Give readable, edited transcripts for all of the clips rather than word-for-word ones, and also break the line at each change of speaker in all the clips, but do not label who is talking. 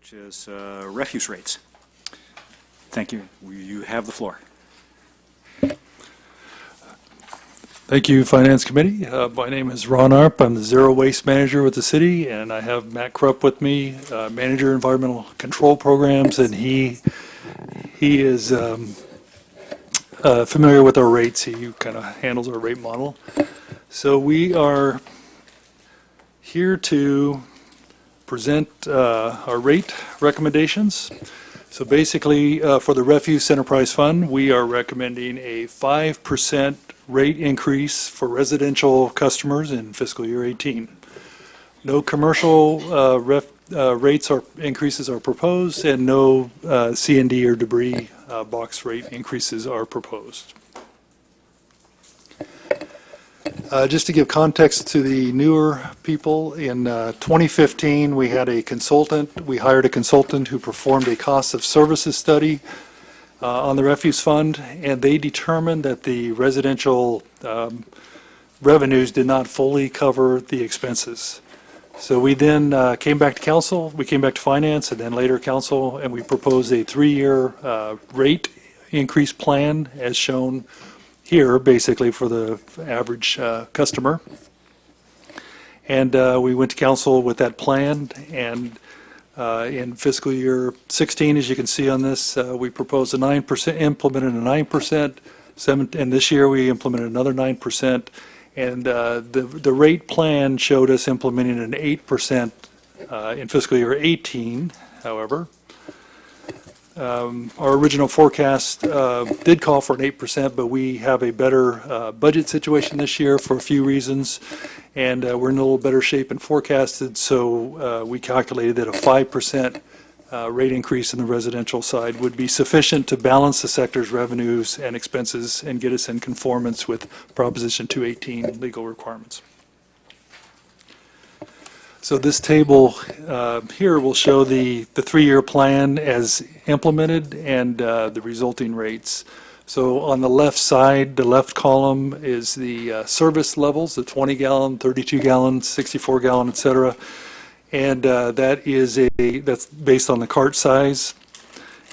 which is refuse rates. Thank you. You have the floor.
Thank you, Finance Committee. My name is Ron Arp. I'm the Zero Waste Manager with the city, and I have Matt Krupp with me, Manager Environmental Control Programs, and he is familiar with our rates. He kind of handles our rate model. So we are here to present our rate recommendations. So basically, for the Refuse Enterprise Fund, we are recommending a 5% rate increase for residential customers in fiscal year 18. No commercial rates or increases are proposed, and no C&D or debris box rate increases are proposed. Just to give context to the newer people, in 2015 we had a consultant, we hired a consultant who performed a cost of services study on the refuse fund, and they determined that the residential revenues did not fully cover the expenses. So we then came back to council, we came back to finance, and then later council, and we proposed a 3-year rate increase plan as shown here, basically for the average customer. And we went to council with that plan, and in fiscal year 16, as you can see on this, we proposed a 9%, implemented a 9%, and this year we implemented another 9%, and the rate plan showed us implementing an 8% in fiscal year 18, however. Our original forecast did call for an 8%, but we have a better budget situation this year for a few reasons, and we're in a little better shape than forecasted, so we calculated that a 5% rate increase in the residential side would be sufficient to balance the sector's revenues and expenses and get us in conformance with Proposition 218 legal requirements. So this table here will show the 3-year plan as implemented and the resulting rates. So on the left side, the left column is the service levels, the 20-gallon, 32-gallon, 64-gallon, et cetera. And that's based on the cart size.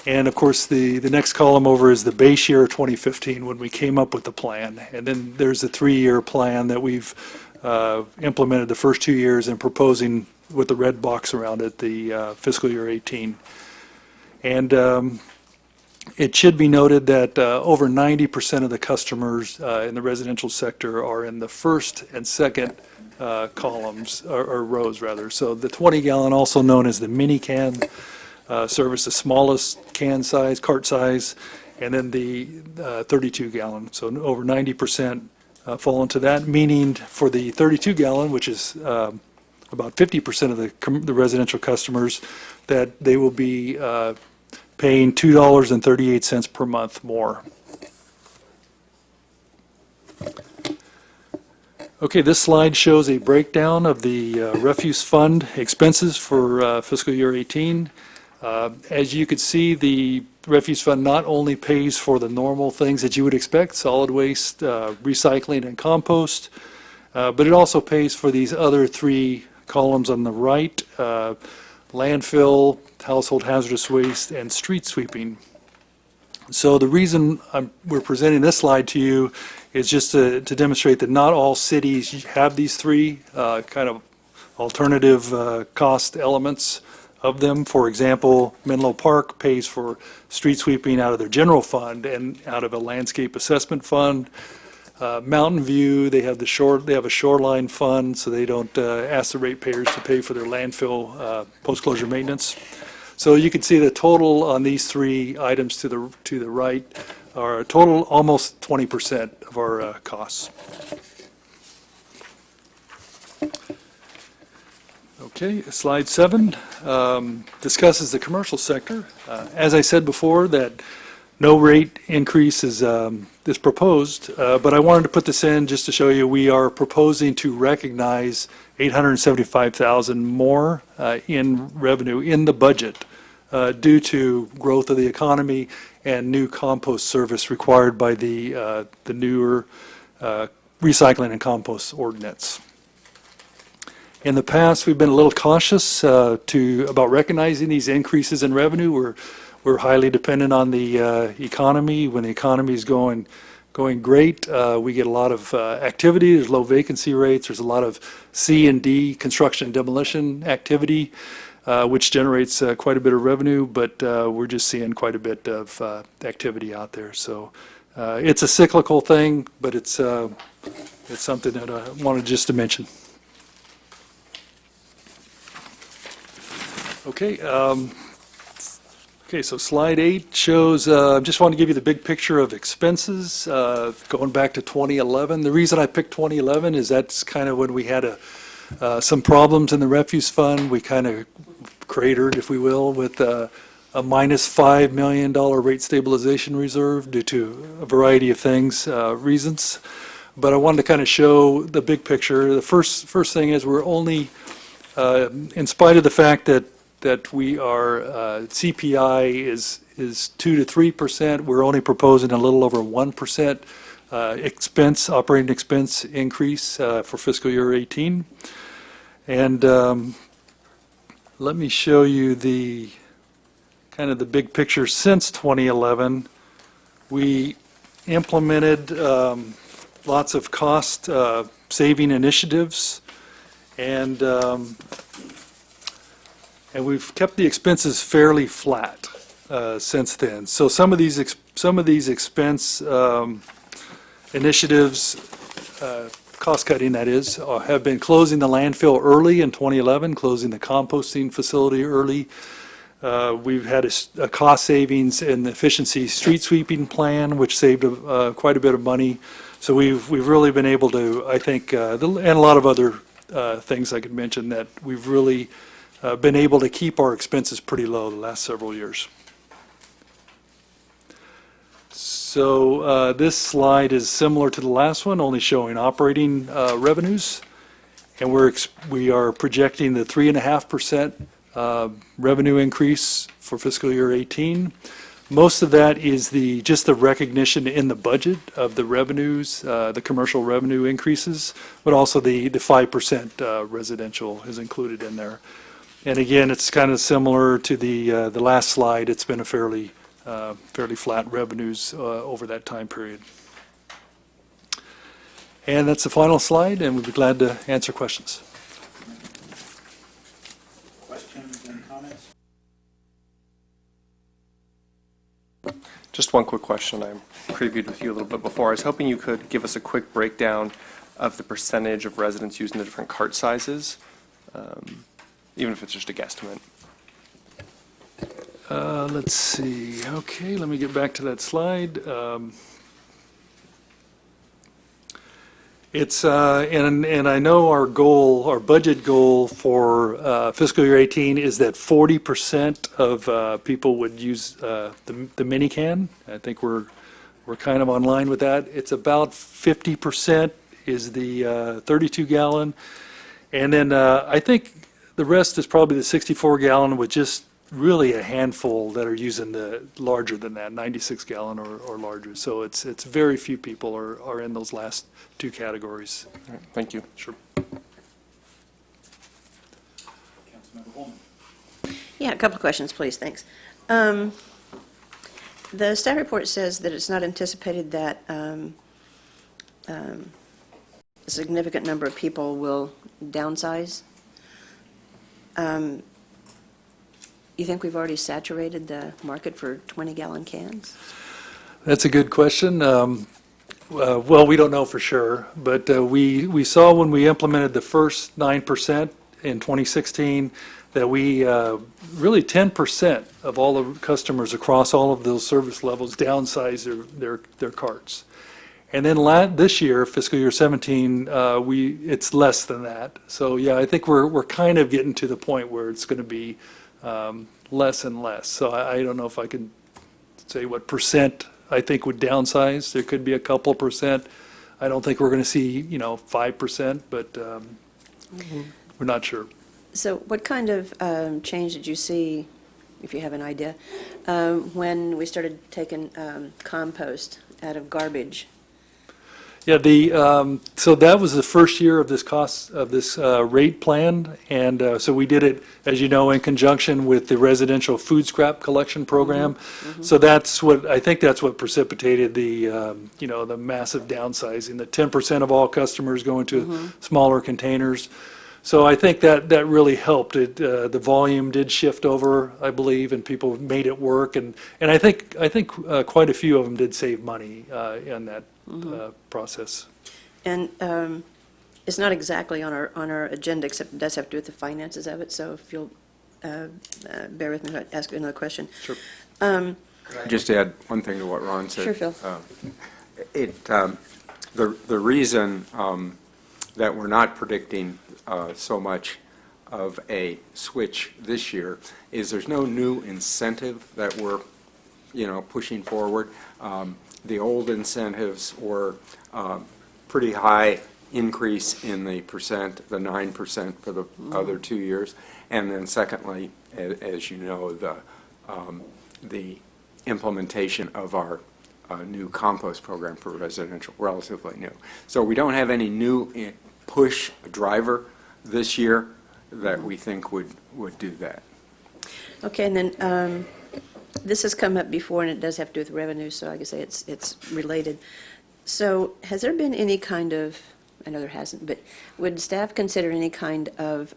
And of course, the next column over is the base year 2015 when we came up with the plan. And then there's a 3-year plan that we've implemented the first 2 years and proposing with the red box around it the fiscal year 18. And it should be noted that over 90% of the customers in the residential sector are in the first and second columns, or rows rather. So the 20-gallon, also known as the mini can, service the smallest can size, cart size, and then the 32-gallon. So over 90% fall into that, meaning for the 32-gallon, which is about 50% of the residential customers, that they will be paying $2.38 per month more. Okay, this slide shows a breakdown of the refuse fund expenses for fiscal year 18. As you can see, the refuse fund not only pays for the normal things that you would expect, solid waste, recycling, and compost, but it also pays for these other 3 columns on the right, landfill, household hazardous waste, and street sweeping. So the reason we're presenting this slide to you is just to demonstrate that not all cities have these 3 kind of alternative cost elements of them. For example, Menlo Park pays for street sweeping out of their general fund and out of a landscape assessment fund. Mountain View, they have a shoreline fund, so they don't ask the ratepayers to pay for their landfill post-closure maintenance. So you can see the total on these 3 items to the right are a total almost 20% of our costs. Okay, slide 7 discusses the commercial sector. As I said before, that no rate increase is proposed, but I wanted to put this in just to show you we are proposing to recognize $875,000 more in revenue in the budget due to growth of the economy and new compost service required by the newer recycling and compost ordinance. In the past, we've been a little cautious about recognizing these increases in revenue. We're highly dependent on the economy. When the economy is going great, we get a lot of activity. There's low vacancy rates. There's a lot of C&D, construction and demolition activity, which generates quite a bit of revenue, but we're just seeing quite a bit of activity out there. So it's a cyclical thing, but it's something that I wanted just to mention. Okay. Okay, so slide 8 shows, just want to give you the big picture of expenses going back to 2011. The reason I picked 2011 is that's kind of when we had some problems in the refuse fund. We kind of cratered, if we will, with a minus $5 million rate stabilization reserve due to a variety of things, reasons. But I wanted to kind of show the big picture. The first thing is we're only, in spite of the fact that we are, CPI is 2 to 3%, we're only proposing a little over 1% operating expense increase for fiscal year 18. And let me show you the kind of the big picture since 2011. We implemented lots of cost saving initiatives, and we've kept the expenses fairly flat since then. So some of these expense initiatives, cost cutting that is, have been closing the landfill early in 2011, closing the composting facility early. We've had a cost savings in the efficiency street sweeping plan, which saved quite a bit of money. So we've really been able to, I think, and a lot of other things I could mention, that we've really been able to keep our expenses pretty low the last several years. So this slide is similar to the last one, only showing operating revenues, and we are projecting the 3.5% revenue increase for fiscal year 18. Most of that is just the recognition in the budget of the revenues, the commercial revenue increases, but also the 5% residential is included in there. And again, it's kind of similar to the last slide. It's been a fairly flat revenues over that time period. And that's the final slide, and we'd be glad to answer questions.
Questions and comments?
Just one quick question. I previewed with you a little bit before. I was hoping you could give us a quick breakdown of the percentage of residents using the different cart sizes, even if it's just a guesstimate.
Let's see. Okay, let me get back to that slide. It's and I know our budget goal for fiscal year 18 is that 40% of people would use the mini can. I think we're kind of on line with that. It's about 50% is the 32 gallon, and then I think the rest is probably the 64 gallon, with just really a handful that are using the larger than that, 96 gallon or larger. So it's very few people are in those last two categories.
All right, thank you.
Sure.
Councilmember Holman.
Yeah, a couple of questions, please. Thanks. The staff report says that it's not anticipated that a significant number of people will downsize. You think we've already saturated the market for 20-gallon cans?
That's a good question. Well, we don't know for sure, but we saw when we implemented the first 9% in 2016 that we really 10% of all the customers across all of those service levels downsized their carts. And then this year, fiscal year 17, it's less than that. So yeah, I think we're kind of getting to the point where it's going to be less and less. So I don't know if I can say what percent I think would downsize. There could be a couple percent. I don't think we're going to see 5%, but we're not sure.
So what kind of change did you see, if you have an idea, when we started taking compost out of garbage?
Yeah, so that was the first year of this rate plan, and so we did it, as you know, in conjunction with the residential food scrap collection program. So I think that's what precipitated the massive downsizing, the 10% of all customers going to smaller containers. So I think that really helped. The volume did shift over, I believe, and people made it work, and I think quite a few of them did save money in that process.
And it's not exactly on our agenda, except it does have to do with the finances of it, so if you'll bear with me, if I ask another question.
Sure.
Just add one thing to what Ron said.
Sure, Phil.
The reason that we're not predicting so much of a switch this year is there's no new incentive that we're, pushing forward. The old incentives were pretty high increase in the percent, the 9% for the other 2 years. And then secondly, as you know, the implementation of our new compost program for residential, relatively new. So we don't have any new push driver this year that we think would do that.
Okay, and then this has come up before, and it does have to do with revenue, so I can say it's related. So has there been any kind of, I know there hasn't, but would staff consider any kind of,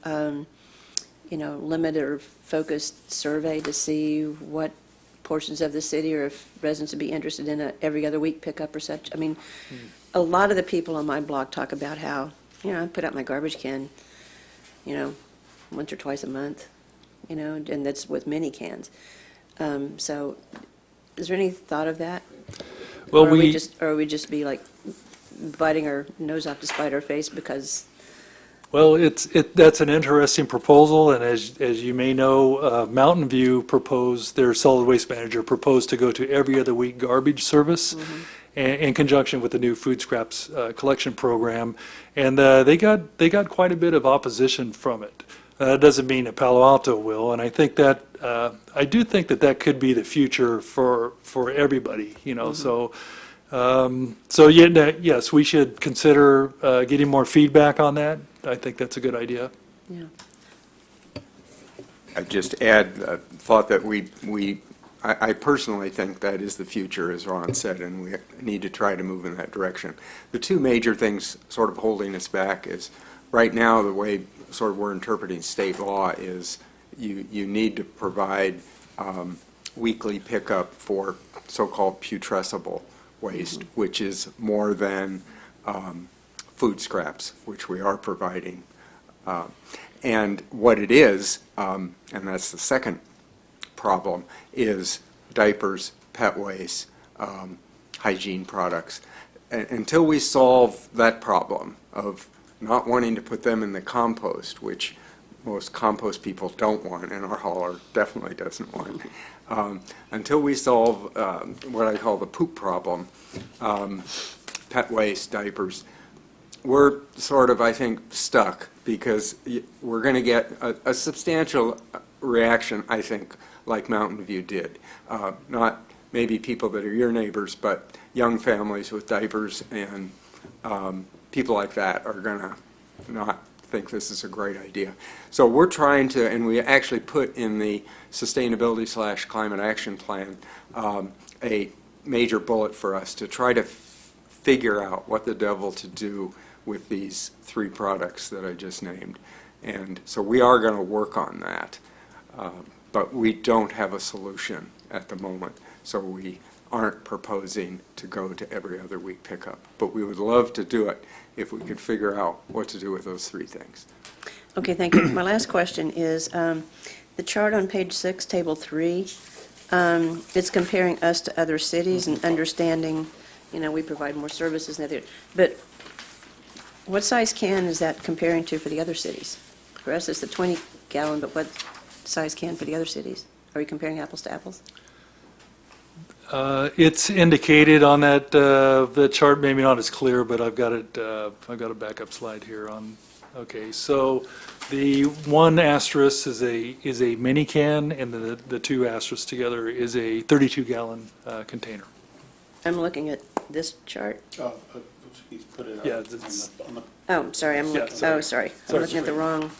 limited or focused survey to see what portions of the city, or if residents would be interested in a every other week pickup or such? I mean, a lot of the people on my blog talk about how, I put out my garbage can, once or twice a month, and that's with many cans. So is there any thought of that?
Well,
or are we just be like biting our nose off to spite our face because?
Well, that's an interesting proposal, and as you may know, Mountain View their solid waste manager proposed to go to every other week garbage service in conjunction with the new food scraps collection program, and they got quite a bit of opposition from it. That doesn't mean that Palo Alto will, and I think that I do think that could be the future for everybody. Yes, we should consider getting more feedback on that. I think that's a good idea.
Yeah.
I'd just add a thought that I personally think that is the future, as Ron said, and we need to try to move in that direction. The two major things sort of holding us back is right now the way sort of we're interpreting state law is you need to provide weekly pickup for so-called putrescible waste, which is more than food scraps, which we are providing. And what it is, and that's the second problem, is diapers, pet waste, hygiene products. Until we solve that problem of not wanting to put them in the compost, which most compost people don't want, and our hauler definitely doesn't want, until we solve what I call the poop problem, pet waste, diapers, we're sort of, I think, stuck because we're going to get a substantial reaction, I think, like Mountain View did. Not maybe people that are your neighbors, but young families with diapers and people like that are going to not think this is a great idea. So we're trying to, and we actually put in the sustainability/climate action plan a major bullet for us to try to figure out what the devil to do with these three products that I just named. And so we are going to work on that, but we don't have a solution at the moment. So we aren't proposing to go to every other week pickup. But we would love to do it if we could figure out what to do with those three things.
Okay, thank you. My last question is, the chart on page 6, table 3, it's comparing us to other cities and understanding, we provide more services and other, but what size can is that comparing to for the other cities? For us, it's the 20-gallon, but what size can for the other cities? Are we comparing apples to apples?
It's indicated on that the chart, maybe not as clear, but I've got it. I've got a backup slide here on. Okay, so the one asterisk is a mini can, and the two asterisks together is a 32-gallon container.
I'm looking at this chart.
He's put it
Yeah,
on
it's-
on the,
Oh, sorry, I'm
Yeah,
looking,
sorry.
oh, sorry. I'm
Sorry.
looking at the wrong,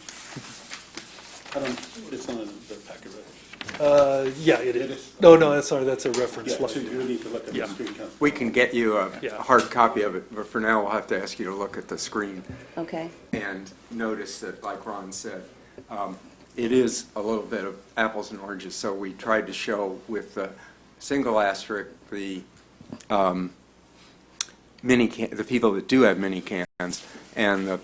I don't, it's on the packet, right?
Yeah, it
It
is.
is.
No, no, sorry, that's a reference
Yeah,
slide.
so you need to look at
Yeah.
the screen count.
We can get you a
Yeah.
hard copy of it, but for now, we'll have to ask you to look at the screen
okay.
and notice that, like Ron said, it is a little bit of apples and oranges. So we tried to show with the single asterisk, the the people that do have mini cans, and the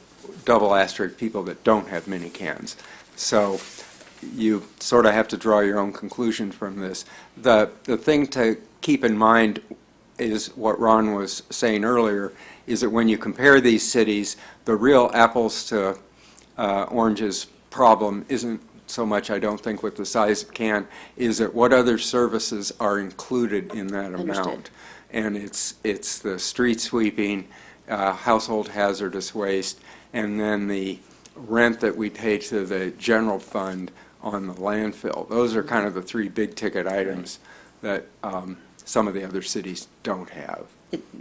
double asterisk people that don't have mini cans. So you sort of have to draw your own conclusions from this. The thing to keep in mind is what Ron was saying earlier, is that when you compare these cities, the real apples to oranges problem isn't so much, I don't think, with the size of can, is that what other services are included in that
Understood.
amount. And it's the street sweeping, household hazardous waste, and then the rent that we pay to the general fund on the landfill. Those are kind of the three big-ticket items that some of the other cities don't have.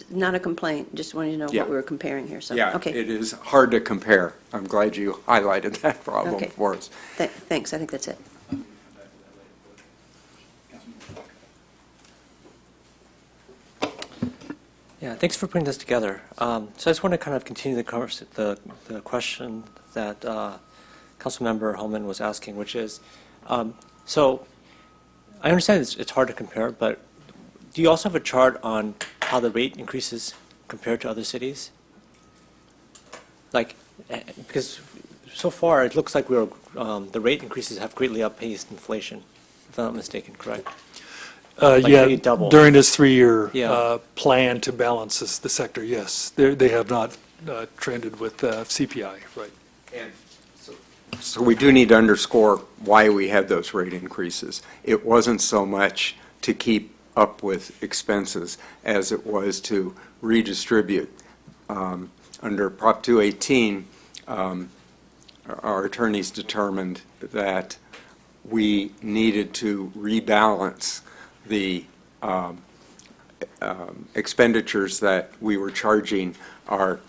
Not a complaint, just wanted to know
Yeah.
what we were comparing here, so,
Yeah,
okay.
it is hard to compare. I'm glad you highlighted that problem
Okay.
for us.
Thanks, I think that's it.
Yeah, thanks for putting this together. So I just want to kind of continue the question that Councilmember Holman was asking, which is, so I understand it's hard to compare, but do you also have a chart on how the rate increases compared to other cities? Like, because so far it looks like the rate increases have greatly outpaced inflation, if I'm not mistaken, correct? Like
Yeah,
maybe double.
during this three-year
Yeah.
plan to balance the sector, yes. They have not trended with CPI, right?
So we do need to underscore why we had those rate increases. It wasn't so much to keep up with expenses as it was to redistribute. Under Prop 218, our attorneys determined that we needed to rebalance the expenditures that we were charging our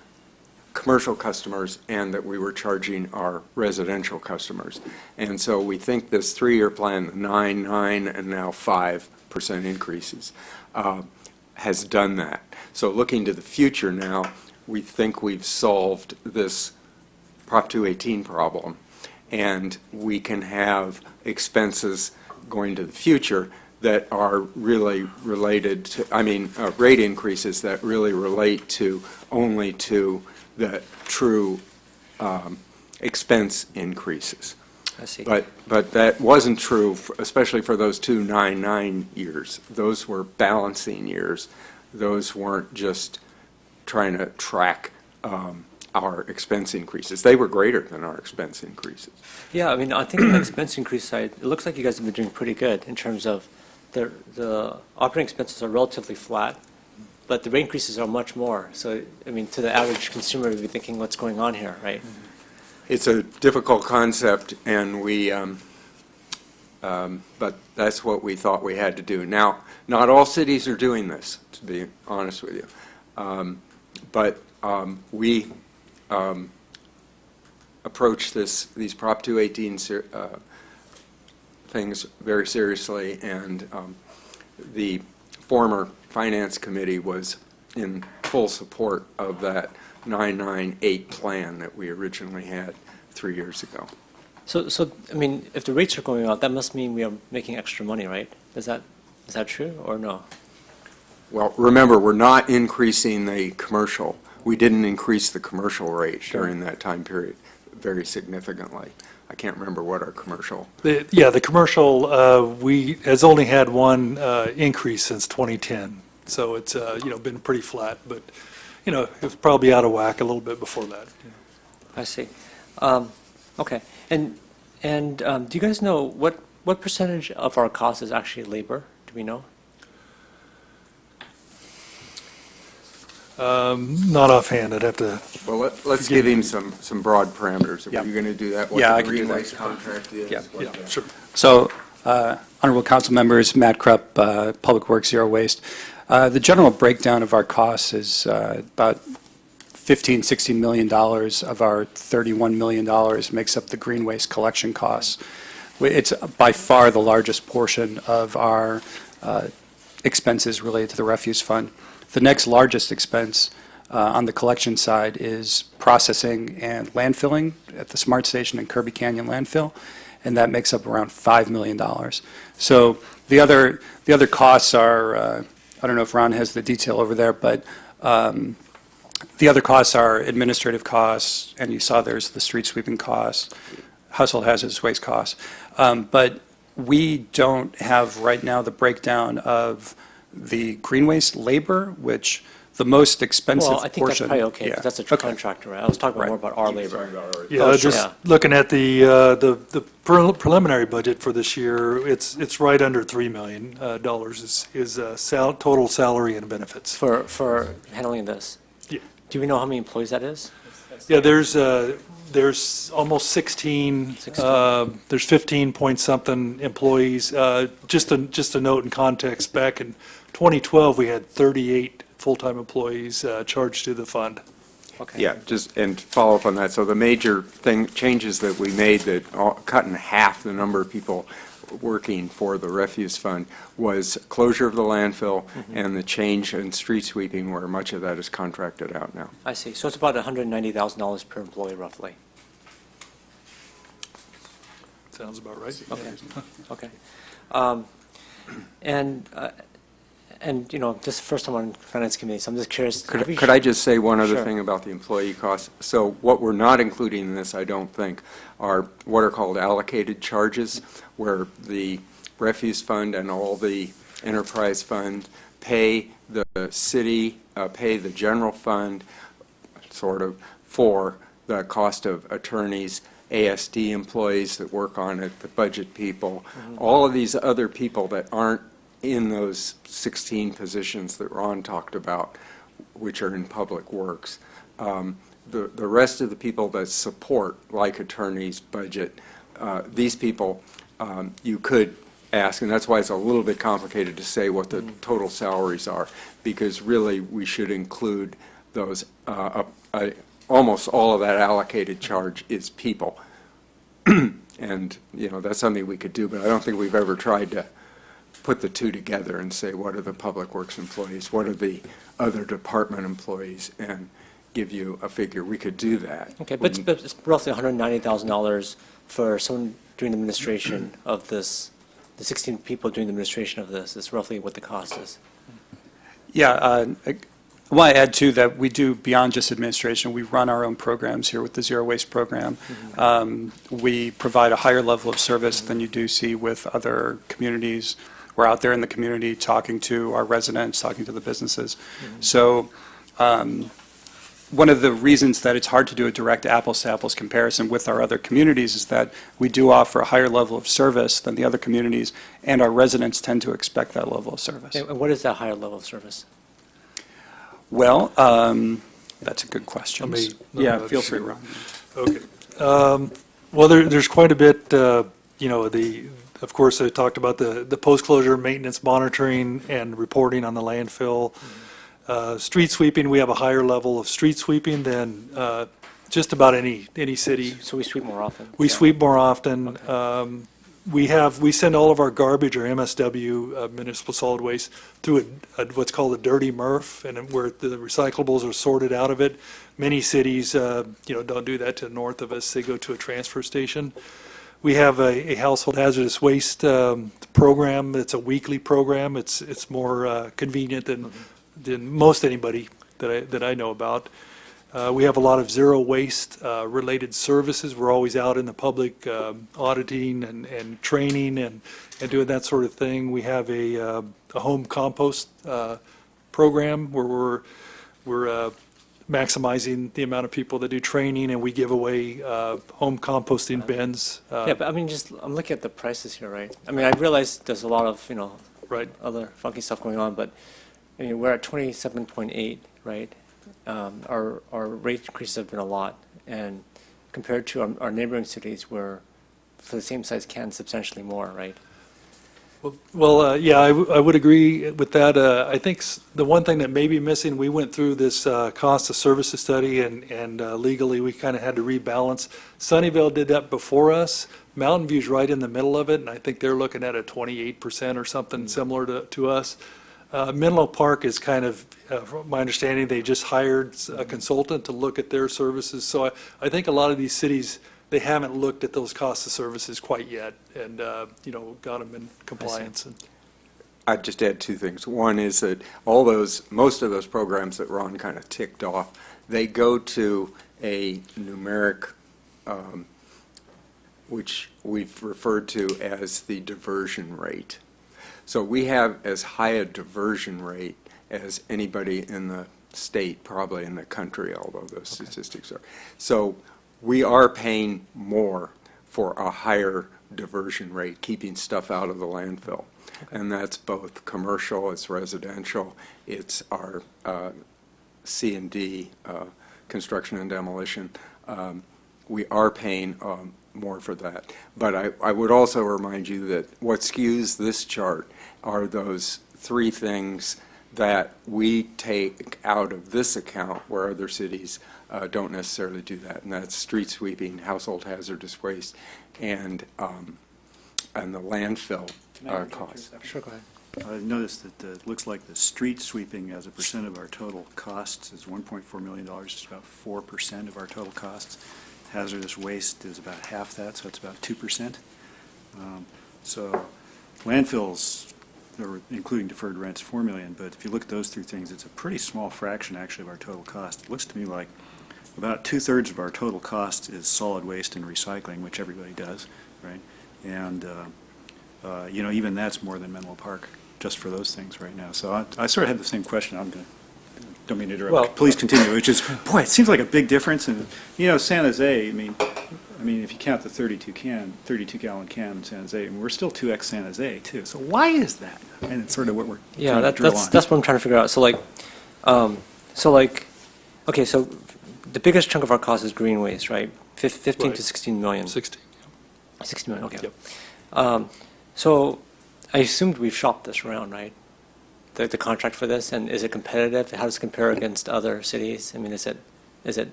commercial customers and that we were charging our residential customers. And so we think this three-year plan, the 9, 9, and now 5% increases, has done that. So looking to the future now, we think we've solved this Prop 218 problem, and we can have expenses going to the future that are really related to, rate increases that really relate to only to the true expense increases.
I see.
But that wasn't true, especially for those 2 9-9 years. Those were balancing years. Those weren't just trying to track our expense increases. They were greater than our expense increases.
Yeah, I mean, I think on the expense increase side, it looks like you guys have been doing pretty good in terms of the operating expenses are relatively flat, but the rate increases are much more. So, I mean, to the average consumer, would be thinking, what's going on here, right?
It's a difficult concept, and but that's what we thought we had to do. Now, not all cities are doing this, to be honest with you. But we approach these Prop 218 things very seriously, and the former Finance Committee was in full support of that 998 plan that we originally had 3 years ago.
So I mean, if the rates are going up, that must mean we are making extra money, right? Is that true or no?
Well, remember, we're not increasing the commercial. We didn't increase the commercial rate during that time period very significantly. I can't remember what our commercial.
The commercial, has only had one increase since 2010. So it's, been pretty flat, but, it was probably out of whack a little bit before that.
I see. Okay. And do you guys know what percentage of our cost is actually labor? Do we know?
Not offhand, I'd have to,
Well, let's give him some broad parameters.
Yeah.
Are you going to do that?
Yeah, I
What
can
the
do that.
relays contract is?
Yeah.
what the-
sure.
So, Honorable Council Members, Matt Krupp, Public Works Zero Waste. The general breakdown of our costs is about 15, $16 million of our $31 million makes up the green waste collection costs. It's by far the largest portion of our expenses related to the refuse fund. The next largest expense on the collection side is processing and landfilling at the Smart Station and Kirby Canyon landfill, and that makes up around $5 million. So the other costs are, I don't know if Ron has the detail over there, but the other costs are administrative costs, and you saw there's the street sweeping costs, household hazardous waste costs. But we don't have right now the breakdown of the green waste labor, which the most expensive
Well, I think that's
portion.
probably okay, because that's a
Okay.
contractor, right? I was talking
Right.
more about our labor.
Yeah,
Oh,
just
sure.
looking at the preliminary budget for this year, it's right under $3 million is total salary and benefits.
For handling this.
Yeah.
Do we know how many employees that is?
Yeah, there's almost 16,
16.
there's 15 point something employees. Just a note in context, back in 2012, we had 38 full-time employees charged to the fund.
Okay.
Yeah, just, and to follow up on that, so the major changes that we made that cut in half the number of people working for the refuse fund was closure of the landfill and the change in street sweeping, where much of that is contracted out now.
I see. So it's about $190,000 per employee, roughly.
Sounds about right.
Okay. Okay. And you know, this is the first time on Finance Committee, so I'm just curious. have you-
Could I just say one other
Sure.
thing about the employee costs? So what we're not including in this, I don't think, are what are called allocated charges, where the refuse fund and all the enterprise fund pay the city, pay the general fund, sort of, for the cost of attorneys, ASD employees that work on it, the budget people, all of these other people that aren't in those 16 positions that Ron talked about, which are in public works. The rest of the people that support, like attorneys, budget, these people, you could ask, and that's why it's a little bit complicated to say what the total salaries are, because really we should include those, almost all of that allocated charge is people. And, you know, that's something we could do, but I don't think we've ever tried to put the two together and say, what are the public works employees, what are the other department employees, and give you a figure. We could do that.
Okay, but it's roughly $190,000 for someone doing the administration of this, the 16 people doing the administration of this is roughly what the cost is.
Yeah, I want to add too that we do beyond just administration. We run our own programs here with the Zero Waste Program. We provide a higher level of service than you do see with other communities. We're out there in the community talking to our residents, talking to the businesses. So one of the reasons that it's hard to do a direct apples-to-apples comparison with our other communities is that we do offer a higher level of service than the other communities, and our residents tend to expect that level of service.
And what is that higher level of service?
Well, that's a good question.
Let me-
Yeah, feel free, Ron.
Okay. Well, there's quite a bit, you know, of course, I talked about the post-closure maintenance monitoring and reporting on the landfill. Street sweeping, we have a higher level of street sweeping than just about any city.
So we sweep more often?
We
Yeah.
sweep more often. We send all of our garbage, or MSW, municipal solid waste, through what's called a dirty MRF, and where the recyclables are sorted out of it. Many cities, you know, don't do that to the north of us. They go to a transfer station. We have a household hazardous waste program. It's a weekly program. It's more convenient than most anybody that I know about. We have a lot of zero waste related services. We're always out in the public auditing and training and doing that sort of thing. We have a home compost program where we're maximizing the amount of people that do training, and we give away home composting bins.
Yeah, but I mean, I'm looking at the prices here, right? I mean, I realize there's a lot of, you know,
Right.
other funky stuff going on, but I mean, we're at 27.8, right? Our rate increases have been a lot, and compared to our neighboring cities, we're, for the same size can, substantially more, right?
Yeah, I would agree with that. I think the one thing that may be missing, we went through this cost of services study, and legally, we kind of had to rebalance. Sunnyvale did that before us. Mountain View's right in the middle of it, and I think they're looking at a 28% or something similar to us. Menlo Park is kind of, from my understanding, they just hired a consultant to look at their services. So I think a lot of these cities, they haven't looked at those costs of services quite yet and, got them in compliance.
I'd just add two things. One is that most of those programs that Ron kind of ticked off, they go to a numeric, which we've referred to as the diversion rate. So we have as high a diversion rate as anybody in the state, probably in the country, although those statistics are. So we are paying more for a higher diversion rate, keeping stuff out of the landfill. And that's both commercial, it's residential, it's our C&D, construction and demolition. We are paying more for that. But I would also remind you that what skews this chart are those three things that we take out of this account where other cities don't necessarily do that, and that's street sweeping, household hazardous waste, and the landfill costs.
Sure, go ahead.
I noticed that it looks like the street sweeping as a percent of our total costs is $1.4 million. It's about 4% of our total costs. Hazardous waste is about half that, so it's about 2%. So landfills, including deferred rents, $4 million. But if you look at those three things, it's a pretty small fraction, actually, of our total cost. It looks to me like about 2/3 of our total cost is solid waste and recycling, which everybody does, right? And even that's more than Menlo Park, just for those things right now. So I sort of have the same question. Don't mean to interrupt.
Well-
Please continue. Which is, boy, it seems like a big difference. And San Jose. I mean, if you count the 32-gallon can in San Jose, and we're still 2x San Jose too. So why is that? And it's sort of what we're
Yeah,
trying to drill on.
that's what I'm trying to figure out. Okay, so the biggest chunk of our cost is green waste, right? 15
Right.
to 16 million.
60.
60 million, okay.
Yep.
So I assumed we've shopped this around, right? The contract for this, and is it competitive? How does it compare against other cities? I mean, is it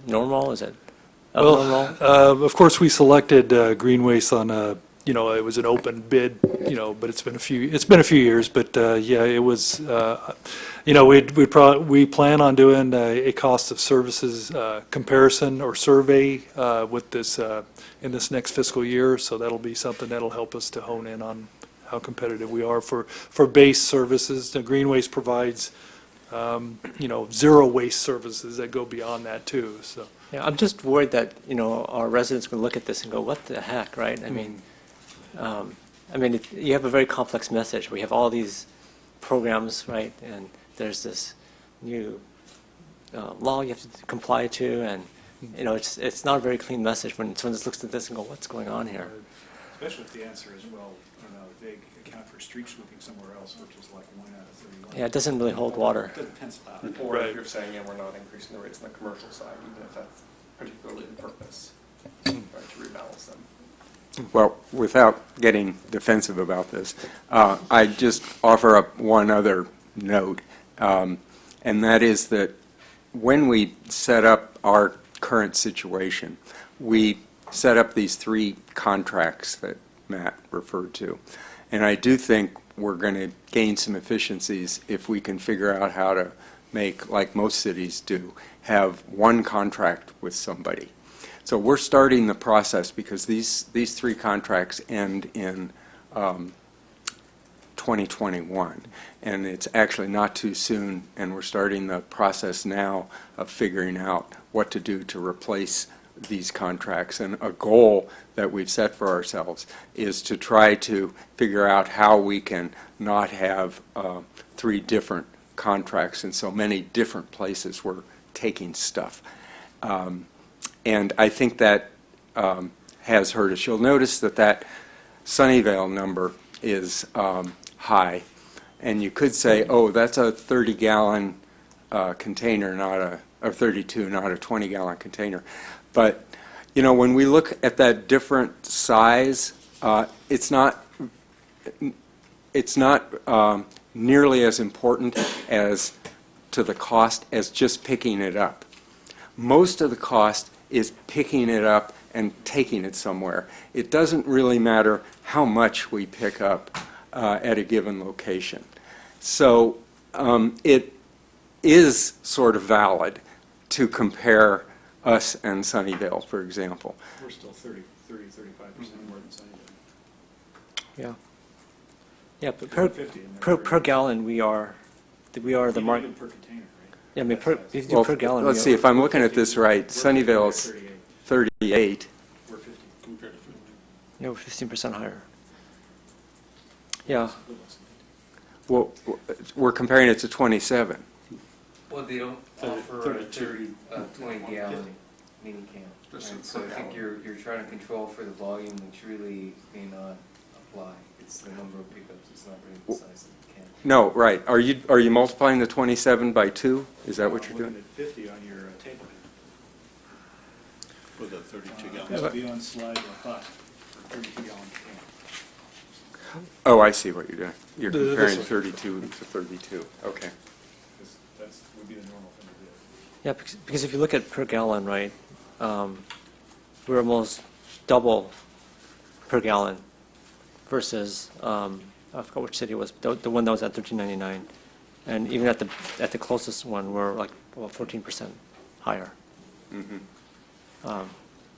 normal? Is it abnormal?
Well, of course, we selected green waste on it was an open bid, but it's been a few years, but yeah, it was, we plan on doing a cost of services comparison or survey with this in this next fiscal year, so that'll be something that'll help us to hone in on how competitive we are for base services. The green waste provides, zero waste services that go beyond that too, so.
Yeah, I'm just worried that, our residents will look at this and go, what the heck, right? I mean, you have a very complex message. We have all these programs, right? And there's this new law you have to comply to, and, it's not a very clean message when someone just looks at this and go, what's going on here?
Especially if the answer is, well, they account for street sweeping somewhere else, which is like 1 out of 31.
Yeah, it doesn't really hold water.
It doesn't pencil out.
Or
Right.
if you're saying, we're not increasing the rates on the commercial side, even if that's particularly the purpose, right, to rebalance them.
Well, without getting defensive about this, I just offer up one other note, and that is that when we set up our current situation, we set up these 3 contracts that Matt referred to. And I do think we're going to gain some efficiencies if we can figure out how to make, like most cities do, have one contract with somebody. So we're starting the process because these 3 contracts end in 2021. And it's actually not too soon, and we're starting the process now of figuring out what to do to replace these contracts. And a goal that we've set for ourselves is to try to figure out how we can not have 3 different contracts in so many different places we're taking stuff. And I think that has hurt us. You'll notice that Sunnyvale number is high. And you could say, oh, that's a 30-gallon container, or 32, not a 20-gallon container. But, when we look at that different size, it's not, it's not nearly as important as to the cost as just picking it up. Most of the cost is picking it up and taking it somewhere. It doesn't really matter how much we pick up at a given location. So it is sort of valid to compare us and Sunnyvale, for example.
We're still 35% more than Sunnyvale.
Yeah. Yeah, but
50 and
per gallon, we are the market.
Per container, right?
Yeah, I mean, if you do
Well,
per gallon.
let's see, if I'm looking at this right, Sunnyvale's 38.
We're 50.
Compared to 50.
Yeah, we're 15% higher. Yeah.
Well, we're comparing it to 27.
Well, they don't offer a 20-gallon mini can. Right? So I think you're trying to control for the volume, which really may not apply. It's the number of pickups, it's not really the size of the can.
No, right. Are you multiplying the 27 by 2? Is that what you're
Looking
doing?
at 50 on your table
For the 32
here.
gallons.
That would be on slide 5, for 32-gallon can.
Oh, I see what you're doing. You're
This
comparing
one.
32 to 32. Okay.
That would be the normal thing to do.
Yeah, because if you look at per gallon, right, we're almost double per gallon versus, I forgot which city it was, the one that was at $13.99. And even at the closest one, we're like, well, 14% higher.
Well,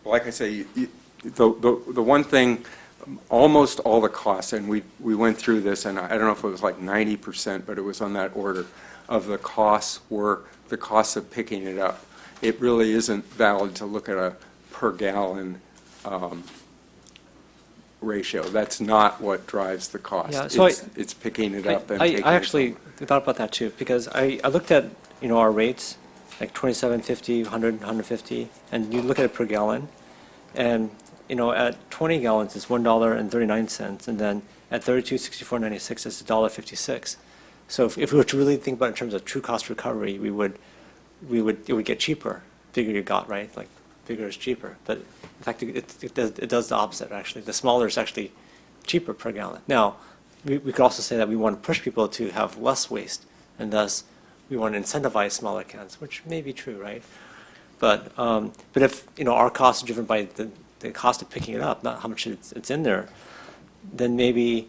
like I say, the one thing, almost all the costs, and we went through this, and I don't know if it was like 90%, but it was on that order, of the costs were the costs of picking it up. It really isn't valid to look at a per gallon ratio. That's not what drives the cost.
Yeah, so
it's picking it up and
I
taking it
actually
somewhere.
thought about that too, because I looked at, our rates, like 27.50, 100, 150, and you look at it per gallon, and, at 20 gallons, it's $1.39, and then at 32, 64.96, it's $1.56. So if we were to really think about it in terms of true cost recovery, it would get cheaper, bigger you got, right? Like, bigger is cheaper. But in fact, it does the opposite, actually. The smaller is actually cheaper per gallon. Now, we could also say that we want to push people to have less waste, and thus we want to incentivize smaller cans, which may be true, right? But if, our costs are driven by the cost of picking it up, not how much it's in there, then maybe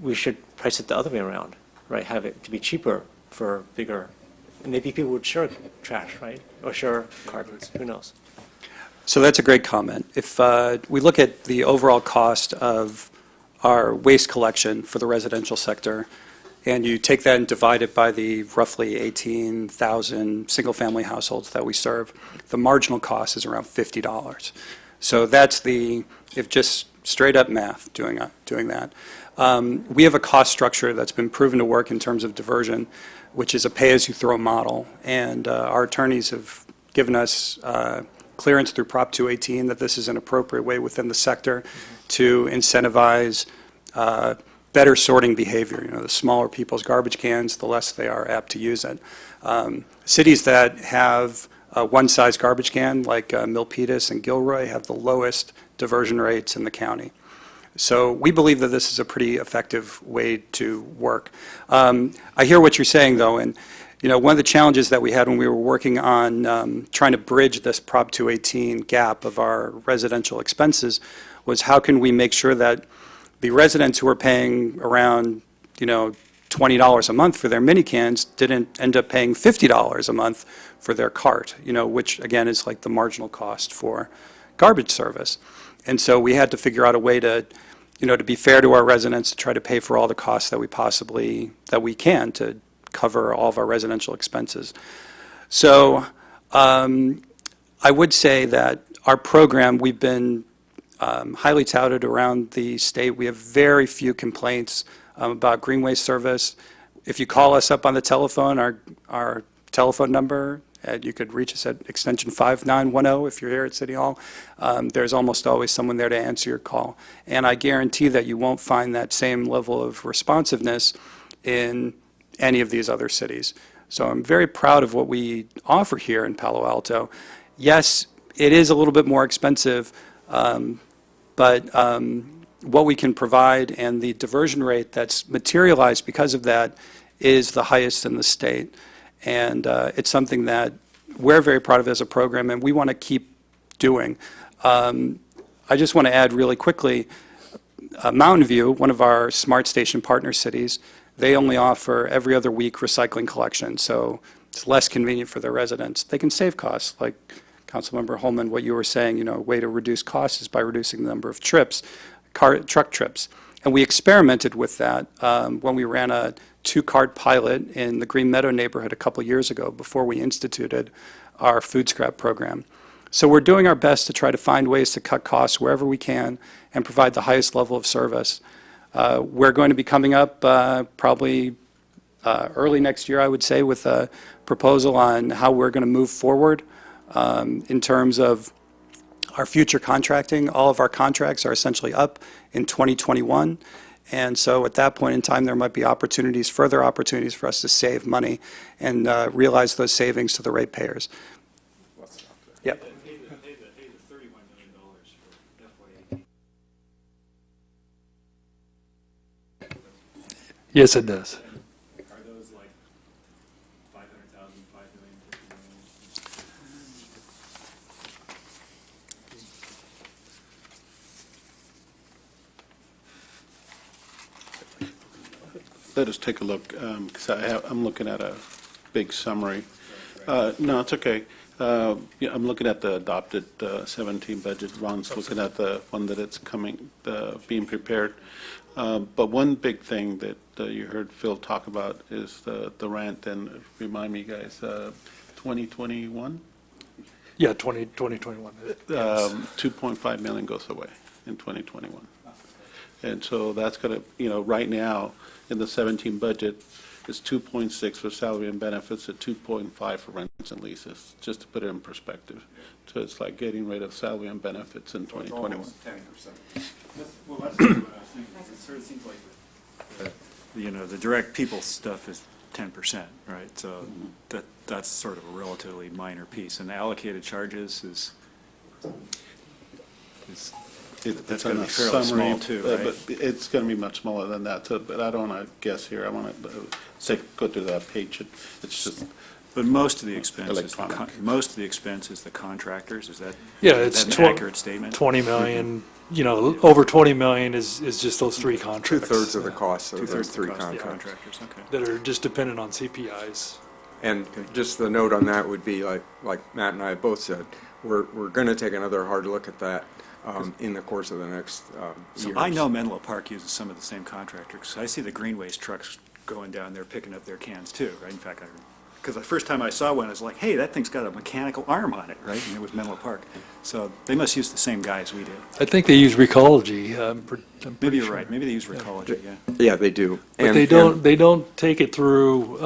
we should price it the other way around, right? Have it to be cheaper for bigger, and maybe people would share trash, right? Or share cartons, who knows?
So that's a great comment. If we look at the overall cost of our waste collection for the residential sector, and you take that and divide it by the roughly 18,000 single-family households that we serve, the marginal cost is around $50. So that's if just straight-up math doing that. We have a cost structure that's been proven to work in terms of diversion, which is a pay-as-you-throw model, and our attorneys have given us clearance through Prop 218 that this is an appropriate way within the sector to incentivize better sorting behavior. The smaller people's garbage cans, the less they are apt to use it. Cities that have a one-size garbage can, like Milpitas and Gilroy, have the lowest diversion rates in the county. So we believe that this is a pretty effective way to work. I hear what you're saying, though, and one of the challenges that we had when we were working on trying to bridge this Prop 218 gap of our residential expenses was how can we make sure that the residents who are paying around, $20 a month for their mini cans didn't end up paying $50 a month for their cart, which again is like the marginal cost for garbage service. And so we had to figure out a way to, to be fair to our residents, to try to pay for all the costs that we can to cover all of our residential expenses. So I would say that our program, we've been highly touted around the state. We have very few complaints about green waste service. If you call us up on the telephone, our telephone number, you could reach us at extension 5910 if you're here at City Hall. There's almost always someone there to answer your call. And I guarantee that you won't find that same level of responsiveness in any of these other cities. So I'm very proud of what we offer here in Palo Alto. Yes, it is a little bit more expensive, but what we can provide, and the diversion rate that's materialized because of that is the highest in the state. And it's something that we're very proud of as a program, and we want to keep doing. I just want to add really quickly, Mountain View, one of our Smart Station partner cities, they only offer every other week recycling collection, so it's less convenient for their residents. They can save costs, like Councilmember Holman, what you were saying, a way to reduce costs is by reducing the number of trips, truck trips. And we experimented with that when we ran a 2-cart pilot in the Green Meadow neighborhood a couple years ago before we instituted our food scrap program. So we're doing our best to try to find ways to cut costs wherever we can and provide the highest level of service. We're going to be coming up probably early next year, I would say, with a proposal on how we're going to move forward in terms of our future contracting. All of our contracts are essentially up in 2021. And so at that point in time, there might be further opportunities for us to save money and realize those savings to the ratepayers. Yep.
Yes, it does.
Are those like 500,000, 5 million, 50 million?
Let us take a look, because I'm looking at a big summary. No, it's okay. Yeah, I'm looking at the adopted 17 budget. Ron's looking at the one that it's being prepared. But one big thing that you heard Phil talk about is the rent, and remind me, guys, 2021?
Yeah, 2021.
2.5 million goes away in 2021. And so that's going to, right now, in the 17 budget, it's 2.6 for salary and benefits, at 2.5 for rents and leases, just to put it in perspective. So it's like getting rid of salary and benefits in 2021.
Well, that's what I was thinking. It sort of seems like the direct people stuff is 10%, right? So that's sort of a relatively minor piece. And the allocated charges that's
It's
going
on
to be
a
fairly
summary,
small too, right?
but it's going to be much smaller than that. So, but I don't want to guess here. I want to go to that page. It's just
But most of the expense is
Electronic.
most of the expense is the contractors. Is that
Yeah,
is
it's
that an accurate statement?
20 million, over 20 million is just those 3 contracts.
Two-thirds of the cost of those
Two-thirds of the
3
cost of the
contracts.
contractors. Okay.
That are just dependent on CPIs.
And just the note on that would be, like Matt and I have both said, we're going to take another hard look at that in the course of the next
So
years.
I know Menlo Park uses some of the same contractors. I see the green waste trucks going down there picking up their cans too, right? In fact, because the first time I saw one, I was like, hey, that thing's got a mechanical arm on it, right? And it was Menlo Park. So they must use the same guys we do.
I think they use Recology. I'm
Maybe
pretty
you're
sure.
right. Maybe they use Recology, yeah.
Yeah, they do.
But they don't take it through,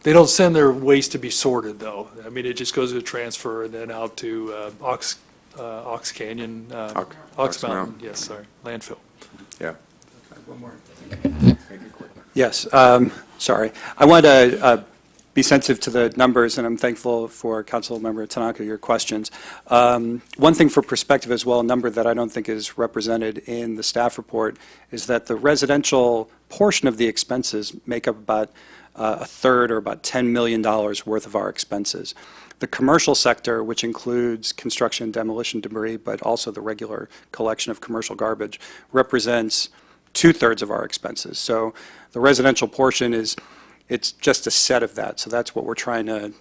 they don't send their waste to be sorted, though. I mean, it just goes to transfer and then out to Ox Canyon,
Ox
Ox Mountain,
Mountain.
yes, sorry, landfill.
Yeah.
Yes, sorry. I want to be sensitive to the numbers, and I'm thankful for Councilmember Tanaka, your questions. One thing for perspective as well, a number that I don't think is represented in the staff report, is that the residential portion of the expenses make up about a third, or about $10 million worth of our expenses. The commercial sector, which includes construction and demolition debris, but also the regular collection of commercial garbage, represents 2/3 of our expenses. So the residential portion it's just a set of that. So that's what we're trying to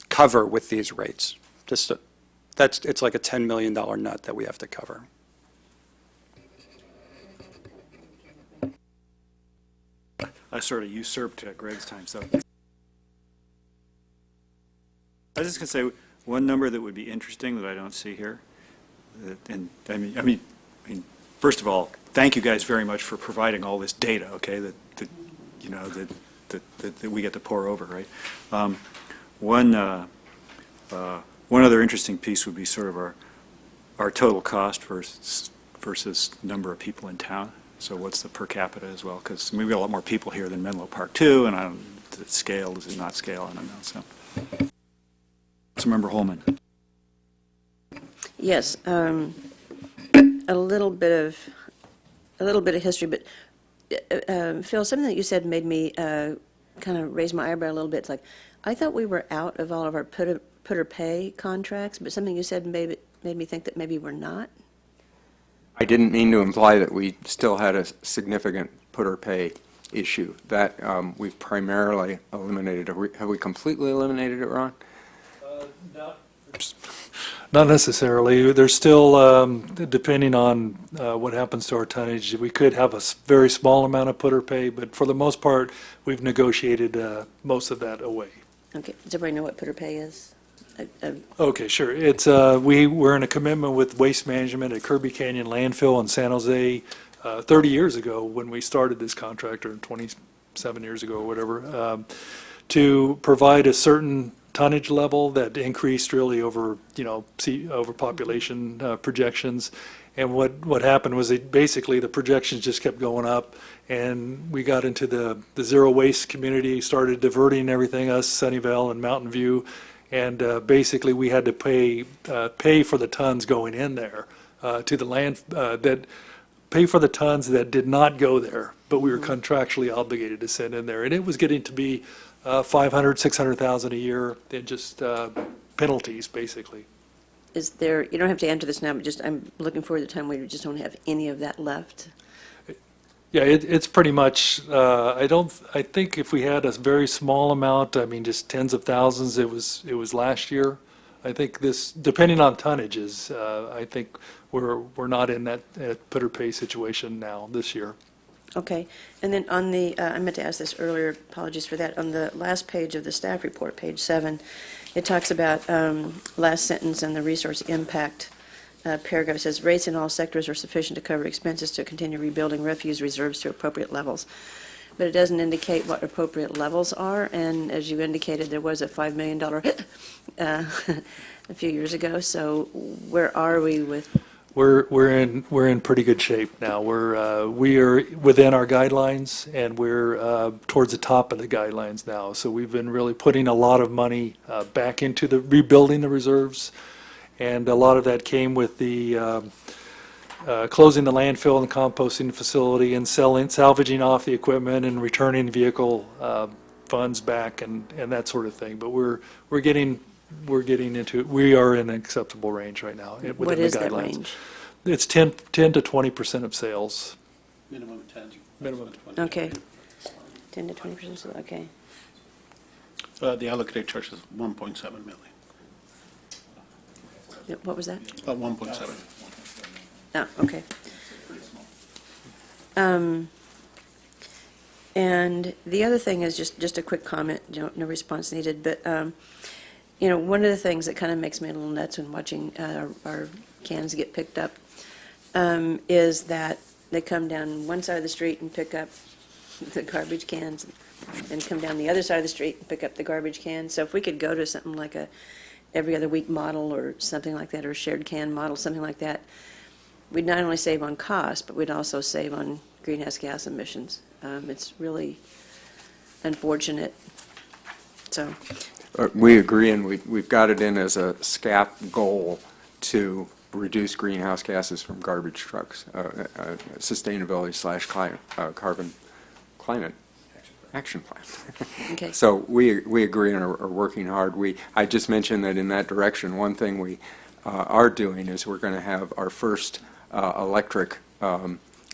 cover with these rates. It's like a $10 million nut that we have to cover.
I sort of usurped Greg's time, so. I was just going to say, one number that would be interesting that I don't see here, and I mean, first of all, thank you guys very much for providing all this data, okay, that we get to pour over, right? One other interesting piece would be sort of our total cost versus number of people in town. So what's the per capita as well? Because we've got a lot more people here than Menlo Park too, and is it scale, is it not scale? I don't know. So, Councilmember Holman.
Yes, a little bit of a little bit of history, but Phil, something that you said made me kind of raise my eyebrow a little bit. It's like, I thought we were out of all of our putter pay contracts, but something you said made me think that maybe we're not.
I didn't mean to imply that we still had a significant putter pay issue. That we've primarily eliminated. Have we completely eliminated it, Ron?
Not necessarily. There's still, depending on what happens to our tonnage, we could have a very small amount of putter pay, but for the most part, we've negotiated most of that away.
Okay, does everybody know what putter pay is?
Okay, sure. It's, we're in a commitment with Waste Management at Kirby Canyon Landfill in San Jose 30 years ago when we started this contract, or 27 years ago or whatever, to provide a certain tonnage level that increased really over, over population projections. And what happened was basically the projections just kept going up, and we got into the zero waste community, started diverting everything, us, Sunnyvale and Mountain View, and basically we had to pay for the tons going in there to the land, pay for the tons that did not go there, but we were contractually obligated to send in there. And it was getting to be 500, 600,000 a year in just penalties, basically.
Is there, you don't have to answer this now, but just, I'm looking forward to the time where you just don't have any of that left.
Yeah, it's pretty much, I think if we had a very small amount, I mean, just tens of thousands, it was last year. I think this, depending on tonnages, I think we're not in that putter pay situation now this year.
Okay, and then on the, I meant to ask this earlier, apologies for that, on the last page of the staff report, page 7, it talks about, last sentence and the resource impact paragraph says, rates in all sectors are sufficient to cover expenses to continue rebuilding refuse reserves to appropriate levels. But it doesn't indicate what appropriate levels are, and as you indicated, there was a $5 million hit a few years ago, so where are we with?
We're in pretty good shape now. We are within our guidelines, and we're towards the top of the guidelines now. So we've been really putting a lot of money back into the rebuilding the reserves, and a lot of that came with the closing the landfill and the composting facility, and salvaging off the equipment and returning vehicle funds back and that sort of thing. But we are in an acceptable range right now within the guidelines.
What is that range?
It's 10 to 20% of sales.
Minimum 10.
Minimum.
Okay, 10 to 20%, okay.
The allocated charge is 1.7 million.
What was that?
1.7.
Oh, okay. And the other thing is just a quick comment, no response needed, but, one of the things that kind of makes me a little nuts when watching our cans get picked up is that they come down one side of the street and pick up the garbage cans, and come down the other side of the street and pick up the garbage cans. So if we could go to something like a every other week model or something like that, or a shared can model, something like that, we'd not only save on cost, but we'd also save on greenhouse gas emissions. It's really unfortunate. So.
We agree, and we've got it in as a SCAP goal to reduce greenhouse gases from garbage trucks, sustainability/carbon climate action plan.
Okay.
So we agree and are working hard. I just mentioned that in that direction. One thing we are doing is we're going to have our first electric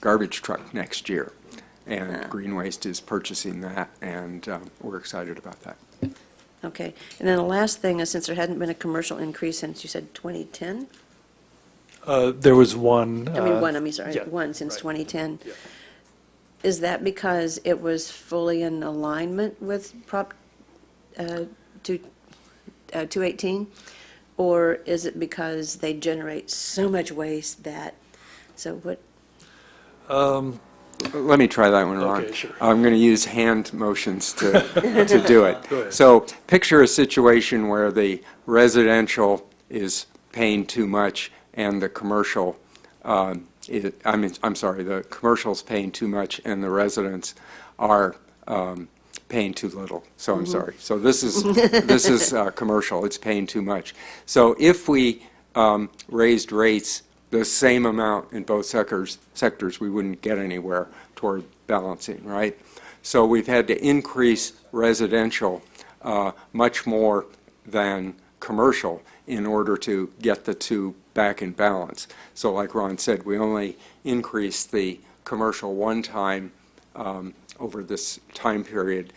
garbage truck next year, and Green Waste is purchasing that, and we're excited about that.
Okay, and then the last thing is, since there hadn't been a commercial increase since, you said 2010?
There was one.
Sorry, one since
right.
2010.
Yeah.
Is that because it was fully in alignment with Prop 218? Or is it because they generate so much waste that, so what?
Let me try that one, Ron.
Okay, sure.
I'm going to use hand motions to do it.
Go ahead.
So picture a situation where the residential is paying too much and the commercial, the commercial's paying too much and the residents are paying too little. So I'm sorry. So this is commercial. It's paying too much. So if we raised rates the same amount in both sectors, we wouldn't get anywhere toward balancing, right? So we've had to increase residential much more than commercial in order to get the two back in balance. So like Ron said, we only increased the commercial one time over this time period,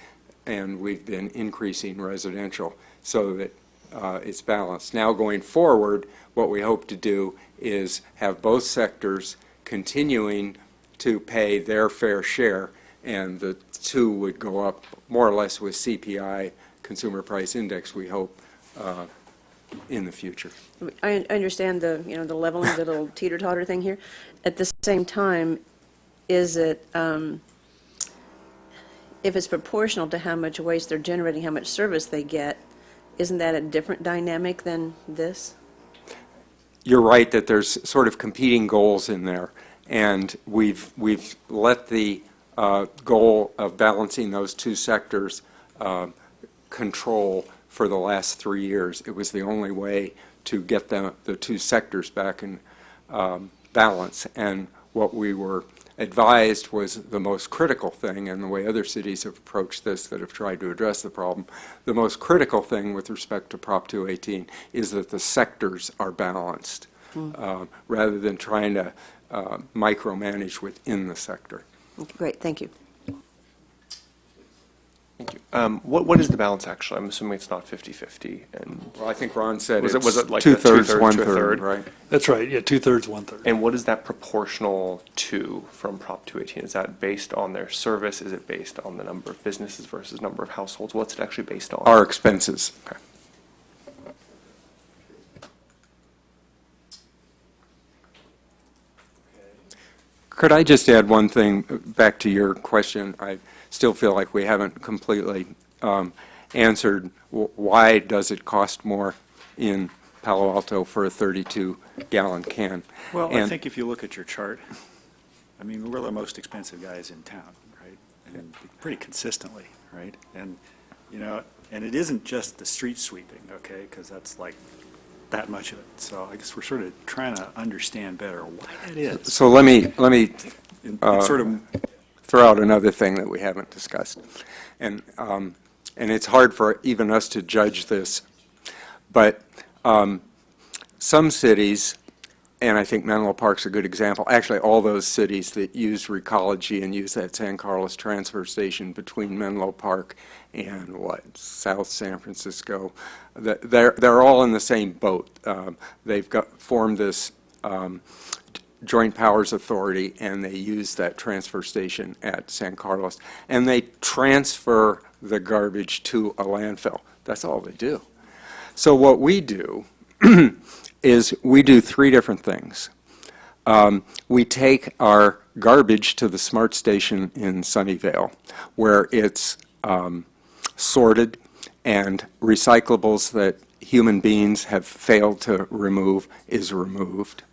and we've been increasing residential so that it's balanced. Now going forward, what we hope to do is have both sectors continuing to pay their fair share, and the two would go up more or less with CPI, Consumer Price Index, we hope, in the future.
I understand the, the leveling, the little teeter-totter thing here. At the same time, is it, if it's proportional to how much waste they're generating, how much service they get, isn't that a different dynamic than this?
You're right that there's sort of competing goals in there, and we've let the goal of balancing those two sectors control for the last 3 years. It was the only way to get the two sectors back in balance, and what we were advised was the most critical thing, and the way other cities have approached this that have tried to address the problem, the most critical thing with respect to Prop 218 is that the sectors are balanced, rather than trying to micromanage within the sector.
Okay, great, thank you.
Thank you. What is the balance actually? I'm assuming it's not 50-50. And
Well, I think Ron said
Was
it's
it like the
two-thirds,
two-thirds to a
one-third,
third?
right?
That's right, yeah, 2/3, 1/3.
And what is that proportional to from Prop 218? Is that based on their service? Is it based on the number of businesses versus number of households? What's it actually based on?
Our expenses.
Okay.
Could I just add one thing back to your question? I still feel like we haven't completely answered why does it cost more in Palo Alto for a 32-gallon can?
Well, I
And-
think if you look at your chart, I mean, we're the most expensive guys in town, right? And pretty consistently, right? And, and it isn't just the street sweeping, okay? Because that's like that much of it. So I guess we're sort of trying to understand better why that is.
So let me
And sort of,
throw out another thing that we haven't discussed. And it's hard for even us to judge this, but some cities, and I think Menlo Park's a good example, actually all those cities that use Recology and use that San Carlos transfer station between Menlo Park and South San Francisco, they're all in the same boat. They've formed this Joint Powers Authority, and they use that transfer station at San Carlos, and they transfer the garbage to a landfill. That's all they do. So what we do is we do three different things. We take our garbage to the SMART station in Sunnyvale, where it's sorted, and recyclables that human beings have failed to remove is removed.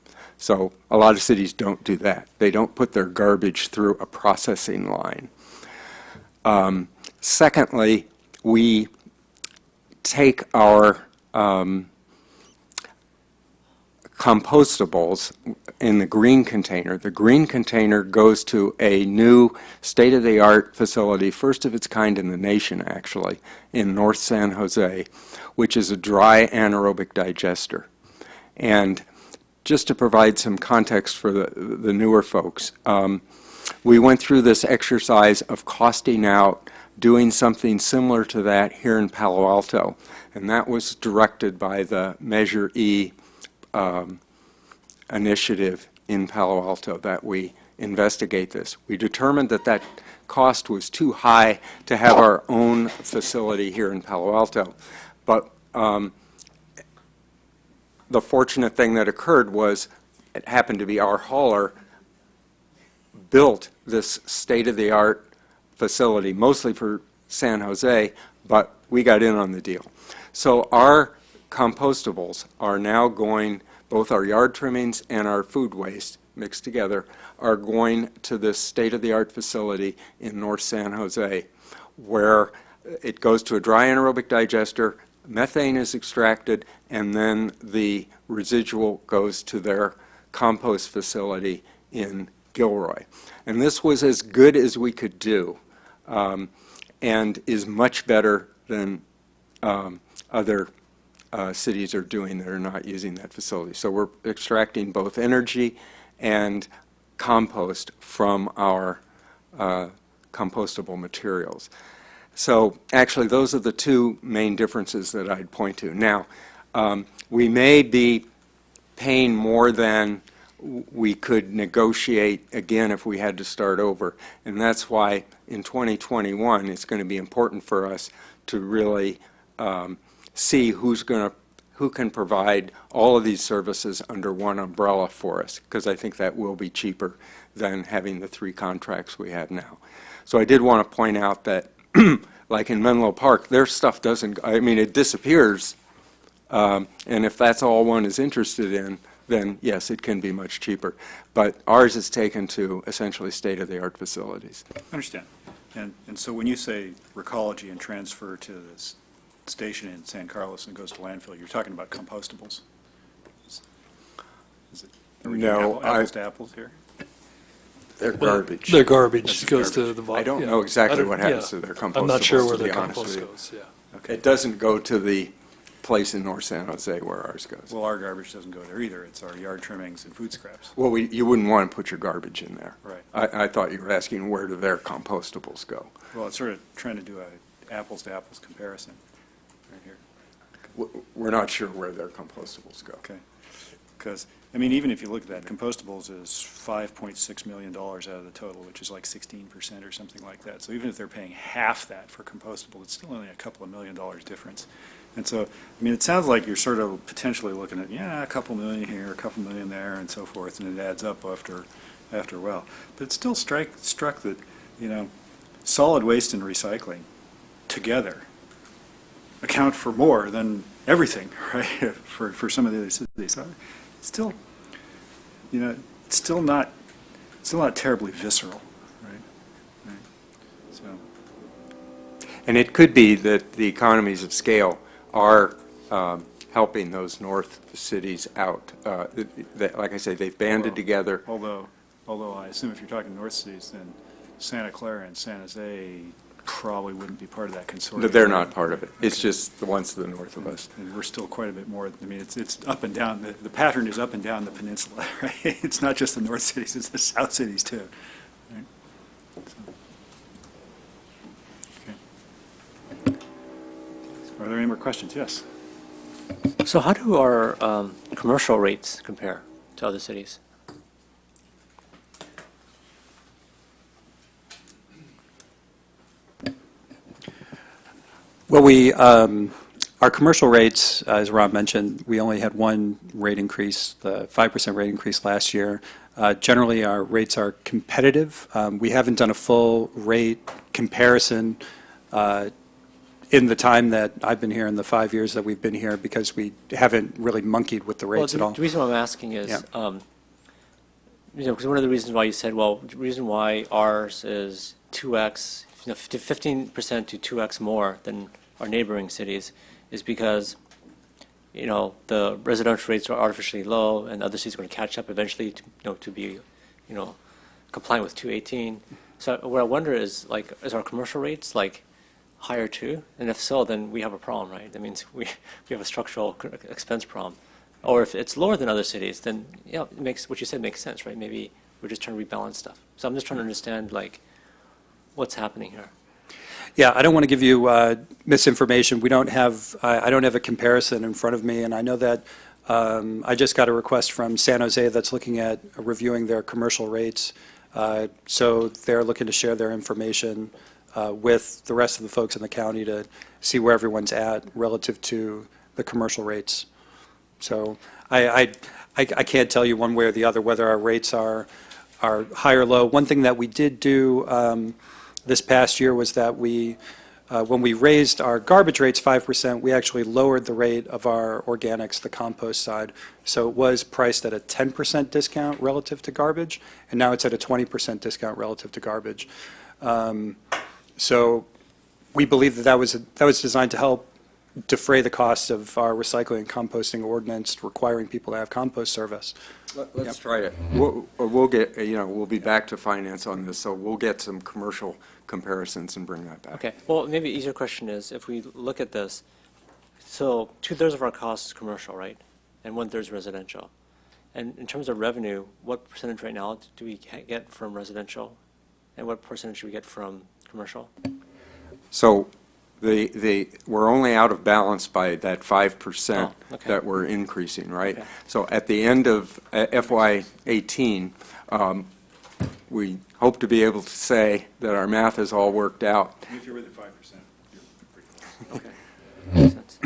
So a lot of cities don't do that. They don't put their garbage through a processing line. Secondly, we take our compostables in the green container. The green container goes to a new state-of-the-art facility, first of its kind in the nation, actually, in North San Jose, which is a dry anaerobic digester. And just to provide some context for the newer folks, we went through this exercise of costing out doing something similar to that here in Palo Alto, and that was directed by the Measure E initiative in Palo Alto, that we investigate this. We determined that that cost was too high to have our own facility here in Palo Alto, but the fortunate thing that occurred was it happened to be our hauler built this state-of-the-art facility, mostly for San Jose, but we got in on the deal. So our compostables are now going, both our yard trimmings and our food waste mixed together, are going to this state-of-the-art facility in North San Jose, where it goes to a dry anaerobic digester, methane is extracted, and then the residual goes to their compost facility in Gilroy. And this was as good as we could do, and is much better than other cities are doing that are not using that facility. So we're extracting both energy and compost from our compostable materials. So actually, those are the two main differences that I'd point to. Now, we may be paying more than we could negotiate again if we had to start over. And that's why in 2021, it's going to be important for us to really see who can provide all of these services under one umbrella for us, because I think that will be cheaper than having the 3 contracts we have now. So I did want to point out that, like in Menlo Park, their stuff doesn't, I mean, it disappears, and if that's all one is interested in, then yes, it can be much cheaper. But ours is taken to essentially state-of-the-art facilities.
I understand. And so when you say recology and transfer to this station in San Carlos and goes to landfill, you're talking about compostables? Are we doing
No,
apples to apples here?
They're garbage.
Their garbage goes to the.
I don't
yeah.
know exactly
I don't-
what happens
yeah.
to their compostables,
I'm not sure where
to
their
be honest
compost
with you.
goes, yeah.
Okay.
It doesn't go to the place in North San Jose where ours goes.
Well, our garbage doesn't go there either. It's our yard trimmings and food scraps.
Well, you wouldn't want to put your garbage in there.
Right.
I thought you were asking where do their compostables go?
Well, it's sort of trying to do a apples to apples comparison right here.
We're not sure where their compostables go.
Okay. Because, I mean, even if you look at that, compostables is $5.6 million out of the total, which is like 16% or something like that. So even if they're paying half that for compostable, it's still only a couple of $1 million difference. And so, I mean, it sounds like you're sort of potentially looking at, yeah, a couple million here, a couple million there, and so forth, and it adds up after a while. But it still struck that, you know, solid waste and recycling together account for more than everything, right, for some of the other cities. So it's still, you know, it's still not terribly visceral, right? So,
And it could be that the economies of scale are helping those north cities out. Like I say, they've banded
Well,
together.
although I assume if you're talking north cities, then Santa Clara and San Jose probably wouldn't be part of that consortium.
They're not part of it. It's
Okay.
just the ones to the north of us.
And we're still quite a bit more, I mean, it's up and down, the pattern is up and down the peninsula, right? It's not just the north cities, it's the south cities too. Right? So, okay. Are there any more questions? Yes.
So how do our commercial rates compare to other cities?
Well, our commercial rates, as Rob mentioned, we only had one rate increase, the 5% rate increase last year. Generally, our rates are competitive. We haven't done a full rate comparison in the time that I've been here, in the 5 years that we've been here, because we haven't really monkeyed with the rates at all.
The reason why I'm asking is,
Yeah.
because one of the reasons why you said, well, the reason why ours is 2x, 15% to 2x more than our neighboring cities is because, the residential rates are artificially low, and other cities are going to catch up eventually to be, compliant with 218. So what I wonder is, is our commercial rates, higher too? And if so, then we have a problem, right? That means we have a structural expense problem. Or if it's lower than other cities, then, it makes, what you said makes sense, right? Maybe we're just trying to rebalance stuff. So I'm just trying to understand, what's happening here.
Yeah, I don't want to give you misinformation. I don't have a comparison in front of me, and I know that I just got a request from San Jose that's looking at reviewing their commercial rates. So they're looking to share their information with the rest of the folks in the county to see where everyone's at relative to the commercial rates. So I can't tell you one way or the other whether our rates are high or low. One thing that we did do this past year was that when we raised our garbage rates 5%, we actually lowered the rate of our organics, the compost side. So it was priced at a 10% discount relative to garbage, and now it's at a 20% discount relative to garbage. So we believe that was designed to help defray the costs of our recycling and composting ordinance requiring people to have compost service.
Let's try it. We'll get, we'll be back to finance on this, so we'll get some commercial comparisons and bring that back.
Okay, well, maybe easier question is, if we look at this, so 2/3 of our cost is commercial, right? And 1/3 is residential. And in terms of revenue, what percentage right now do we get from residential? And what percentage do we get from commercial?
So we're only out of balance by that 5%
Oh, okay.
that we're increasing, right?
Okay.
So at the end of FY '18, we hope to be able to say that our math is all worked out.
If you're within 5%, you're pretty close.
Okay. Makes sense.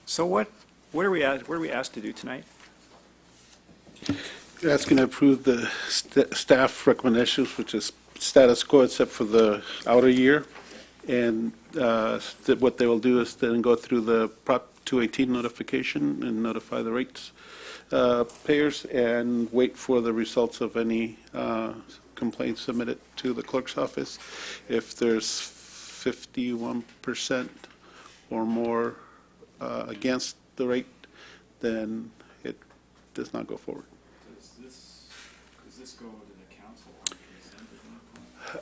So what are we asked to do tonight?
You're asking to approve the staff recommendations, which is status quo except for the outer year. And what they will do is then go through the Prop 218 notification and notify the rates payers and wait for the results of any complaints submitted to the clerk's office. If there's 51% or more against the rate, then it does not go forward.
Does this go to the council on consent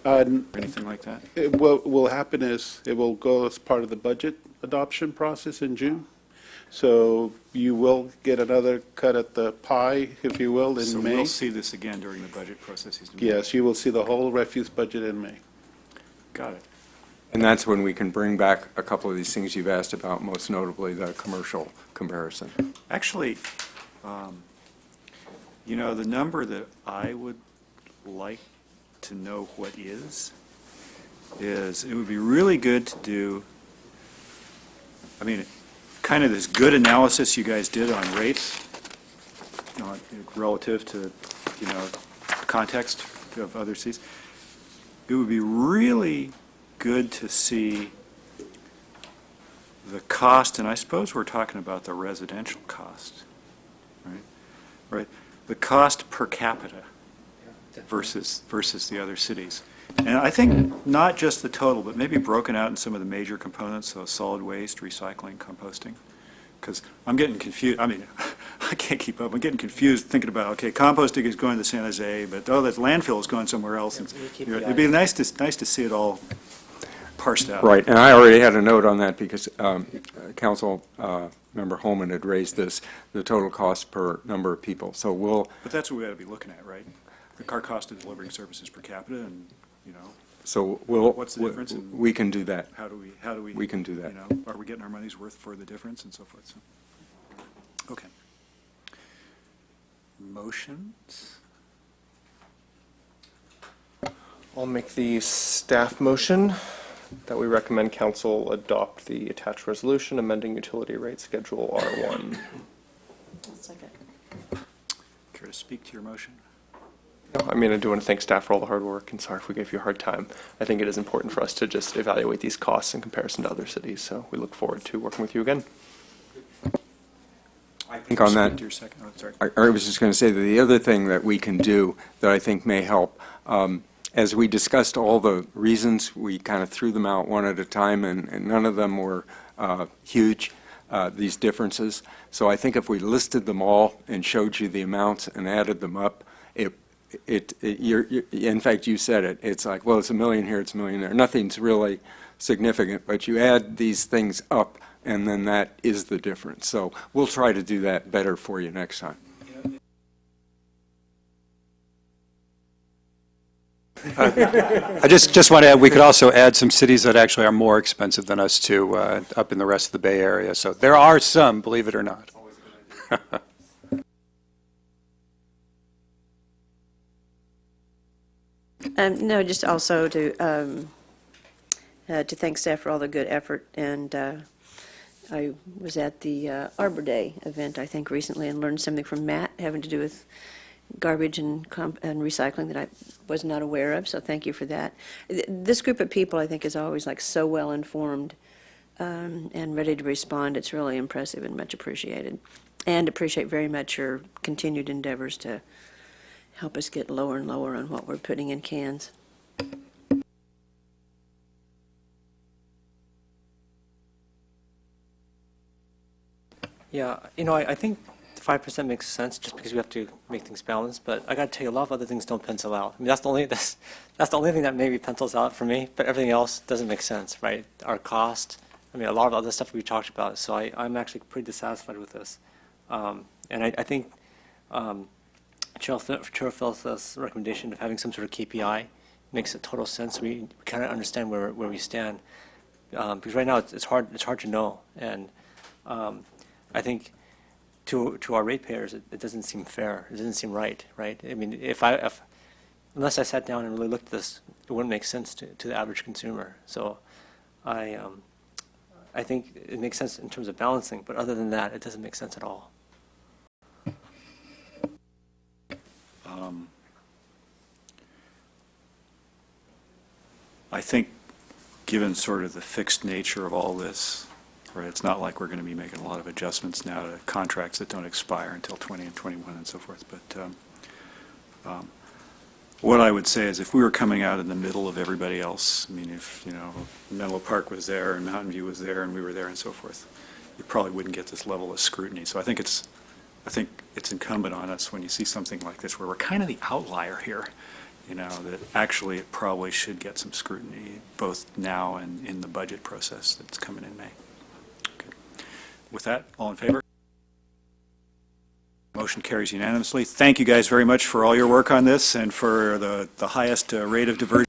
Uh,
or anything like that?
What will happen is it will go as part of the budget adoption process in June. So you will get another cut at the pie, if you will, in
So
May.
we'll see this again during the budget processes. in May.
Yes, you will see the whole refuse budget in May.
Got it.
And that's when we can bring back a couple of these things you've asked about, most notably the commercial comparison.
Actually, the number that I would like to know what is it would be really good to do, kind of this good analysis you guys did on rates, relative to, context of other cities. It would be really good to see the cost, and I suppose we're talking about the residential cost, right? Right, the cost per capita versus the other cities. And I think not just the total, but maybe broken out in some of the major components, so solid waste, recycling, composting. Because I'm getting confused, I can't keep up, I'm getting confused thinking about, okay, composting is going to San Jose, but that landfill is going somewhere else. And, it'd be nice to see it all parsed out.
Right, and I already had a note on that because Council Member Holman had raised this, the total cost per number of people. So
But that's what we ought to be looking at, right? The car cost of delivering services per capita, and, what's the difference? And
we can do that.
how do we?
We can do that.
Are we getting our money's worth for the difference and so forth? So, okay. Motions?
I'll make the staff motion that we recommend council adopt the attached resolution amending utility rate schedule R1.
Second.
Care to speak to your motion?
I do want to thank staff for all the hard work, and sorry if we gave you a hard time. I think it is important for us to just evaluate these costs in comparison to other cities, so we look forward to working with you again.
I think on
Speak
that,
to your second, sorry.
I was just going to say that the other thing that we can do that I think may help, as we discussed all the reasons, we kind of threw them out one at a time, and none of them were huge, these differences. So I think if we listed them all and showed you the amounts and added them up, in fact, you said it. It's like, well, it's $1 million here, it's $1 million there. Nothing's really significant, but you add these things up, and then that is the difference. So we'll try to do that better for you next time.
I just want to add, we could also add some cities that actually are more expensive than us too, up in the rest of the Bay Area. So there are some, believe it or not.
No, just also to thank staff for all the good effort, and I was at the Arbor Day event, I think, recently, and learned something from Matt having to do with garbage and recycling that I was not aware of, so thank you for that. This group of people, I think, is always so well-informed and ready to respond. It's really impressive and much appreciated. And appreciate very much your continued endeavors to help us get lower and lower on what we're putting in cans.
Yeah, you know, I think the 5% makes sense just because we have to make things balanced, but I got to tell you, a lot of other things don't pencil out. I mean, that's the only thing that maybe pencils out for me, but everything else doesn't make sense, right? Our cost, I mean, a lot of other stuff we talked about, so I'm actually pretty dissatisfied with this. And I think Chair Phil's recommendation of having some sort of KPI makes a total sense. We kind of understand where we stand. Because right now it's hard to know, and I think to our ratepayers it doesn't seem fair. It doesn't seem right. I mean, unless I sat down and really looked at this, it wouldn't make sense to the average consumer. So I think it makes sense in terms of balancing, but other than that, it doesn't make sense at all.
I think, given sort of the fixed nature of all this, right, it's not like we're going to be making a lot of adjustments now to contracts that don't expire until 20 and 21 and so forth. But what I would say is if we were coming out in the middle of everybody else, I mean, if, you know, Menlo Park was there and Mountain View was there and we were there and so forth, you probably wouldn't get this level of scrutiny. So I think it's incumbent on us when you see something like this where we're kind of the outlier here, you know, that actually it probably should get some scrutiny both now and in the budget process that's coming in May. Okay. With that, all in favor? Motion carries unanimously. Thank you guys very much for all your work on this and for the highest rate of diversion.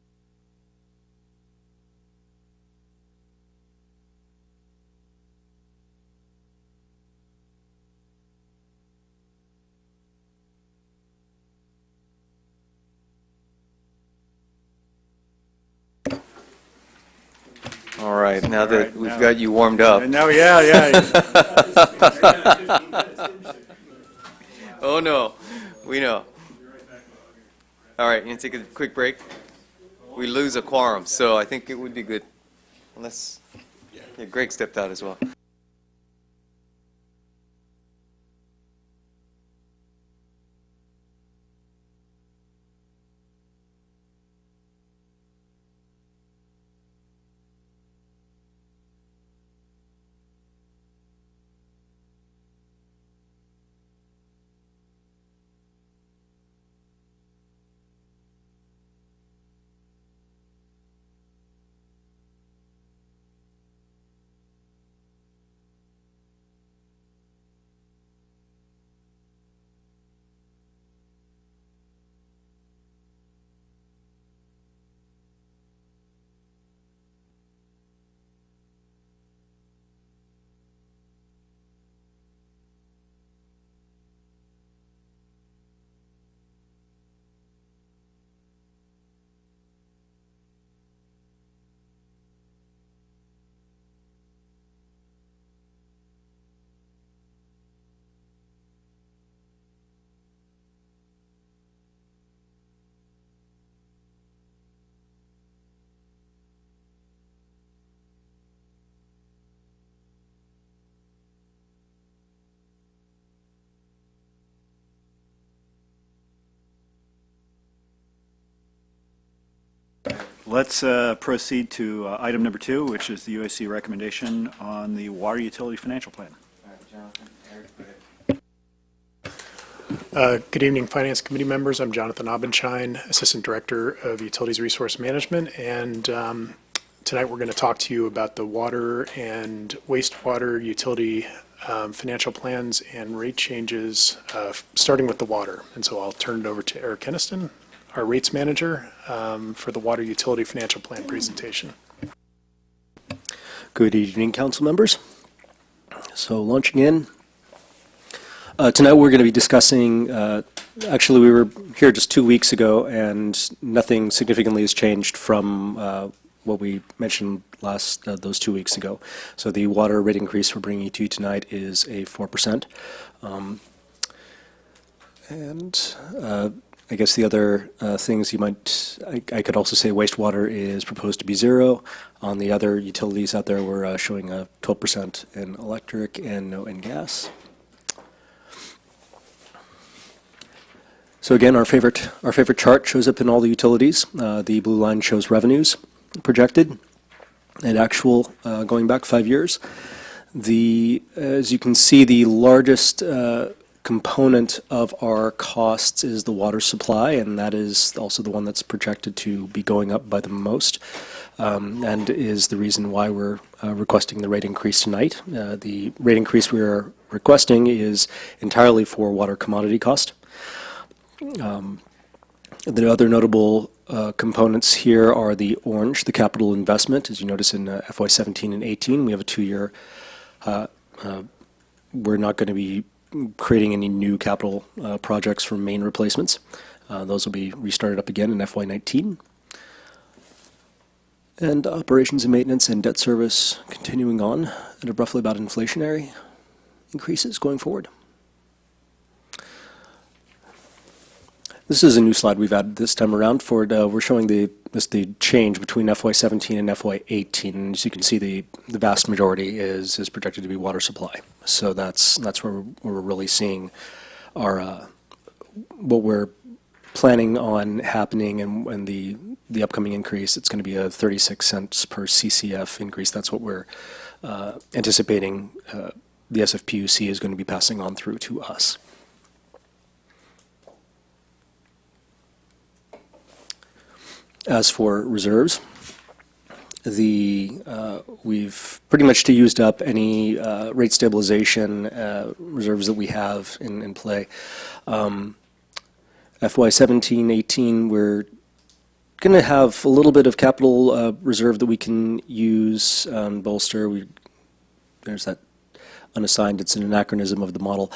All right, now
All
that
right,
we've
now-
got you warmed up.
And now, yeah.
Oh, no, we know. All right, you gonna take a quick break? We lose a quorum, so I think it would be good, unless, yeah, Greg stepped out as well.
Let's proceed to item number 2, which is the UAC recommendation on the water utility financial plan.
Good evening, Finance Committee members. I'm Jonathan Aubenshine, Assistant Director of Utilities Resource Management, and tonight we're going to talk to you about the water and wastewater utility financial plans and rate changes, starting with the water. And so I'll turn it over to Eric Kenniston, our rates manager, for the water utility financial plan presentation.
Good evening, council members. So launching in. Tonight we're going to be discussing, actually we were here just 2 weeks ago and nothing significantly has changed from what we mentioned those 2 weeks ago. So the water rate increase we're bringing to you tonight is a 4%. I guess the other things you might, I could also say wastewater is proposed to be 0. On the other utilities out there, we're showing a 12% in electric and no in gas. So again, our favorite chart shows up in all the utilities. The blue line shows revenues projected and actual going back 5 years. As you can see, the largest component of our costs is the water supply, and that is also the one that's projected to be going up by the most, and is the reason why we're requesting the rate increase tonight. The rate increase we are requesting is entirely for water commodity cost. The other notable components here are the orange, the capital investment. As you notice in FY17 and 18, we have a 2-year. We're not going to be creating any new capital projects for main replacements. Those will be restarted up again in FY19. And operations and maintenance and debt service continuing on at roughly about inflationary increases going forward. This is a new slide we've added this time around for it. We're showing the change between FY17 and FY18. And as you can see, the vast majority is projected to be water supply. So that's where we're really seeing our what we're planning on happening, and the upcoming increase. It's going to be a 36 cents per CCF increase. That's what we're anticipating the SFPUC is going to be passing on through to us. As for reserves, we've pretty much used up any rate stabilization reserves that we have in play. FY17, 18, we're going to have a little bit of capital reserve that we can use bolster. There's that unassigned. It's an anachronism of the model.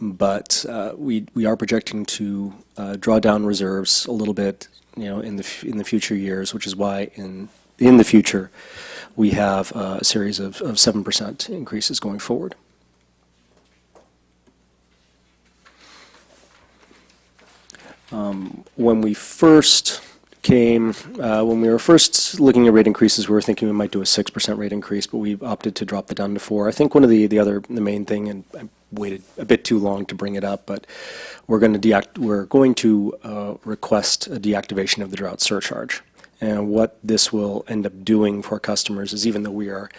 But we are projecting to draw down reserves a little bit, in the future years, which is why in the future we have a series of 7% increases going forward. When we were first looking at rate increases, we were thinking we might do a 6% rate increase, but we opted to drop it down to 4%. I think one of the main thing, and I waited a bit too long to bring it up, but we're going to request a deactivation of the drought surcharge. And what this will end up doing for our customers is, even though we are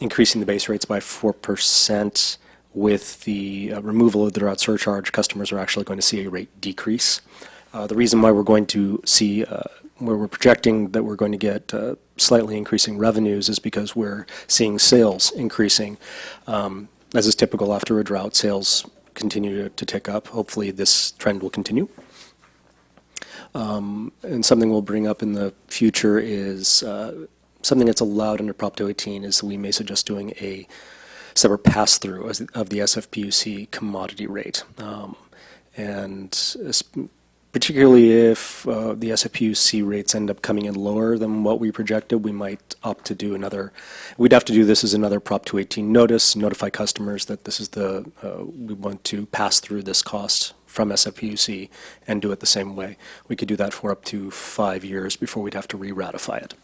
increasing the base rates by 4%, with the removal of the drought surcharge, customers are actually going to see a rate decrease. The reason why we're going to see, where we're projecting that we're going to get slightly increasing revenues, is because we're seeing sales increasing. As is typical after a drought, sales continue to tick up. Hopefully this trend will continue. And something we'll bring up in the future is something that's allowed under Prop 218 is we may suggest doing a separate pass-through of the SFPUC commodity rate. And particularly if the SFPUC rates end up coming in lower than what we projected, we might opt to do we'd have to do this as another Prop 218 notice, notify customers that this is we want to pass through this cost from SFPUC and do it the same way. We could do that for up to 5 years before we'd have to re-ratify it.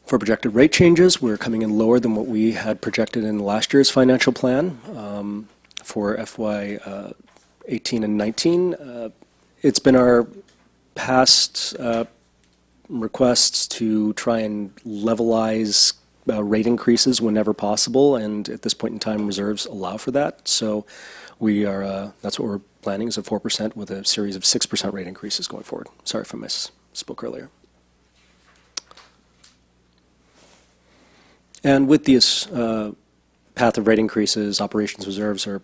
For projected rate changes, we're coming in lower than what we had projected in last year's financial plan. For FY 18 and 19, it's been our past requests to try and levelize rate increases whenever possible, and at this point in time, reserves allow for that. So that's what we're planning, is a 4% with a series of 6% rate increases going forward. Sorry if I misspoke earlier. And with this path of rate increases, operations reserves are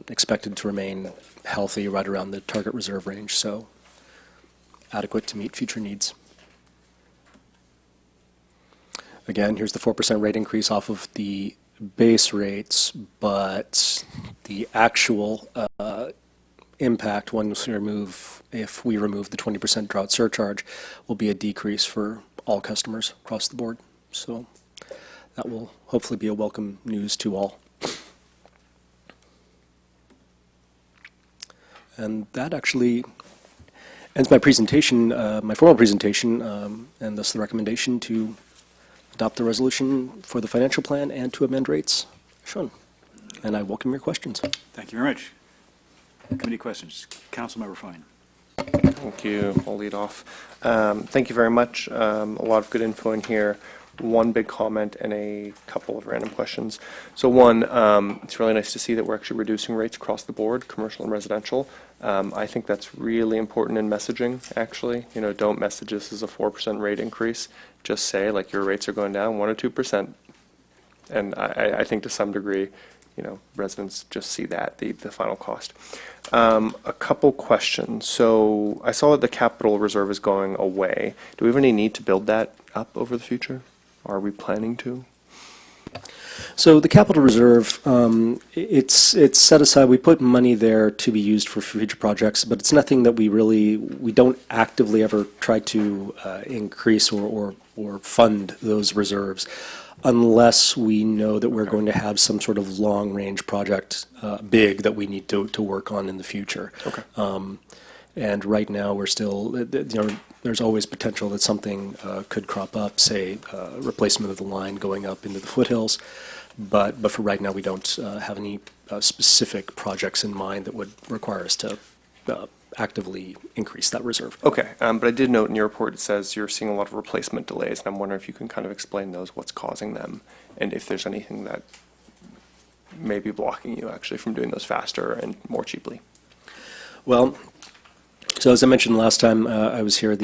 expected to remain healthy right around the target reserve range, so adequate to meet future needs. Again, here's the 4% rate increase off of the base rates, but the actual impact if we remove the 20% drought surcharge will be a decrease for all customers across the board. So that will hopefully be a welcome news to all. And that actually ends my presentation, my formal presentation, and thus the recommendation to adopt the resolution for the financial plan and to amend rates shown. And I welcome your questions.
Thank you very much. Committee questions. Councilmember Fine.
Thank you. I'll lead off. Thank you very much. A lot of good info in here. One big comment and a couple of random questions. So one, it's really nice to see that we're actually reducing rates across the board, commercial and residential. I think that's really important in messaging, actually. You know, don't message this as a 4% rate increase. Just say, like, your rates are going down 1 or 2%. And I think to some degree, you know, residents just see that, the final cost. A couple questions. So I saw that the capital reserve is going away. Do we have any need to build that up over the future? Are we planning to?
So the capital reserve, it's set aside, we put money there to be used for future projects, but it's nothing that we don't actively ever try to increase or fund those reserves unless we know that we're going to have some sort of long-range project, big, that we need to work on in the future.
Okay.
And right now, we're still, there's always potential that something could crop up, say, replacement of the line going up into the foothills. But for right now, we don't have any specific projects in mind that would require us to actively increase that reserve.
Okay, but I did note in your report, it says you're seeing a lot of replacement delays, and I'm wondering if you can kind of explain those, what's causing them, and if there's anything that may be blocking you actually from doing those faster and more cheaply.
Well, so as I mentioned last time I was here,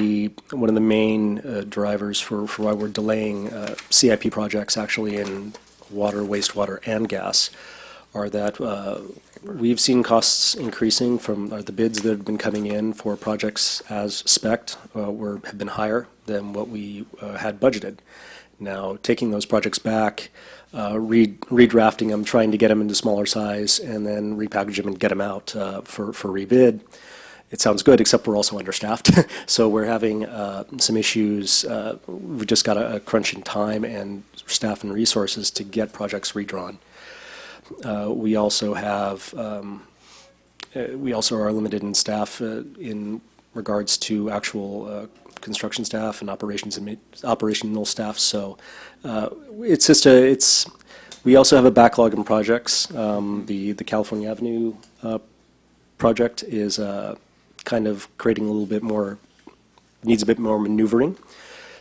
one of the main drivers for why we're delaying CIP projects actually in water, wastewater, and gas are that we've seen costs increasing from the bids that have been coming in for projects as spec'd have been higher than what we had budgeted. Now, taking those projects back, redrafting them, trying to get them into smaller size, and then repackage them and get them out for rebid. It sounds good, except we're also understaffed. So we're having some issues. We've just got a crunch in time and staff and resources to get projects redrawn. We also are limited in staff in regards to actual construction staff and operational staff. So it's just we also have a backlog in projects. The California Avenue project is kind of creating a little bit more, needs a bit more maneuvering.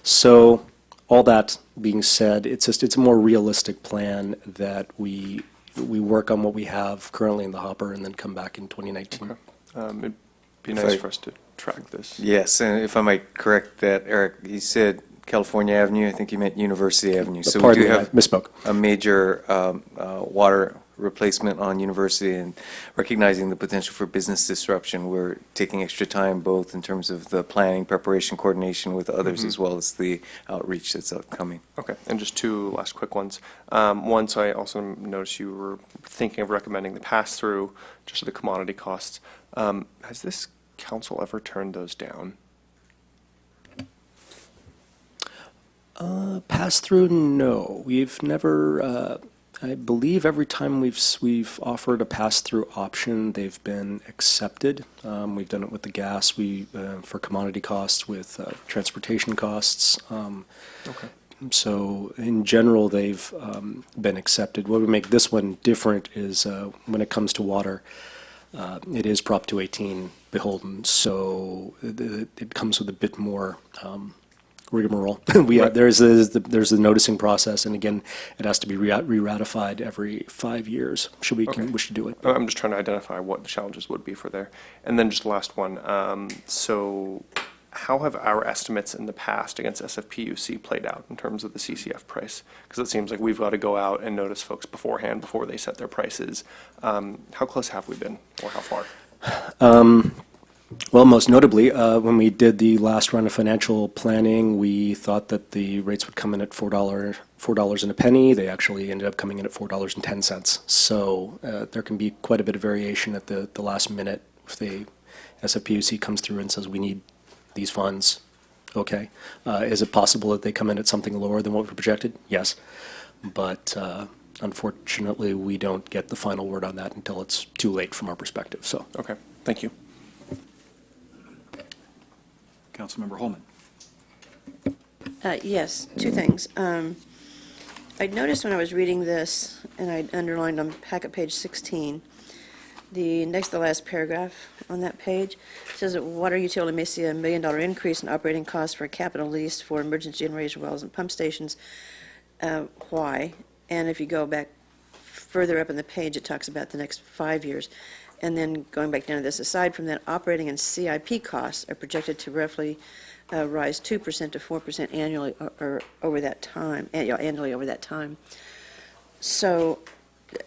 So all that being said, it's a more realistic plan that we work on what we have currently in the hopper and then come back in 2019.
Okay. It'd be nice for us to track this.
Yes, and if I might correct that, Eric, you said California Avenue, I think you meant University Avenue. So we
Pardon
do
me, I
have
misspoke.
a major water replacement on University, and recognizing the potential for business disruption, we're taking extra time both in terms of the planning, preparation, coordination with others, as well as the outreach that's upcoming.
Okay, and just two last quick ones. One, so I also noticed you were thinking of recommending the pass-through, just the commodity costs. Has this council ever turned those down?
Pass-through, no. We've never, I believe every time we've offered a pass-through option, they've been accepted. We've done it with the gas, for commodity costs, with transportation costs.
Okay.
So in general, they've been accepted. What would make this one different is when it comes to water, it is Prop 218 beholden, so it comes with a bit more rigmarole.
Right.
There's the noticing process, and again, it has to be re-ratified every 5 years, should we wish to do it.
I'm just trying to identify what the challenges would be for there. And then just the last one. So how have our estimates in the past against SFPUC played out in terms of the CCF price? Because it seems like we've got to go out and notice folks beforehand before they set their prices. How close have we been, or how far?
Well, most notably, when we did the last round of financial planning, we thought that the rates would come in at $4 and a penny. They actually ended up coming in at $4.10. So there can be quite a bit of variation at the last minute if the SFPUC comes through and says we need these funds. Okay. Is it possible that they come in at something lower than what we projected? Yes. But unfortunately, we don't get the final word on that until it's too late from our perspective. So.
Okay, thank you.
Councilmember Holman.
Yes, two things. I'd noticed when I was reading this, and I'd underlined on packet page 16, the next to the last paragraph on that page says that water utility may see $1 million increase in operating costs for a capital lease for emergency generation wells and pump stations. Why? And if you go back further up in the page, it talks about the next 5 years. And then going back down to this, aside from that, operating and CIP costs are projected to roughly rise 2% to 4% annually or over that time, annually over that time. So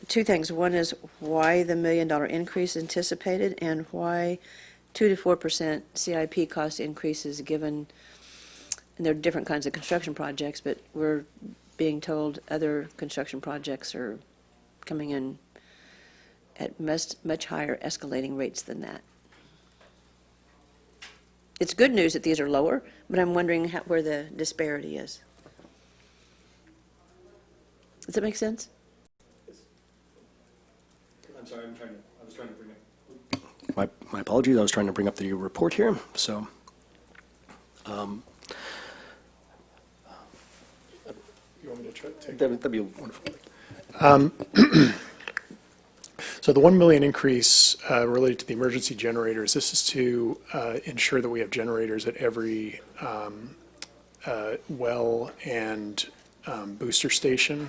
two things. One is why the $1 million increase anticipated, and why 2 to 4% CIP cost increases given, and there are different kinds of construction projects, but we're being told other construction projects are coming in at much higher escalating rates than that. It's good news that these are lower, but I'm wondering where the disparity is. Does that make sense?
I'm sorry, I was trying to bring up. My apologies, I was trying to bring up the report here, so.
You want me to try to take?
That'd be wonderful.
So the 1 million increase related to the emergency generators, this is to ensure that we have generators at every well and booster station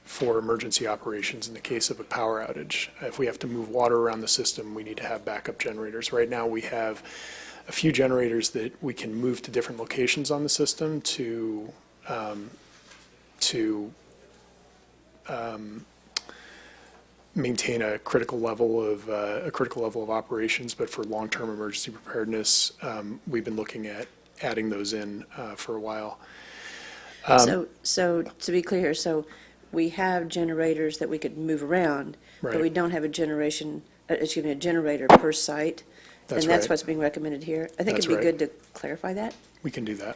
for emergency operations in the case of a power outage. If we have to move water around the system, we need to have backup generators. Right now, we have a few generators that we can move to different locations on the system to maintain a critical level of operations. But for long-term emergency preparedness, we've been looking at adding those in for a while.
So to be clear here, so we have generators that we could move around, but
Right.
we don't have a generator per site.
That's
And that's
right.
what's being recommended here. I think
That's
it'd be
right.
good to clarify that.
We can do that.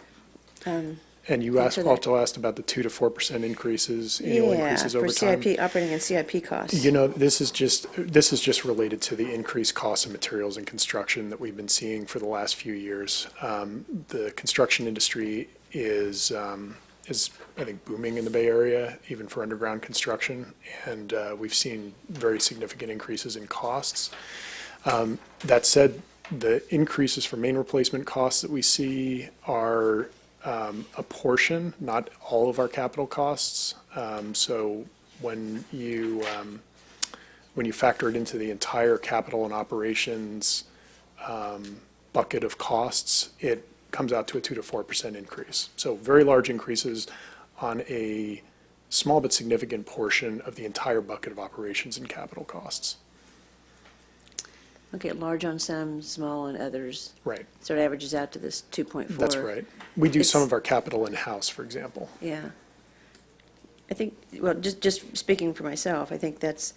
Um,
And you
Consider that.
also asked about the 2 to 4% increases, annual increases over time.
For CIP, operating and CIP costs.
You know, this is just related to the increased costs of materials and construction that we've been seeing for the last few years. The construction industry is, I think, booming in the Bay Area, even for underground construction, and we've seen very significant increases in costs. That said, the increases for main replacement costs that we see are a portion, not all of our capital costs. So when you factor it into the entire capital and operations bucket of costs, it comes out to a 2 to 4% increase. So very large increases on a small but significant portion of the entire bucket of operations and capital costs.
Okay, large on some, small on others.
Right.
So it averages out to this 2.4.
That's right. We do some
It's-
of our capital in-house, for example.
Yeah. I think, well, just speaking for myself, I think that's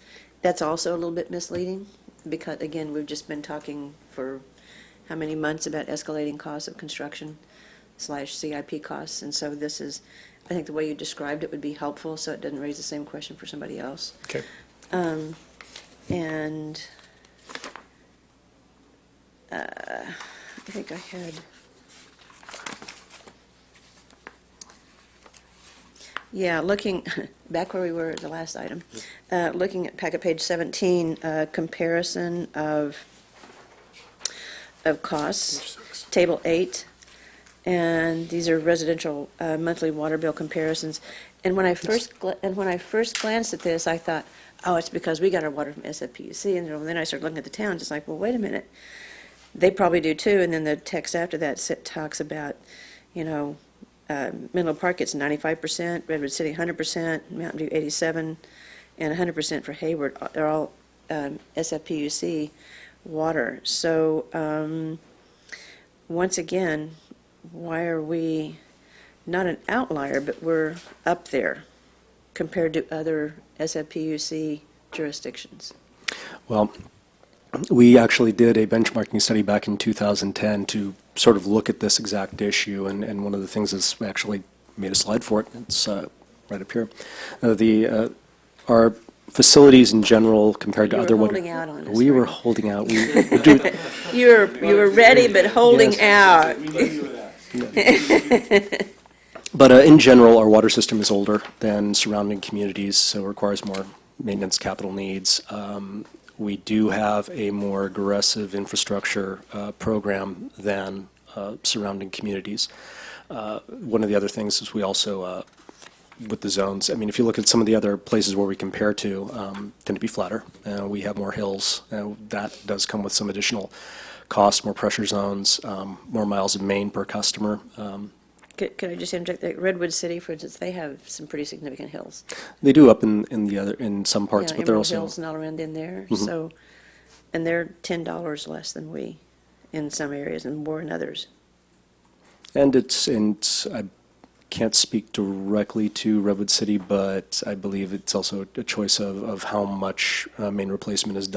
also a little bit misleading, because, again, we've just been talking for how many months about escalating costs of construction / CIP costs, and so this is, I think the way you described it would be helpful, so it doesn't raise the same question for somebody else.
Okay.
And I think I had, looking, back where we were at the last item, looking at packet page 17, comparison of costs, table 8, and these are residential monthly water bill comparisons. And when I first glanced at this, I thought, oh, it's because we got our water from SFPUC, and then I started looking at the towns, it's like, well, wait a minute, they probably do too. And then the text after that talks about, Menlo Park gets 95%, Redwood City 100%, Mountain View 87%, and 100% for Hayward. They're all SFPUC water. So once again, why are we not an outlier, but we're up there compared to other SFPUC jurisdictions?
Well, we actually did a benchmarking study back in 2010 to sort of look at this exact issue, and one of the things is we actually made a slide for it. It's right up here. Our facilities in general compared to
You were
other water.
holding out on us,
We were
right?
holding out. We do,
You were ready, but holding out.
but in general, our water system is older than surrounding communities, so it requires more maintenance capital needs. we do have a more aggressive infrastructure program than surrounding communities. One of the other things is we also, with the zones, I mean, if you look at some of the other places where we compare to, tend to be flatter. We have more hills, and that does come with some additional costs, more pressure zones, more miles of main per customer.
Could I just interject that Redwood City, for instance, they have some pretty significant hills.
They do up in the other, in some parts,
Yeah,
but they're
Emerald
also.
Hills and all around in there,
Mhm.
so, and they're $10 less than we in some areas and more in others.
And I can't speak directly to Redwood City, but I believe it's also a choice of how much main replacement is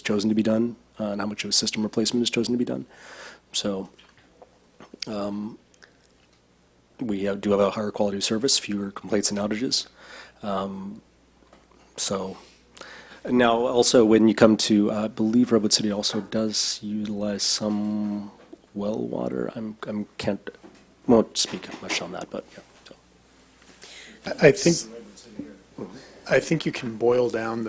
chosen to be done, and how much of a system replacement is chosen to be done. So do have a higher quality of service, fewer complaints and outages. So now also when you come to, I believe Redwood City also does utilize some well water. Won't speak much on that, but yeah. So.
I think you can boil down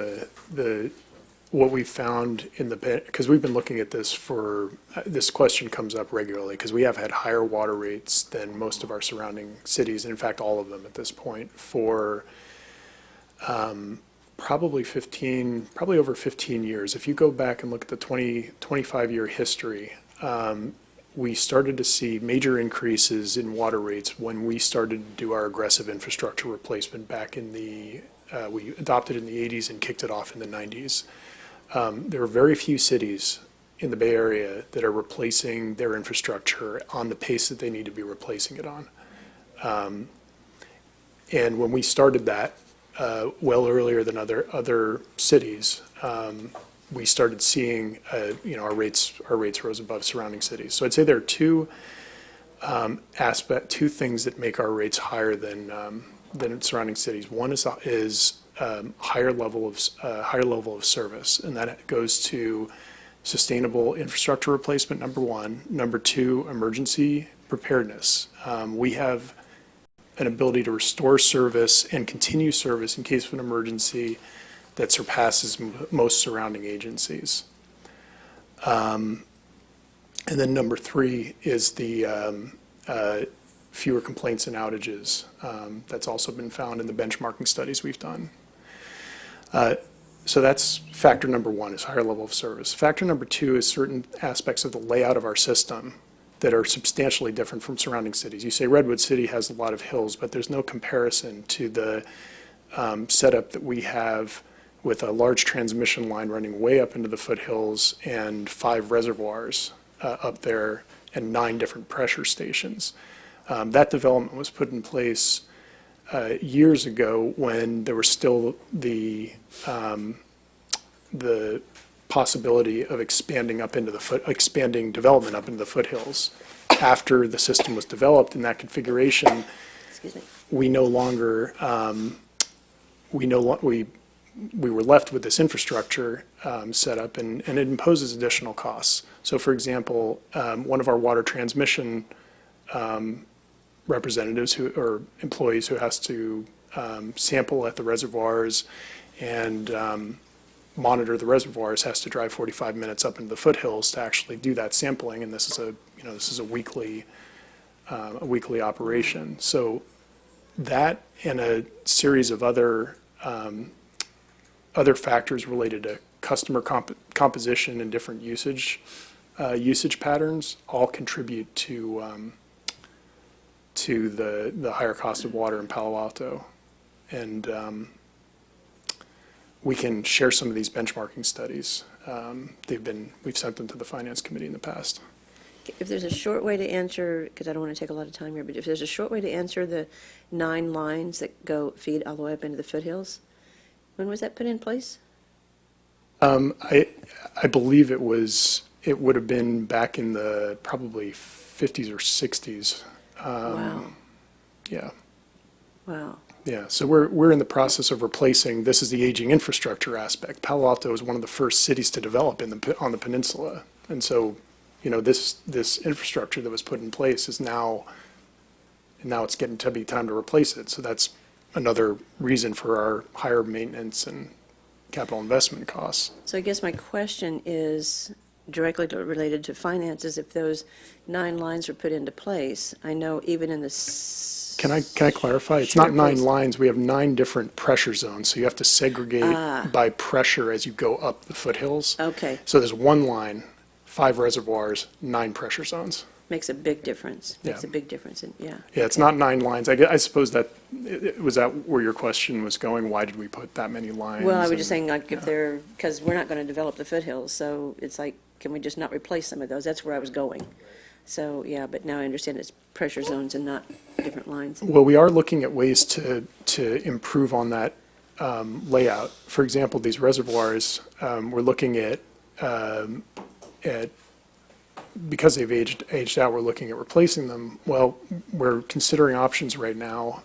what we found in because we've been looking at this this question comes up regularly, because we have had higher water rates than most of our surrounding cities, and in fact, all of them at this point, for probably over 15 years. If you go back and look at the 25-year history, we started to see major increases in water rates when we started to do our aggressive infrastructure replacement back in we adopted it in the 80s and kicked it off in the 90s. There are very few cities in the Bay Area that are replacing their infrastructure on the pace that they need to be replacing it on. And when we started that, well earlier than other cities, we started seeing, our rates rose above surrounding cities. So I'd say there are two things that make our rates higher than surrounding cities. One is higher level of service, and that goes to sustainable infrastructure replacement, number one. Number two, emergency preparedness. We have an ability to restore service and continue service in case of an emergency that surpasses most surrounding agencies. And then number three is the fewer complaints and outages. That's also been found in the benchmarking studies we've done. So that's factor number one, is higher level of service. Factor number two is certain aspects of the layout of our system that are substantially different from surrounding cities. You say Redwood City has a lot of hills, but there's no comparison to the setup that we have with a large transmission line running way up into the foothills and 5 reservoirs up there and 9 different pressure stations. That development was put in place years ago when there was still the possibility of expanding development up into the foothills. After the system was developed in that configuration, we no longer we were left with this infrastructure set up, and it imposes additional costs. So, for example, one of our water transmission representatives or employees who has to sample at the reservoirs and monitor the reservoirs has to drive 45 minutes up into the foothills to actually do that sampling, and this is a weekly operation. So that and a series of other factors related to customer composition and different usage patterns all contribute to the higher cost of water in Palo Alto. And we can share some of these benchmarking studies. We've sent them to the Finance Committee in the past.
If there's a short way to answer, because I don't want to take a lot of time here, but if there's a short way to answer the 9 lines that feed all the way up into the foothills, when was that put in place?
I believe it would have been back in the probably 50s or 60s.
Wow.
Yeah.
Wow.
Yeah, so we're in the process of replacing, this is the aging infrastructure aspect. Palo Alto is one of the first cities to develop on the peninsula. And so, this infrastructure that was put in place is now it's getting to be time to replace it. So that's another reason for our higher maintenance and capital investment costs.
So I guess my question is directly related to finances. If those 9 lines were put into place, I know even in the.
Can I clarify? It's
Sure,
not 9
please.
lines, we have 9 different pressure zones, so you have to segregate
Ah.
by pressure as you go up the foothills.
Okay,
So there's 1 line, 5 reservoirs, 9 pressure zones.
makes a big difference. Makes
Yeah.
a big difference, yeah.
Yeah, it's not 9 lines. I suppose that, was that where your question was going? Why did we put that many lines?
Well, I was just
and-
saying, like, if they're, because we're not going to develop the foothills, so it's like, can we just not replace some of those? That's where I was going. So, yeah, but now I understand it's pressure zones and not different lines.
Well, we are looking at ways to improve on that layout. For example, these reservoirs, we're looking at, because they've aged out, we're looking at replacing them. Well, we're considering options right now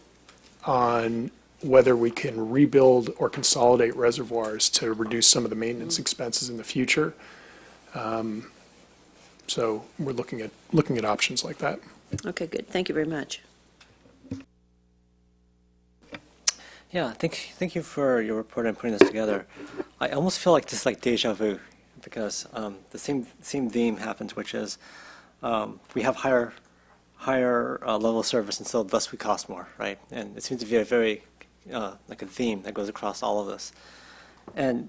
on whether we can rebuild or consolidate reservoirs to reduce some of the maintenance expenses in the future. So we're looking at options like that.
Okay, good. Thank you very much.
Yeah, thank you for your report and putting this together. I almost feel like this is like deja vu, because the same theme happens, which is we have higher level of service, and so thus we cost more, right? And it seems to be a very like a theme that goes across all of this. And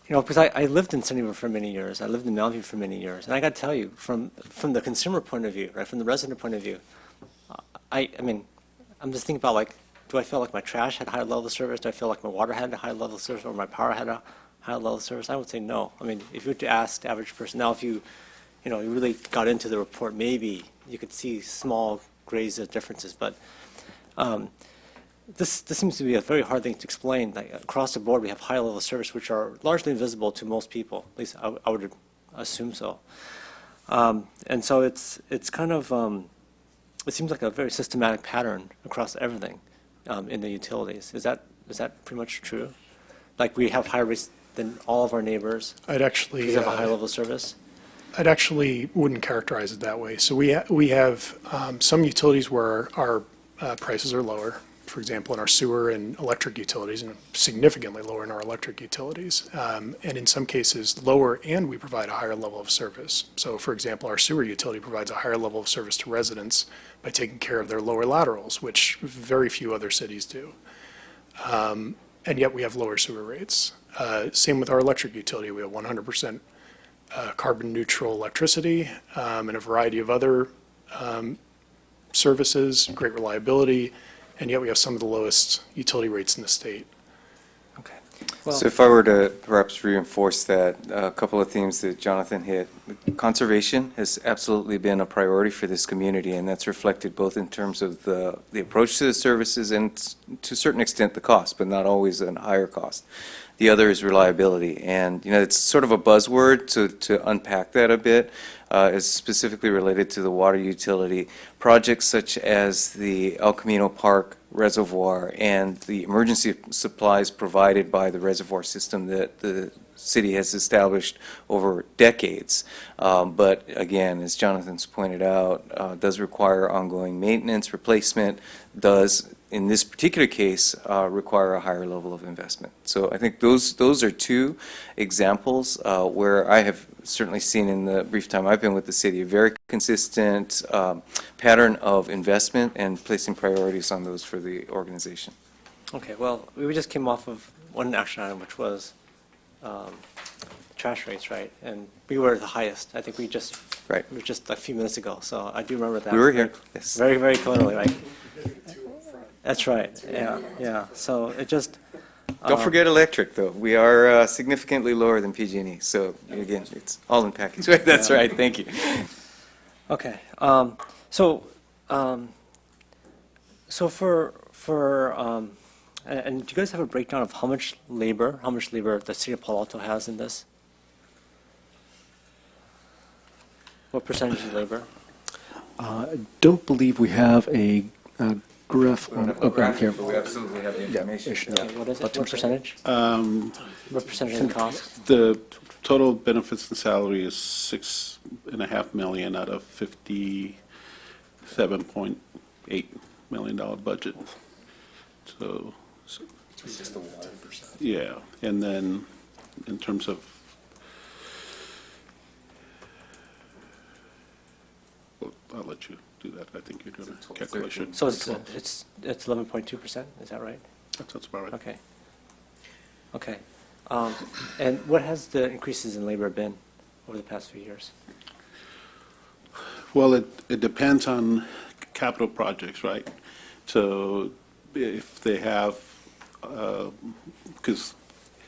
you know, because I lived in Sunnyvale for many years, I lived in Mountain View for many years, and I got to tell you, from the consumer point of view, right, from the resident point of view, I mean, I'm just thinking about, like, do I feel like my trash had a higher level of service? Do I feel like my water had a higher level of service, or my power had a higher level of service? I would say no. I mean, if you were to ask the average person, now if you really got into the report, maybe you could see small grays of differences, but this seems to be a very hard thing to explain. Like, across the board, we have high level of service, which are largely invisible to most people. At least I would assume so. And so it's kind of it seems like a very systematic pattern across everything in the utilities. Is that pretty much true? Like, we have higher rates than all of our neighbors
I'd actually.
because of a high level of service?
I'd actually wouldn't characterize it that way. So we have some utilities where our prices are lower, for example, in our sewer and electric utilities, and significantly lower in our electric utilities. And in some cases, lower, and we provide a higher level of service. So, for example, our sewer utility provides a higher level of service to residents by taking care of their lower laterals, which very few other cities do. And yet we have lower sewer rates. Same with our electric utility. We have 100% carbon neutral electricity, and a variety of other services, great reliability, and yet we have some of the lowest utility rates in the state.
Okay.
So if I were to perhaps reinforce that, a couple of themes that Jonathan hit. Conservation has absolutely been a priority for this community, and that's reflected both in terms of the approach to the services and to a certain extent the cost, but not always a higher cost. The other is reliability, and it's sort of a buzzword to unpack that a bit. Is specifically related to the water utility. Projects such as the El Camino Park Reservoir and the emergency supplies provided by the reservoir system that the city has established over decades. But again, as Jonathan's pointed out, does require ongoing maintenance, replacement, does, in this particular case, require a higher level of investment. So I think those are two examples where I have certainly seen in the brief time I've been with the city a very consistent pattern of investment and placing priorities on those for the organization.
Okay, well, we just came off of one action item, which was trash rates, right? And we were the highest. I think we just a few minutes ago. So I do remember that.
We were here, yes.
Very, very clearly, right? That's right. Yeah. So it just.
Don't forget electric, though. We are significantly lower than PG&E. So again, it's all in package. Right? That's right. Thank you.
Okay. So and do you guys have a breakdown of how much labor the city of Palo Alto has in this? What percentage of labor?
I don't believe we have a graph on here.
We absolutely have the information.
Okay, what is it? What percentage? What percentage of the cost?
The total benefits and salary is $6.5 million out of $57.8 million budget. So
It's just the water.
Yeah, and then in terms of, well, I'll let you do that. I think you're doing a calculation.
So it's 11.2%, is that right?
That sounds about right.
Okay. Okay. And what has the increases in labor been over the past few years?
Well, it depends on capital projects, right? So if they have, because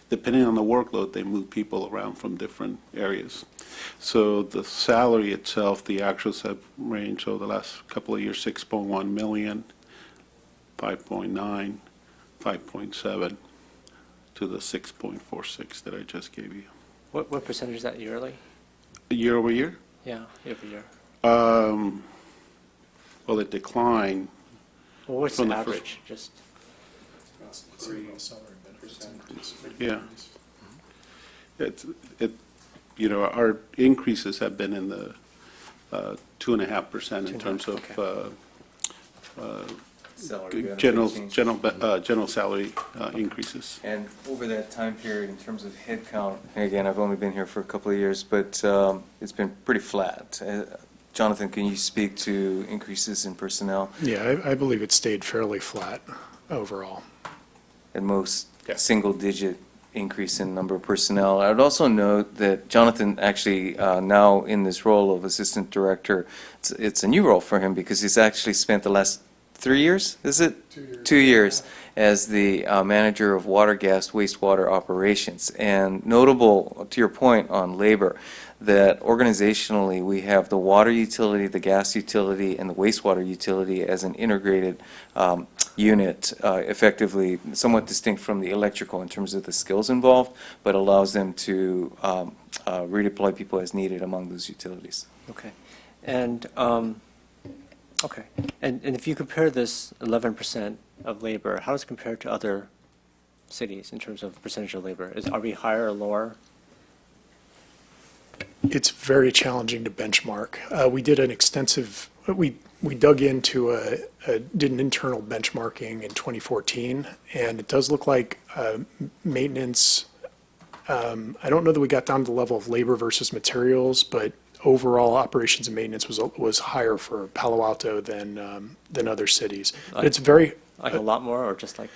depending on the workload, they move people around from different areas. So the salary itself, the actuals have ranged over the last couple of years, 6.1 million, 5.9, 5.7, to the 6.46 that I just gave you.
What percentage is that yearly?
Year over year?
Yeah, year over year.
Well, it declined.
Well, what's
From
the
the first-
average? Just
Yeah. Our increases have been in the 2.5% in terms of
Salary benefit
general
change.
salary increases.
And over that time period, in terms of headcount, again, I've only been here for a couple of years, but it's been pretty flat. Jonathan, can you speak to increases in personnel?
Yeah, I believe it stayed fairly flat overall.
At most,
Yeah.
single-digit increase in number of personnel. I would also note that Jonathan actually, now in this role of Assistant Director, it's a new role for him because he's actually spent the last 3 years, is it? 2 years as the manager of water, gas, wastewater operations. And notable, to your point on labor, that organizationally we have the water utility, the gas utility, and the wastewater utility as an integrated unit, effectively somewhat distinct from the electrical in terms of the skills involved, but allows them to redeploy people as needed among those utilities.
okay. And okay. And if you compare this 11% of labor, how does it compare to other cities in terms of percentage of labor? Are we higher or lower?
It's very challenging to benchmark. We did an extensive, we dug into did an internal benchmarking in 2014, and it does look like maintenance, I don't know that we got down to the level of labor versus materials, but overall operations and maintenance was higher for Palo Alto than other cities. But it's very,
Like a lot more, or just like?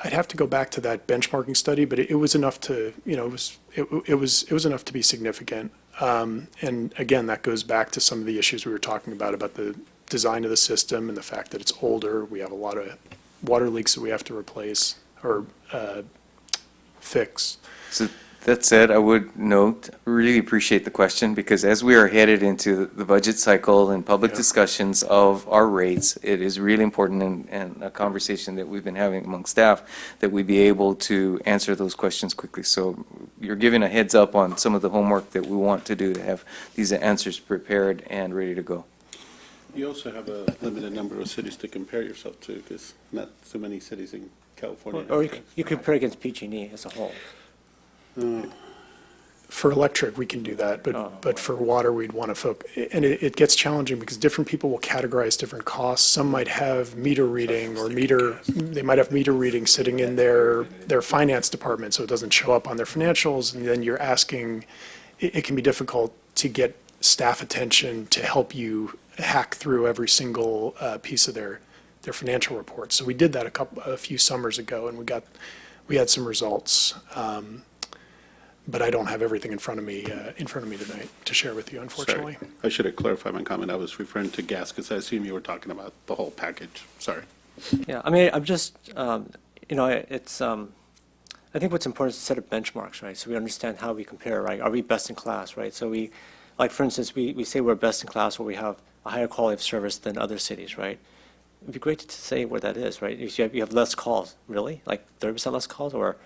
I'd have to go back to that benchmarking study, but it was enough to, it was enough to be significant. And again, that goes back to some of the issues we were talking about the design of the system and the fact that it's older. We have a lot of water leaks that we have to replace or fix.
So that said, I would note, really appreciate the question, because as we are headed into the budget cycle and public
Yeah.
discussions of our rates, it is really important and a conversation that we've been having among staff, that we be able to answer those questions quickly. So you're giving a heads up on some of the homework that we want to do to have these answers prepared and ready to go.
You also have a limited number of cities to compare yourself to, because not so many cities in California.
Or you compare against PG&E as a whole.
For electric, we can do that, but for water, we'd want to focus. And it gets challenging because different people will categorize different costs. Some might have meter reading they might have meter reading sitting in their finance department, so it doesn't show up on their financials. And then you're asking, it can be difficult to get staff attention to help you hack through every single piece of their financial reports. So we did that a few summers ago, and we had some results. But I don't have everything in front of me tonight to share with you, unfortunately.
Sorry. I should have clarified my comment. I was referring to gas, because I assume you were talking about the whole package. Sorry.
Yeah, I mean, I'm just, it's, I think what's important is to set up benchmarks, right? So we understand how we compare, right? Are we best in class, right? So like, for instance, we say we're best in class or we have a higher quality of service than other cities, right? It'd be great to say where that is, right? If you have less calls, really? Like 30% less calls, or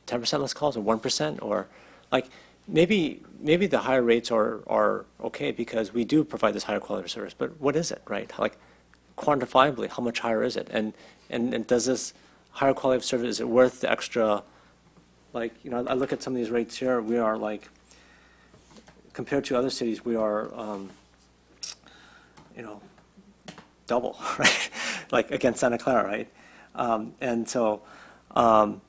10% less calls, or 1%, or like maybe the higher rates are okay because we do provide this higher quality of service, but what is it, right? Like quantifiably, how much higher is it? And does this higher quality of service, is it worth the extra, like, I look at some of these rates here, we are like, compared to other cities, we are, double, right? Like against Santa Clara, right? And so, And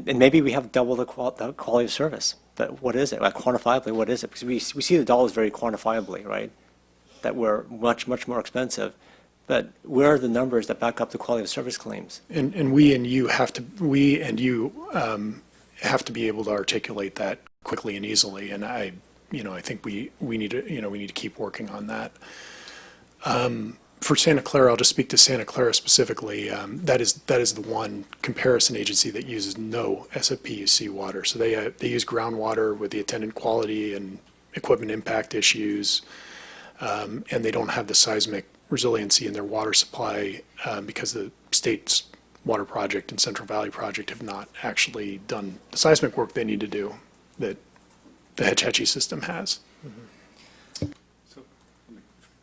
maybe we have double the quality of service. But what is it? Like quantifiably, what is it? Because we see the dollars very quantifiably, right? That we're much, much more expensive. But where are the numbers that back up the quality of service claims?
And we and you have to, we and you have to be able to articulate that quickly and easily. And I think we need to keep working on that. For Santa Clara, I'll just speak to Santa Clara specifically. That is the one comparison agency that uses no SFPUC water. So they use groundwater with the attendant quality and equipment impact issues, and they don't have the seismic resiliency in their water supply because the state's water project and Central Valley project have not actually done the seismic work they need to do that the Hetch Hetchy system has.
So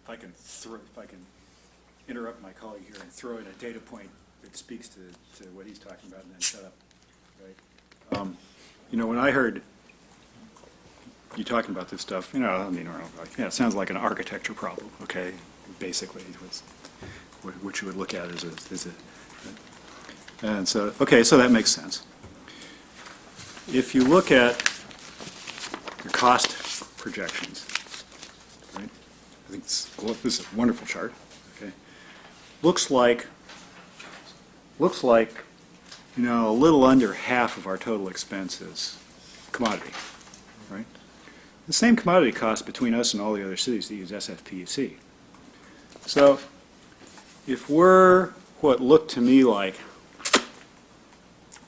if I can interrupt my colleague here and throw in a data point that speaks to what he's talking about and then shut up, right? When I heard you talking about this stuff, it sounds like an architecture problem, okay? Basically, what you would look at as and so, okay, so that makes sense. If you look at your cost projections, right? I think this is a wonderful chart, okay? Looks like, a little under half of our total expense is commodity, right? The same commodity cost between us and all the other cities that use SFPUC. So if we're what looked to me like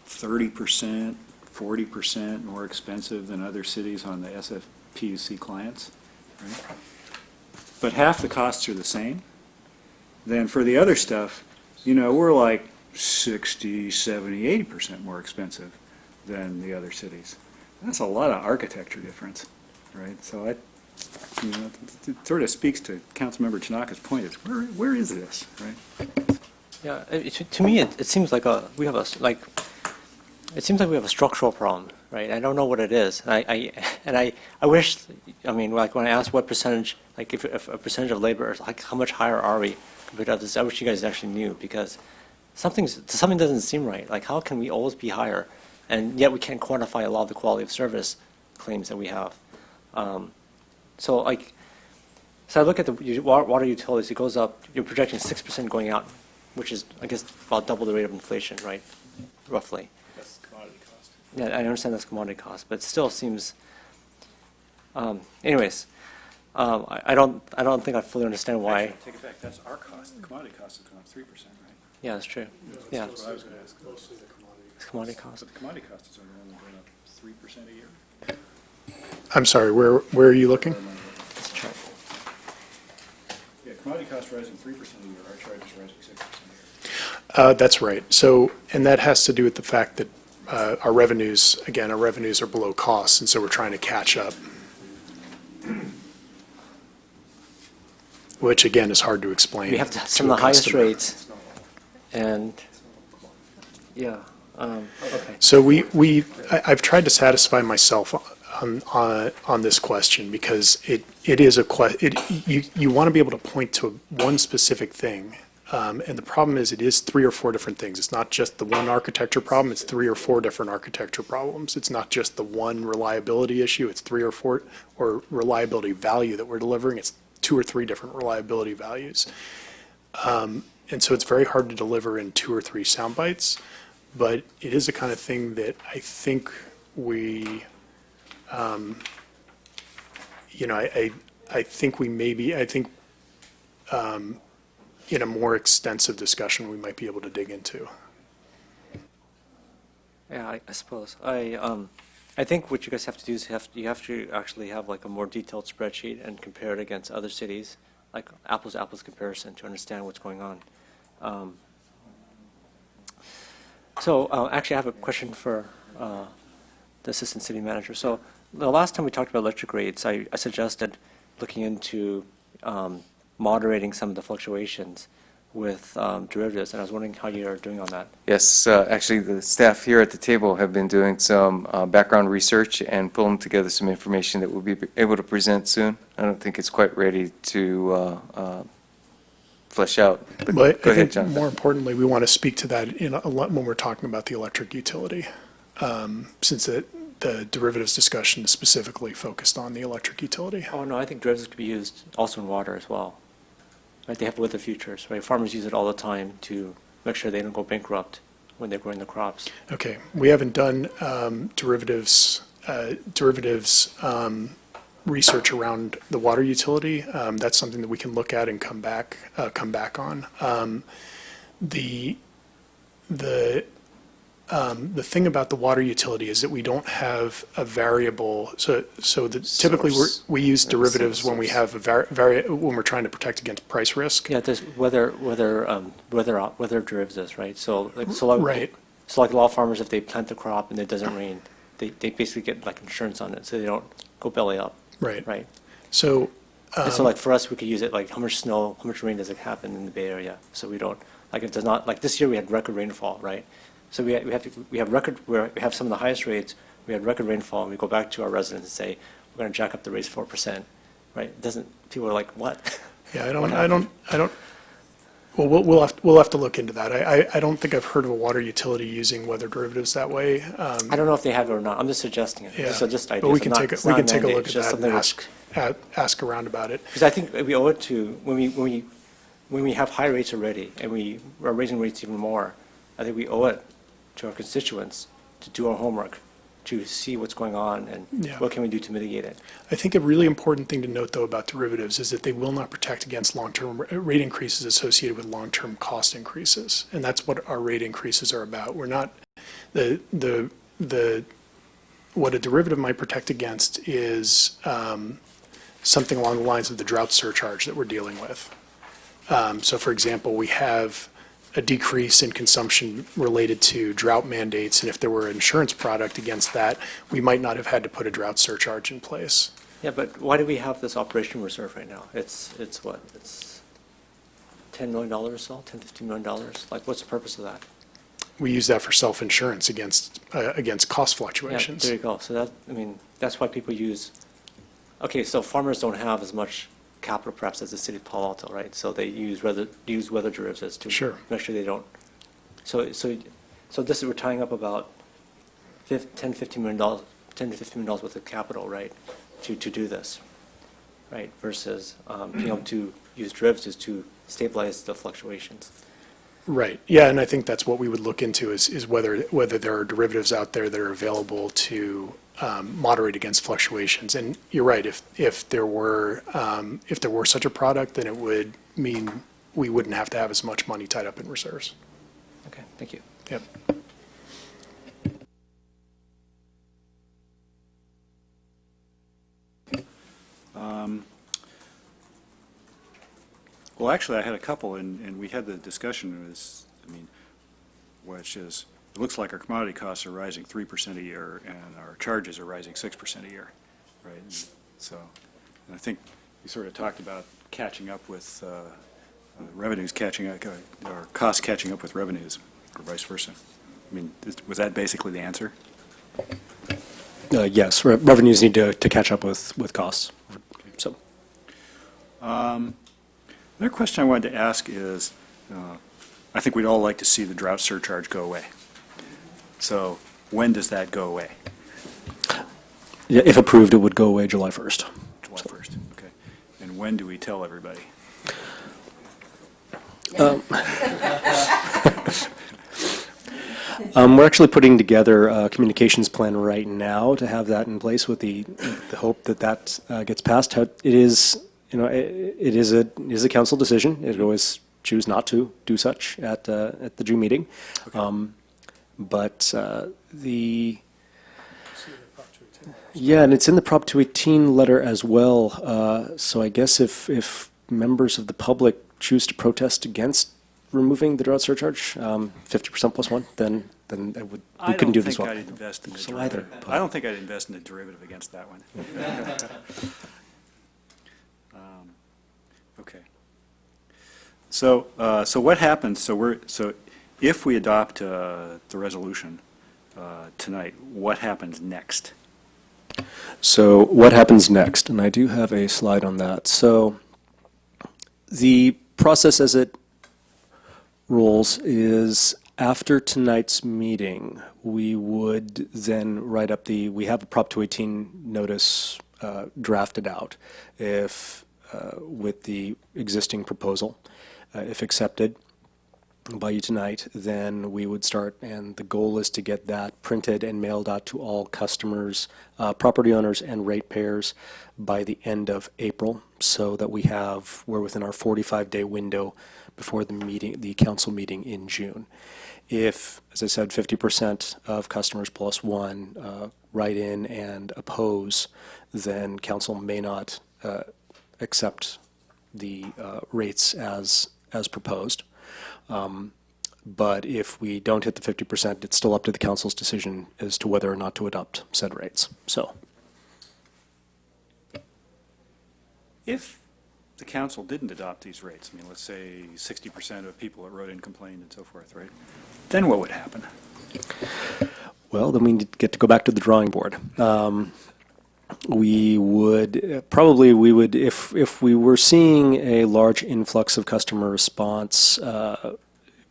30%, 40% more expensive than other cities on the SFPUC clients, right? But half the costs are the same, then for the other stuff, we're like 60, 70, 80% more expensive than the other cities. That's a lot of architecture difference, right? So it sort of speaks to Councilmember Tanaka's point is where is this, right?
Yeah, to me, it seems like we have a structural problem, right? I don't know what it is. I wish, like when I asked what percentage, like if a percentage of labor, like how much higher are we compared to others, I wish you guys actually knew, because something doesn't seem right. Like how can we always be higher, and yet we can't quantify a lot of the quality of service claims that we have. So I look at the water utilities, it goes up, you're projecting 6% going out, which is, I guess, about double the rate of inflation, right? Roughly.
That's commodity cost.
Yeah, I understand that's commodity cost, but it still seems, anyways, I don't think I fully understand why.
Actually, take it back, that's our cost. The commodity cost has gone up 3%, right?
Yeah, that's true. Yeah,
That's what I was going to ask.
it's commodity cost.
But the commodity cost is only going up 3% a year.
I'm sorry, where are you looking?
This chart.
Yeah, commodity costs rising 3% a year, our charge is rising 6% a year.
That's right. So, and that has to do with the fact that our revenues are below costs, and so we're trying to catch up. Which again is hard to explain.
We have
to
some of
a
the highest
customer.
rates, and, yeah, okay.
So I've tried to satisfy myself on this question because it is you want to be able to point to one specific thing. And the problem is it is 3 or 4 different things. It's not just the one architecture problem, it's 3 or 4 different architecture problems. It's not just the one reliability issue, it's 3 or 4, or reliability value that we're delivering, it's 2 or 3 different reliability values. And so it's very hard to deliver in 2 or 3 sound bites, but it is the kind of thing that I think we, I think we maybe, in a more extensive discussion, we might be able to dig into.
Yeah, I suppose. I think what you guys have to do is you have to actually have like a more detailed spreadsheet and compare it against other cities, like apples to apples comparison to understand what's going on. Actually, I have a question for the assistant city manager. So the last time we talked about electric rates, I suggested looking into moderating some of the fluctuations with derivatives, and I was wondering how you're doing on that.
Yes, actually, the staff here at the table have been doing some background research and pulling together some information that we'll be able to present soon. I don't think it's quite ready to flesh out. But
But
go
I
ahead,
think
Jonathan.
more importantly, we want to speak to that in a lot when we're talking about the electric utility, since the derivatives discussion is specifically focused on the electric utility.
Oh, no, I think derivatives could be used also in water as well. Right, they have weather futures, right? Farmers use it all the time to make sure they don't go bankrupt when they're growing the crops.
Okay, we haven't done derivatives research around the water utility. That's something that we can look at and come back on. The thing about the water utility is that we don't have a variable, so typically
Source.
we use
Maybe
derivatives
single
when we
source.
have when we're trying to protect against price risk.
Yeah, there's weather derivatives, right? So
Right.
So like a lot of farmers, if they plant the crop and it doesn't rain, they basically get like insurance on it, so they don't go belly up,
Right.
right?
So,
And so like for us, we could use it like how much snow, how much rain does it happen in the Bay Area? So we don't, like it does not, like this year we had record rainfall, right? So we have some of the highest rates, we had record rainfall, and we go back to our residents and say, we're going to jack up the rates 4%, right? It doesn't, people are like, what?
yeah,
What happened?
well, we'll have to look into that. I don't think I've heard of a water utility using weather derivatives that way.
I don't know if they have it or not, I'm just suggesting it.
Yeah,
These are just ideas.
but we
It's
can
not-
take
it's
we
not
can
a
take a
mandate,
look
it's
at
just
that and
something
ask around about it.
Because I think we owe it to, when we have high rates already, and we are raising rates even more, I think we owe it to our constituents to do our homework, to see what's going on, and
Yeah.
what can we do to mitigate it.
I think a really important thing to note, though, about derivatives is that they will not protect against long-term rate increases associated with long-term cost increases. And that's what our rate increases are about. We're not, what a derivative might protect against is something along the lines of the drought surcharge that we're dealing with. So for example, we have a decrease in consumption related to drought mandates, and if there were an insurance product against that, we might not have had to put a drought surcharge in place.
Yeah, but why do we have this operation reserve right now? It's what, it's $10 million or so, $10, $15 million? Like, what's the purpose of that?
We use that for self-insurance against cost
Yeah,
fluctuations.
there you go. So that, I mean, that's why people use, okay, so farmers don't have as much capital perhaps as the city of Palo Alto, right? So they use weather derivatives to
Sure.
make sure they don't. So this is, we're tying up about $10 to $15 million worth of capital, right, to do this, right? Versus being able to use derivatives to stabilize the fluctuations.
Right, yeah, and I think that's what we would look into is whether there are derivatives out there that are available to moderate against fluctuations. And you're right, if there were such a product, then it would mean we wouldn't have to have as much money tied up in reserves.
Okay, thank you.
Yep.
Well, actually, I had a couple, and we had the discussion, which is, it looks like our commodity costs are rising 3% a year, and our charges are rising 6% a year, right? And so, and I think we sort of talked about catching up with revenues catching up, or costs catching up with revenues, or vice versa. I mean, was that basically the answer?
Yes, revenues need to catch up with costs. So,
Another question I wanted to ask is, I think we'd all like to see the drought surcharge go away. So when does that go away?
yeah, if approved, it would go away July 1st.
July 1st, okay. And when do we tell everybody?
We're actually putting together a communications plan right now to have that in place with the hope that gets passed. It is, it is a council decision. It always choose not to do such at the June meeting.
Okay.
But yeah, and it's in the Prop 218 letter as well. So I guess if members of the public choose to protest against removing the drought surcharge, 50% plus one, then we couldn't do this one.
I don't think I'd invest in the
So either,
derivative. I don't think I'd invest in a derivative against that one. Okay. So what happens, so if we adopt the resolution tonight, what happens next?
So what happens next? And I do have a slide on that. So the process as it rolls is after tonight's meeting, we would then write up we have a Prop 218 notice drafted out with the existing proposal. If accepted by you tonight, then we would start, and the goal is to get that printed and mailed out to all customers, property owners, and ratepayers by the end of April, so that we're within our 45-day window before the council meeting in June. If, as I said, 50% of customers plus one write in and oppose, then council may not accept the rates as proposed. But if we don't hit the 50%, it's still up to the council's decision as to whether or not to adopt said rates. So,
If the council didn't adopt these rates, I mean, let's say 60% of people that wrote in complained and so forth, right? Then what would happen?
well, then we get to go back to the drawing board. We would, if we were seeing a large influx of customer response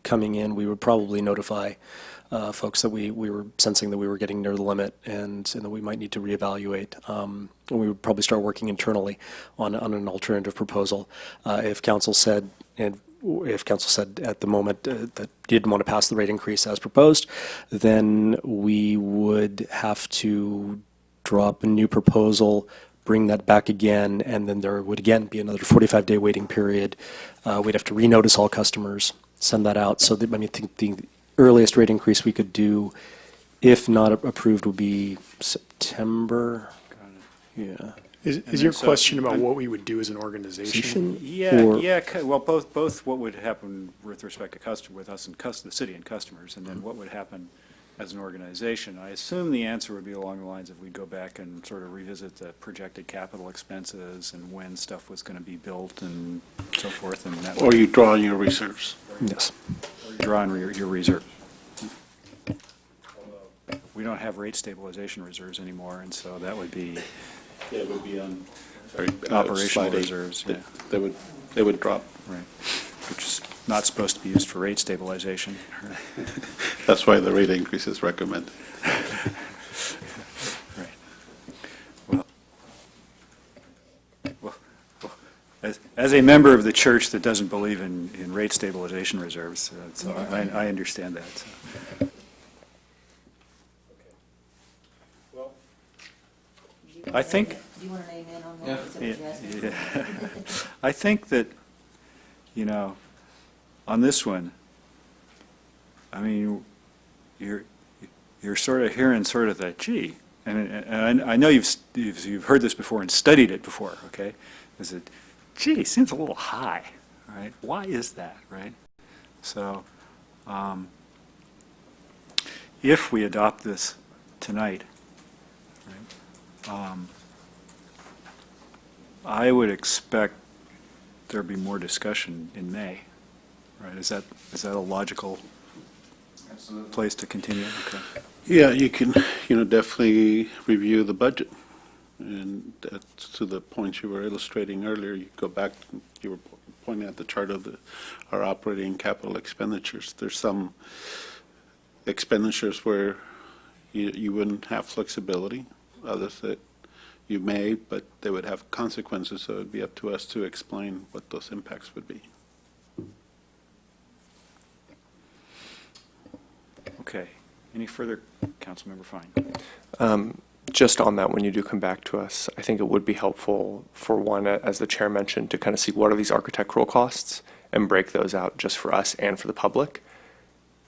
coming in, we would probably notify folks that we were sensing that we were getting near the limit and that we might need to reevaluate. And we would probably start working internally on an alternative proposal. If council said at the moment that didn't want to pass the rate increase as proposed, then we would have to drop a new proposal, bring that back again, and then there would again be another 45-day waiting period. We'd have to renotice all customers, send that out. So I think the earliest rate increase we could do, if not approved, would be September. Yeah.
Is your question about what we would do as an organization?
Well, both what would happen with respect to with us and the city and customers, and then what would happen as an organization. I assume the answer would be along the lines of we'd go back and sort of revisit the projected capital expenses and when stuff was going to be built and so forth. And that
Or you draw on your reserves.
Yes.
draw on your reserve. We don't have rate stabilization reserves anymore, and so that would be
It would be on.
operational reserves. Yeah.
They would drop.
Right, which is not supposed to be used for rate stabilization.
That's why the rate increase is recommended.
Right. Well, as a member of the church that doesn't believe in rate stabilization reserves, so I understand that. So. I think.
Do you want to name in on that?
Yeah. I think that, on this one, I mean, you're sort of hearing sort of that, gee, and I know you've heard this before and studied it before, okay? Is it, gee, seems a little high, right? Why is that, right? So, if we adopt this tonight, I would expect there'd be more discussion in May, right? Is that a logical place to continue? Okay.
Yeah, you can, definitely review the budget. And that's to the point you were illustrating earlier. You go back, you were pointing at the chart of our operating capital expenditures. There's some expenditures where you wouldn't have flexibility. Others that you may, but they would have consequences, so it would be up to us to explain what those impacts would be.
Okay. Any further, Councilmember Fine?
Just on that, when you do come back to us, I think it would be helpful for one, as the chair mentioned, to kind of see what are these architectural costs and break those out just for us and for the public.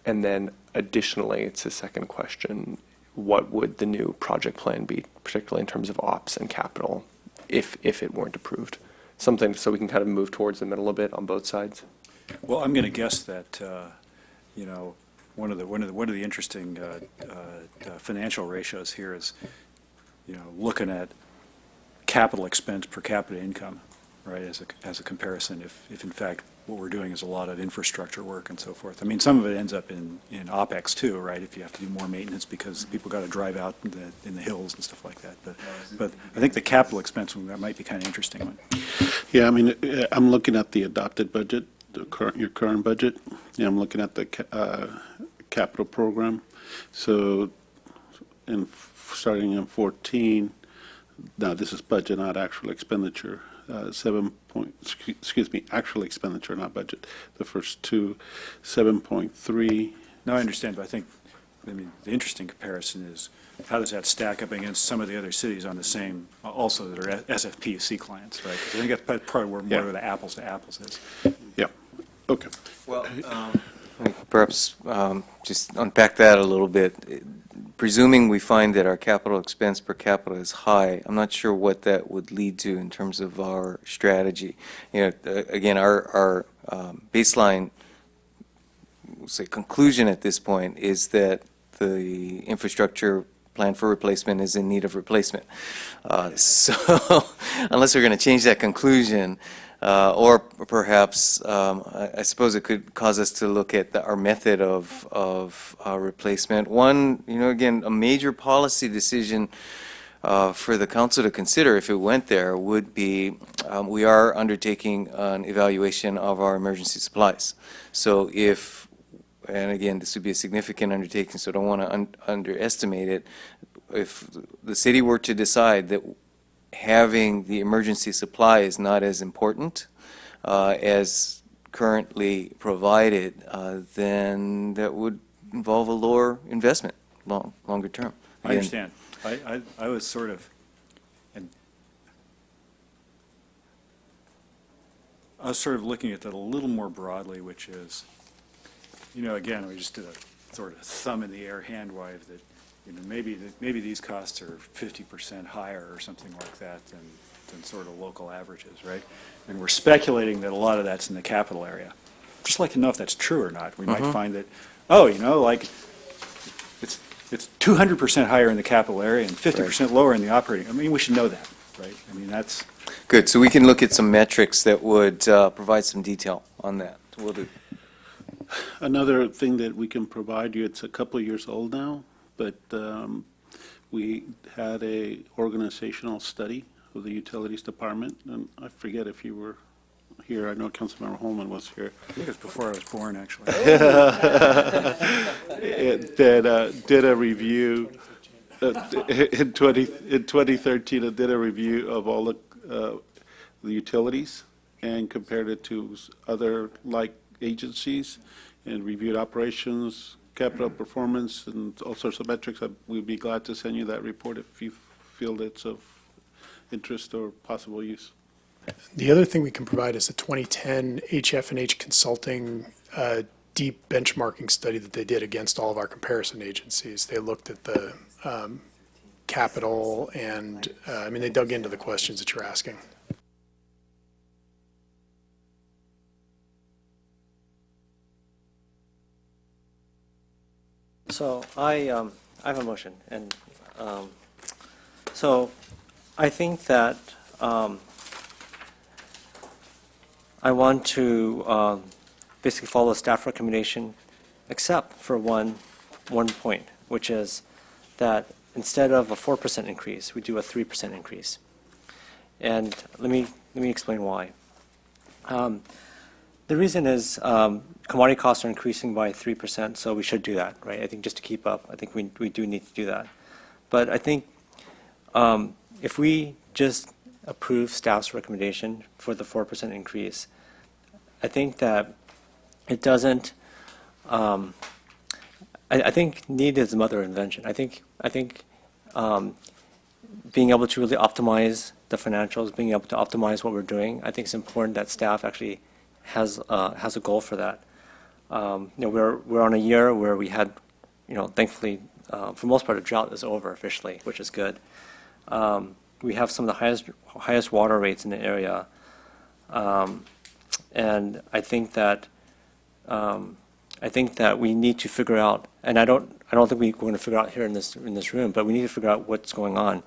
And then additionally, it's a second question, what would the new project plan be, particularly in terms of ops and capital, if it weren't approved? Something so we can kind of move towards the middle a bit on both sides.
Well, I'm going to guess that one of the interesting financial ratios here is looking at capital expense per capita income, right, as a comparison. If in fact what we're doing is a lot of infrastructure work and so forth. I mean, some of it ends up in OpEx too, right? If you have to do more maintenance because people got to drive out in the hills and stuff like that. But I think the capital expense one, that might be kind of interesting one.
Yeah, I mean, I'm looking at the adopted budget, your current budget. Yeah, I'm looking at the capital program. So, starting in 14, now this is budget, not actual expenditure. Actual expenditure, not budget. The first two, 7.3.
No, I understand, but I mean, the interesting comparison is how does that stack up against some of the other cities on the same, also that are SFPUC clients, right? 'Cause I think that's probably where more of the apples to apples is.
Yeah, okay.
Well, perhaps just unpack that a little bit. Presuming we find that our capital expense per capita is high, I'm not sure what that would lead to in terms of our strategy. You know, again, our baseline, we'll say, conclusion at this point is that the infrastructure plan for replacement is in need of replacement. So unless we're going to change that conclusion, or perhaps, I suppose it could cause us to look at our method of replacement. One, you know, again, a major policy decision for the council to consider if it went there would be, we are undertaking an evaluation of our emergency supplies. So if, and again, this would be a significant undertaking, so I don't want to underestimate it. If the city were to decide that having the emergency supply is not as important as currently provided, then that would involve a lower investment, longer term.
I understand. I was sort of, I was sort of looking at that a little more broadly, which is, you know, again, we just did a sort of thumb in the air hand wave that, you know, maybe these costs are 50% higher or something like that than sort of local averages, right? And we're speculating that a lot of that's in the capital area. Just like to know if that's true or not. We might find that, oh, you know, like it's 200% higher in the capital area and 50% lower in the operating. I mean, we should know that, right? I mean, that's
good. So we can look at some metrics that would provide some detail on that. We'll do.
Another thing that we can provide you, it's a couple of years old now, but we had a organizational study of the Utilities Department, and I forget if you were here. I know Councilmember Holman was here.
I think it was before I was born, actually.
It did a review in 2013. It did a review of all the utilities and compared it to other like agencies and reviewed operations, capital performance, and all sorts of metrics. We'd be glad to send you that report if you feel it's of interest or possible use.
The other thing we can provide is the 2010 HF&H Consulting deep benchmarking study that they did against all of our comparison agencies. They looked at the capital and, I mean, they dug into the questions that you're asking.
So I have a motion, and so I think that I want to basically follow the staff recommendation, except for one point, which is that instead of a 4% increase, we do a 3% increase. And let me explain why. The reason is commodity costs are increasing by 3%, so we should do that, right? I think just to keep up, I think we do need to do that. But I think if we just approve staff's recommendation for the 4% increase, I think that it doesn't. I think need is the mother of invention. I think being able to really optimize the financials, being able to optimize what we're doing, I think it's important that staff actually has a goal for that. You know, we're on a year where we had, you know, thankfully, for the most part, the drought is over officially, which is good. We have some of the highest water rates in the area, and I think that we need to figure out, and I don't think we're going to figure out here in this room, but we need to figure out what's going on.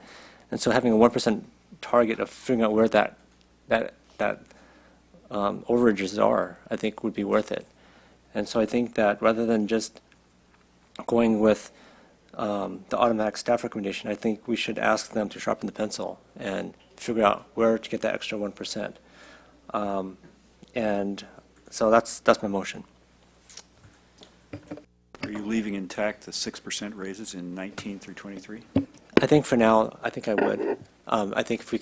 And so having a 1% target of figuring out where that overages are, I think would be worth it. And so I think that rather than just going with the automatic staff recommendation, I think we should ask them to sharpen the pencil and figure out where to get that extra 1%. And so that's my motion.
Are you leaving intact the 6% raises in 19 through 23?
I think for now, I think I would. I think if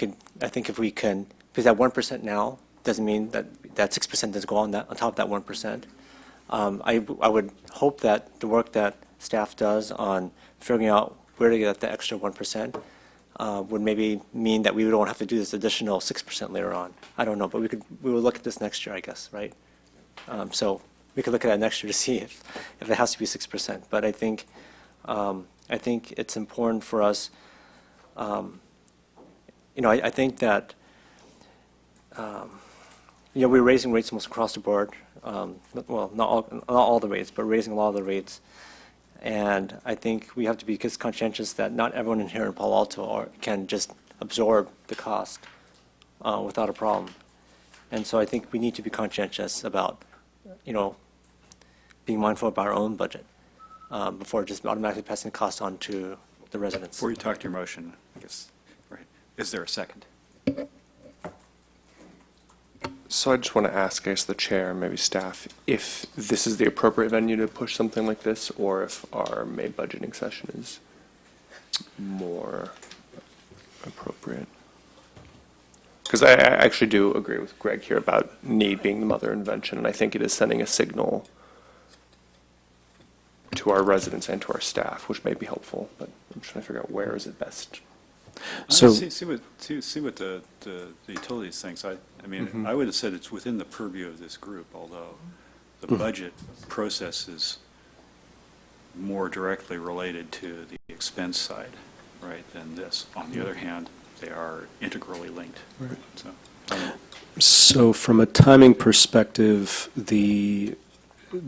we can, because that 1% now doesn't mean that 6% doesn't go on top of that 1%. I would hope that the work that staff does on figuring out where to get the extra 1% would maybe mean that we don't have to do this additional 6% later on. I don't know, but we will look at this next year, I guess, right? So we could look at that next year to see if it has to be 6%. But I think it's important for us. I think that we're raising rates almost across the board. Well, not all the rates, but raising a lot of the rates. And I think we have to be conscientious that not everyone in here in Palo Alto can just absorb the cost without a problem. And so I think we need to be conscientious about, being mindful of our own budget before just automatically passing the cost on to the residents.
Before you talk to your motion, I guess, right, is there a second?
So I just want to ask, I guess, the chair and maybe staff, if this is the appropriate venue to push something like this, or if our May budgeting session is more appropriate. Because I actually do agree with Greg here about need being the mother of invention, and I think it is sending a signal to our residents and to our staff, which may be helpful, but I'm trying to figure out where is it best.
So-
See what the utilities thinks. I mean, I would have said it's within the purview of this group, although the budget process is more directly related to the expense side, right, than this. On the other hand, they are integrally linked.
Right.
So from a timing perspective, the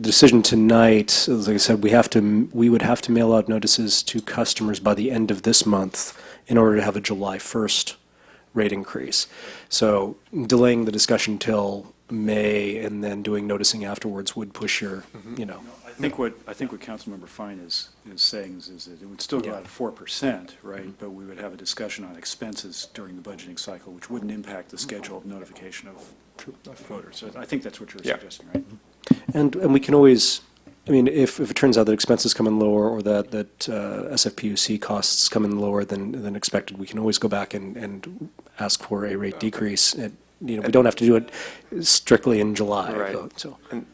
decision tonight, like I said, we would have to mail out notices to customers by the end of this month in order to have a July 1st rate increase. So delaying the discussion till May and then doing noticing afterwards would push your,
I think what Councilmember Fine is saying is that it would still go out at 4%, right? But we would have a discussion on expenses during the budgeting cycle, which wouldn't impact the schedule of notification of voters. So I think that's what you're suggesting, right?
And we can always, if it turns out that expenses come in lower or that SFPUC costs come in lower than expected, we can always go back and ask for a rate decrease. We don't have to do it strictly in July.
Right.
So.
And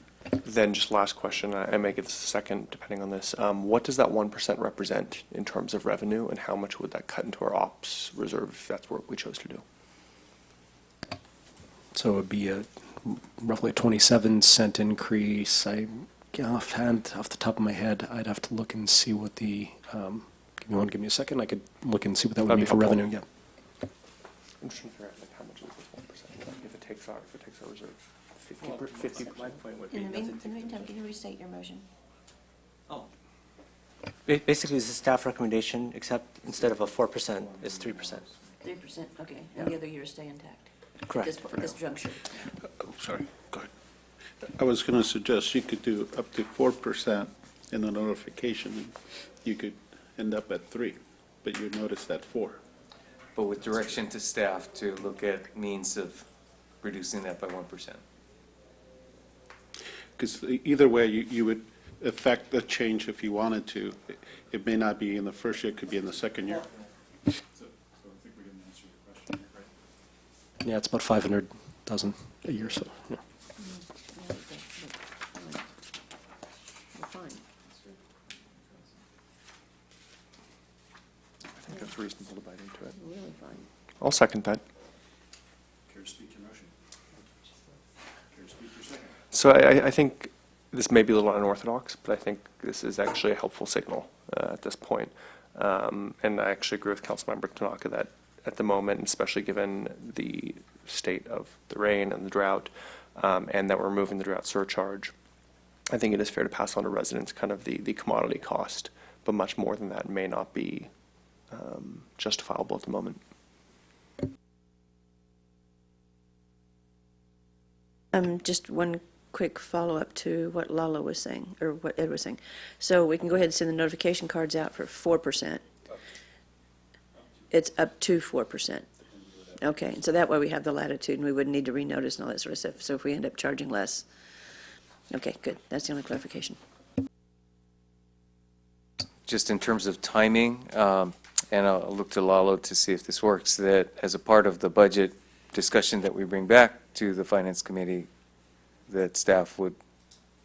then just last question, I may get this a second depending on this. What does that 1% represent in terms of revenue, and how much would that cut into our ops reserve if that's what we chose to do?
So it would be roughly a 27-cent increase. Offhand, off the top of my head, I'd have to look and see what the, give me a second, I could look and see what that would
That'd
mean
be
for
helpful.
revenue, yeah.
I'm just trying to figure out how much is this 1%, if it takes our reserve. 50%.
My point would
In the meantime, can you restate your motion?
Basically, it's a staff recommendation, except instead of a 4%, it's 3%.
3%, okay, and the other years stay intact?
Correct.
This juncture.
Sorry, go ahead. I was going to suggest you could do up to 4% in the notification. You could end up at 3, but you notice that 4.
But with direction to staff to look at means of reducing that by 1%.
Because either way, you would affect the change if you wanted to. It may not be in the first year, it could be in the second year.
So I think we didn't answer your question, right?
Yeah, it's about 500,000 a year, so, yeah.
We're fine.
I think that's reasonable to bite into it.
We're really fine.
I'll second that.
Care to speak to your motion? Care to speak to your second?
So I think this may be a little unorthodox, but I think this is actually a helpful signal at this point. And I actually agree with Councilmember Tanaka that at the moment, especially given the state of the rain and the drought, and that we're removing the drought surcharge, I think it is fair to pass on to residents kind of the commodity cost, but much more than that may not be justifiable at the moment.
Just one quick follow-up to what Lala was saying, or what Ed was saying. So we can go ahead and send the notification cards out for 4%. It's up to 4%. Okay, so that way we have the latitude, and we wouldn't need to renotice and all that sort of stuff. So if we end up charging less. Okay, good. That's the only clarification.
Just in terms of timing, and I'll look to Lalo to see if this works, that as a part of the budget discussion that we bring back to the Finance Committee, that staff would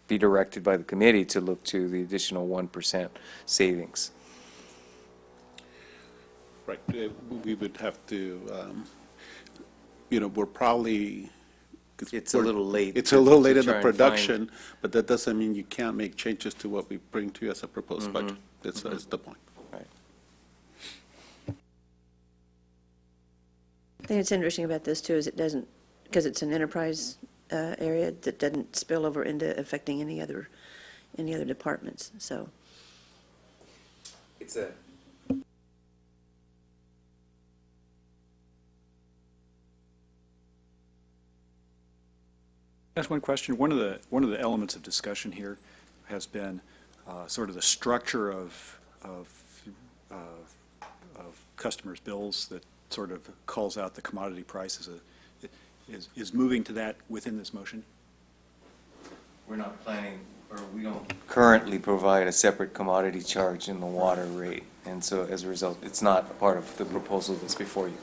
be directed by the committee to look to the additional 1% savings.
Right, we would have to, we're probably. 'cause
It's a
we're-
little late
It's
to-
a little late
to
in the
try and find-
production, but that doesn't mean you can't make changes to what we bring to you as a proposed
Mhm.
budget. That's the point.
Right.
I think it's interesting about this, too, is it doesn't, because it's an enterprise area, that doesn't spill over into affecting any other departments, so.
It's a.
Ask one question. One of the elements of discussion here has been sort of the structure of customers' bills that sort of calls out the commodity prices. Is moving to that within this motion?
We're not planning, or we don't currently provide a separate commodity charge in the water rate, and so as a result, it's not a part of the proposal that's before you.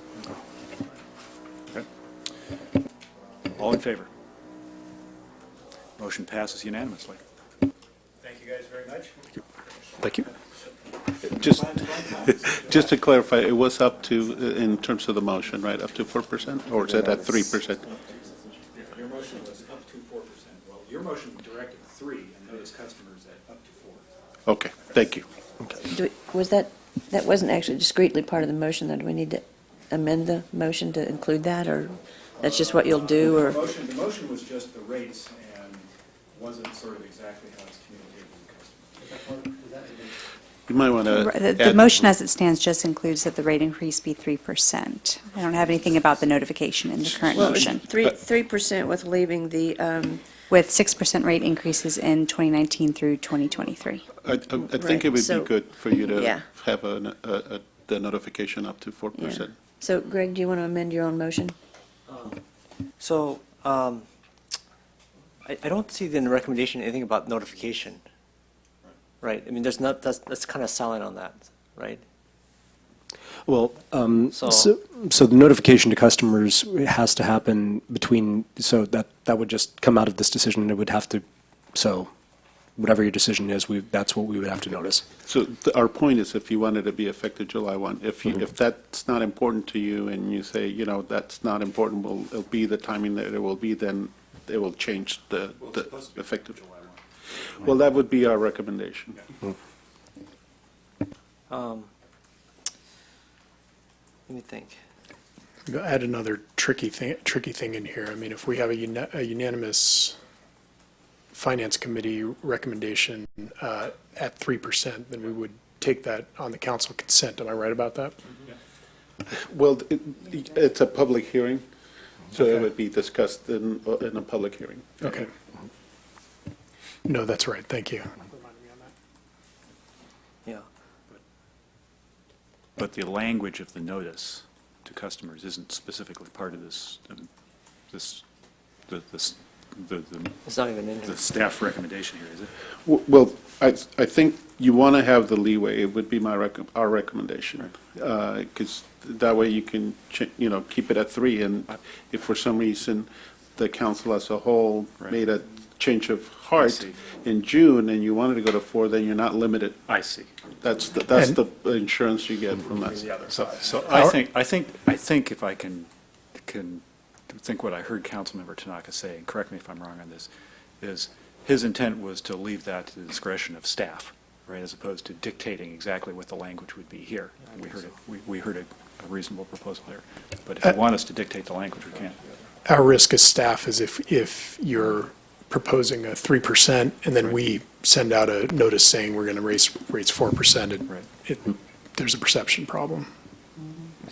Okay. All in favor? Motion passes unanimously. Thank you guys very much.
Thank you.
Just to clarify, it was up to, in terms of the motion, right, up to 4%? Or is it at 3%?
Your motion was up to 4%. Well, your motion directed 3, and notice customers at up to 4.
Okay, thank you.
Was that wasn't actually discreetly part of the motion, though? Do we need to amend the motion to include that, or that's just what you'll do, or?
The motion was just the rates and wasn't sort of exactly how it's communicated to the customer.
You might want to.
The motion as it stands just includes that the rate increase be 3%. I don't have anything about the notification in the current
Well, it was
motion.
3% with leaving the,
With 6% rate increases in 2019 through 2023.
I think
Right,
it would
so-
be good for you
Yeah.
to have the notification up to 4%.
so Greg, do you want to amend your own motion?
So, I don't see in the recommendation anything about notification, right? I mean, there's not, that's kind of silent on that, right?
Well,
So-
so the notification to customers has to happen between, so that would just come out of this decision, and it would have to, so whatever your decision is, that's what we would have to notice.
So our point is, if you wanted to be effective July 1, if that's not important to you and you say, that's not important, it'll be the timing that it will be, then it will change the effective. Well, that would be our recommendation.
Let me think.
Go add another tricky thing in here. I mean, if we have a unanimous Finance Committee recommendation at 3%, then we would take that on the council consent. Am I right about that?
Well, it's a public hearing, so it would be discussed in a public hearing.
Okay. No, that's right. Thank you.
Yeah.
But the language of the notice to customers isn't specifically part of this, the
It's not even in here.
staff recommendation here, is it?
Well, I think you want to have the leeway. It would be our recommendation. Because that way you can, keep it at 3. And if for some reason the council as a whole
Right.
made a change of
I
heart
see.
in June and you wanted to go to 4, then you're not limited.
I see.
That's the insurance you get from that.
So I think if I can think what I heard Councilmember Tanaka say, and correct me if I'm wrong on this, is his intent was to leave that to the discretion of staff, right, as opposed to dictating exactly what the language would be here. And we heard a reasonable proposal there. But if you want us to dictate the language, we can.
Our risk as staff is if you're proposing a 3% and then we send out a notice saying we're going to raise rates 4%,
Right.
there's a perception problem.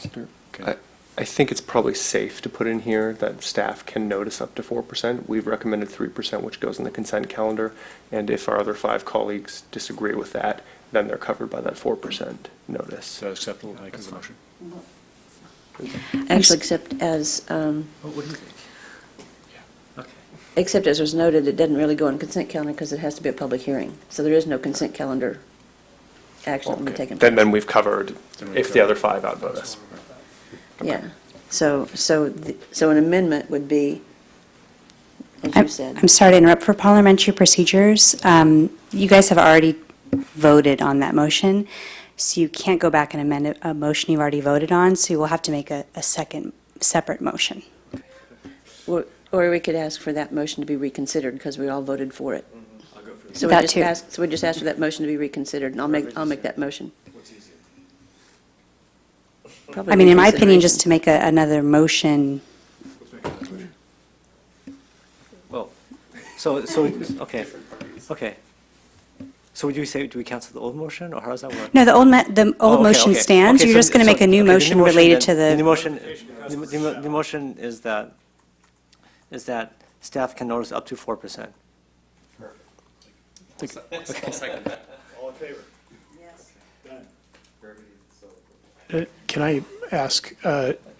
Okay.
I think it's probably safe to put in here that staff can notice up to 4%. We've recommended 3%, which goes in the consent calendar. And if our other 5 colleagues disagree with that, then they're covered by that 4% notice.
So acceptable, make the motion.
Actually, except as,
What do you think? Okay.
except as was noted, it doesn't really go on consent calendar because it has to be a public hearing. So there is no consent calendar action that will be
Okay.
taken.
Then we've covered if the other 5 outvote us.
Yeah, so an amendment would be, as you said.
I'm sorry to interrupt. For parliamentary procedures, you guys have already voted on that motion, so you can't go back and amend a motion you've already voted on, so you will have to make a second separate motion.
Or we could ask for that motion to be reconsidered because we all voted for it. So
That too.
we just ask for that motion to be reconsidered, and I'll make that motion. Probably
I mean, in my opinion,
reconsideration.
just to make another motion,
Well, okay. So would you say, do we cancel the old motion, or how does that work?
no, the old
Okay,
motion
okay.
stands.
Okay,
You're just going to make a new
okay, the
motion related to
then-
the.
The motion is that staff can notice up to 4%.
All in favor?
Can I ask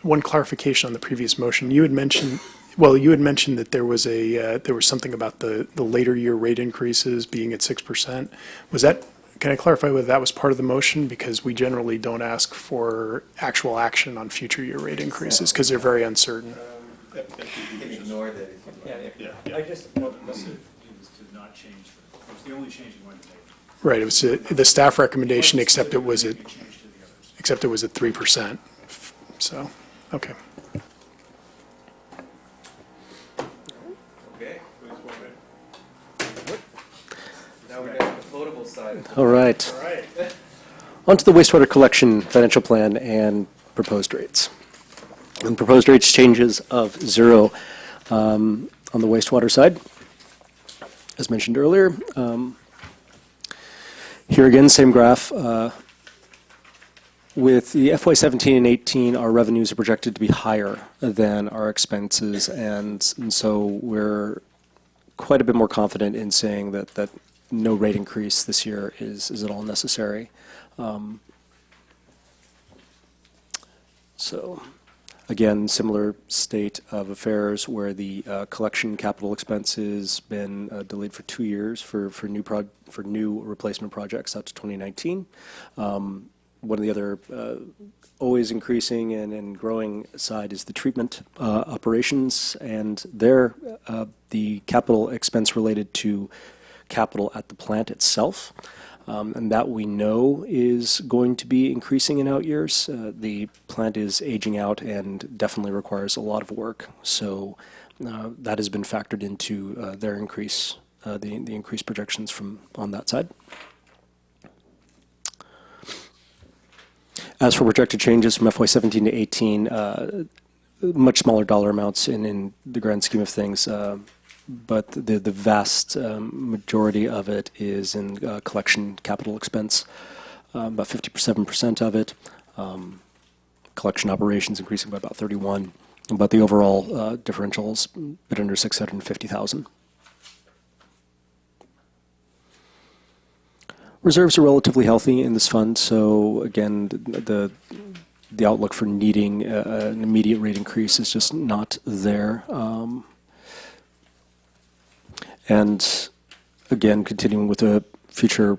one clarification on the previous motion? You had mentioned that there was something about the later year rate increases being at 6%. Can I clarify whether that was part of the motion? Because we generally don't ask for actual action on future year rate increases because they're very uncertain.
You can ignore that if you like.
I just,
It was to not change, it was the only change you wanted to make.
Right, it was the staff recommendation, except it was at
Change to the others.
3%. So, okay.
Okay. Now we're down to the potable side.
All right. On to the wastewater collection financial plan and proposed rates. And proposed rates changes of 0 on the wastewater side, as mentioned earlier. Here again, same graph. With the FY17 and 18, our revenues are projected to be higher than our expenses, and so we're quite a bit more confident in saying that no rate increase this year is at all necessary. So, again, similar state of affairs where the collection capital expense has been delayed for 2 years for new replacement projects out to 2019. One of the other always increasing and growing side is the treatment operations, and there the capital expense related to capital at the plant itself. And that we know is going to be increasing in out years. The plant is aging out and definitely requires a lot of work. So that has been factored into their increase, the increased projections from on that side. As for projected changes from FY17 to 18, much smaller dollar amounts in the grand scheme of things. But the vast majority of it is in collection capital expense, about 57% of it. Collection operations increasing by about 31, but the overall differential is a bit under 650,000. Reserves are relatively healthy in this fund, so again, the outlook for needing an immediate rate increase is just not there. And again, continuing with a future,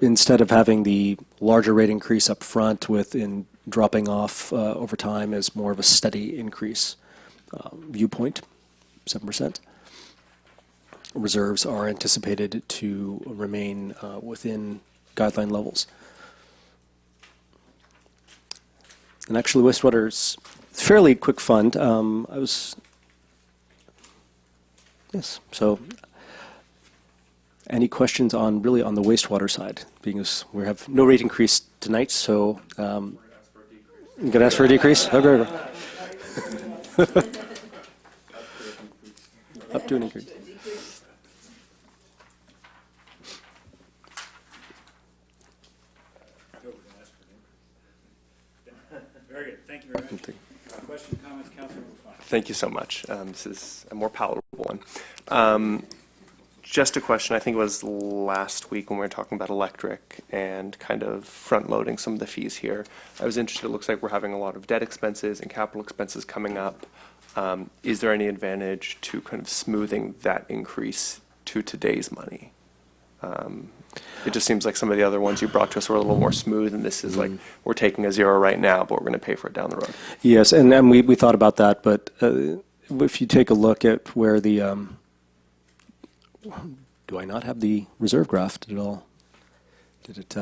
instead of having the larger rate increase up front in dropping off over time as more of a steady increase viewpoint, 7%. Reserves are anticipated to remain within guideline levels. And actually, wastewater is a fairly quick fund. Yes, so any questions on really on the wastewater side? Because we have no rate increase tonight, so I'm going to ask for a decrease. Okay. Up to an increase.
Very good, thank you very much. Question, comments, Councilor Fine.
Thank you so much. This is a more palatable one. Just a question, I think it was last week when we were talking about electric and kind of front-loading some of the fees here. I was interested, it looks like we're having a lot of debt expenses and capital expenses coming up. Is there any advantage to kind of smoothing that increase to today's money? It just seems like some of the other ones you brought to us were a little more smooth, and this is like, we're taking a zero right now, but we're going to pay for it down the road.
Yes, and we thought about that, but if you take a look at where the, do I not have the reserve graph at all? Did it,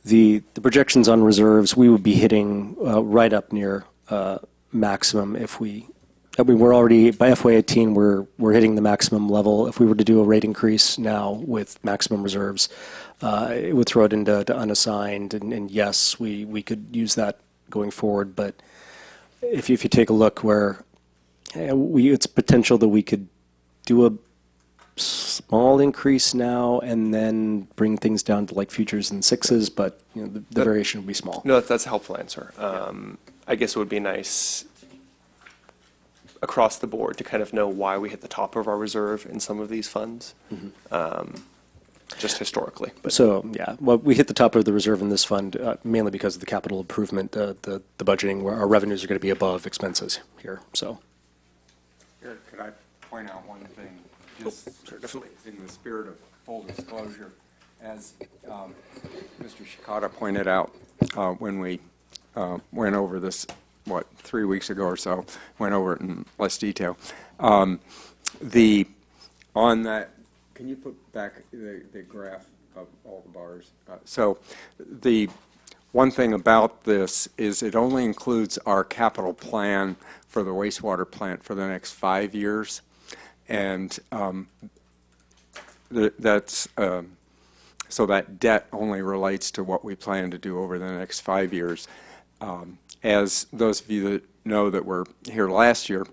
the projections on reserves, we would be hitting right up near maximum if we, I mean, we're already, by FY18, we're hitting the maximum level. If we were to do a rate increase now with maximum reserves, it would throw it into unassigned, and yes, we could use that going forward, but if you take a look where it's potential that we could do a small increase now and then bring things down to like futures and sixes, but you know, the variation would be small.
No, that's a helpful answer. I guess it would be nice across the board to kind of know why we hit the top of our reserve in some of these funds, just historically. But
So, yeah, well, we hit the top of the reserve in this fund mainly because of the capital improvement, the budgeting, where our revenues are going to be above expenses here, so.
Here, could I point out one thing? Just definitely. In the spirit of full disclosure, as Mr. Shikata pointed out when we went over this, 3 weeks ago or so, went over it in less detail. On that, can you put back the graph of all the bars? So the one thing about this is it only includes our capital plan for the wastewater plant for the next 5 years. And so that debt only relates to what we plan to do over the next 5 years. As those of you that know that were here last year,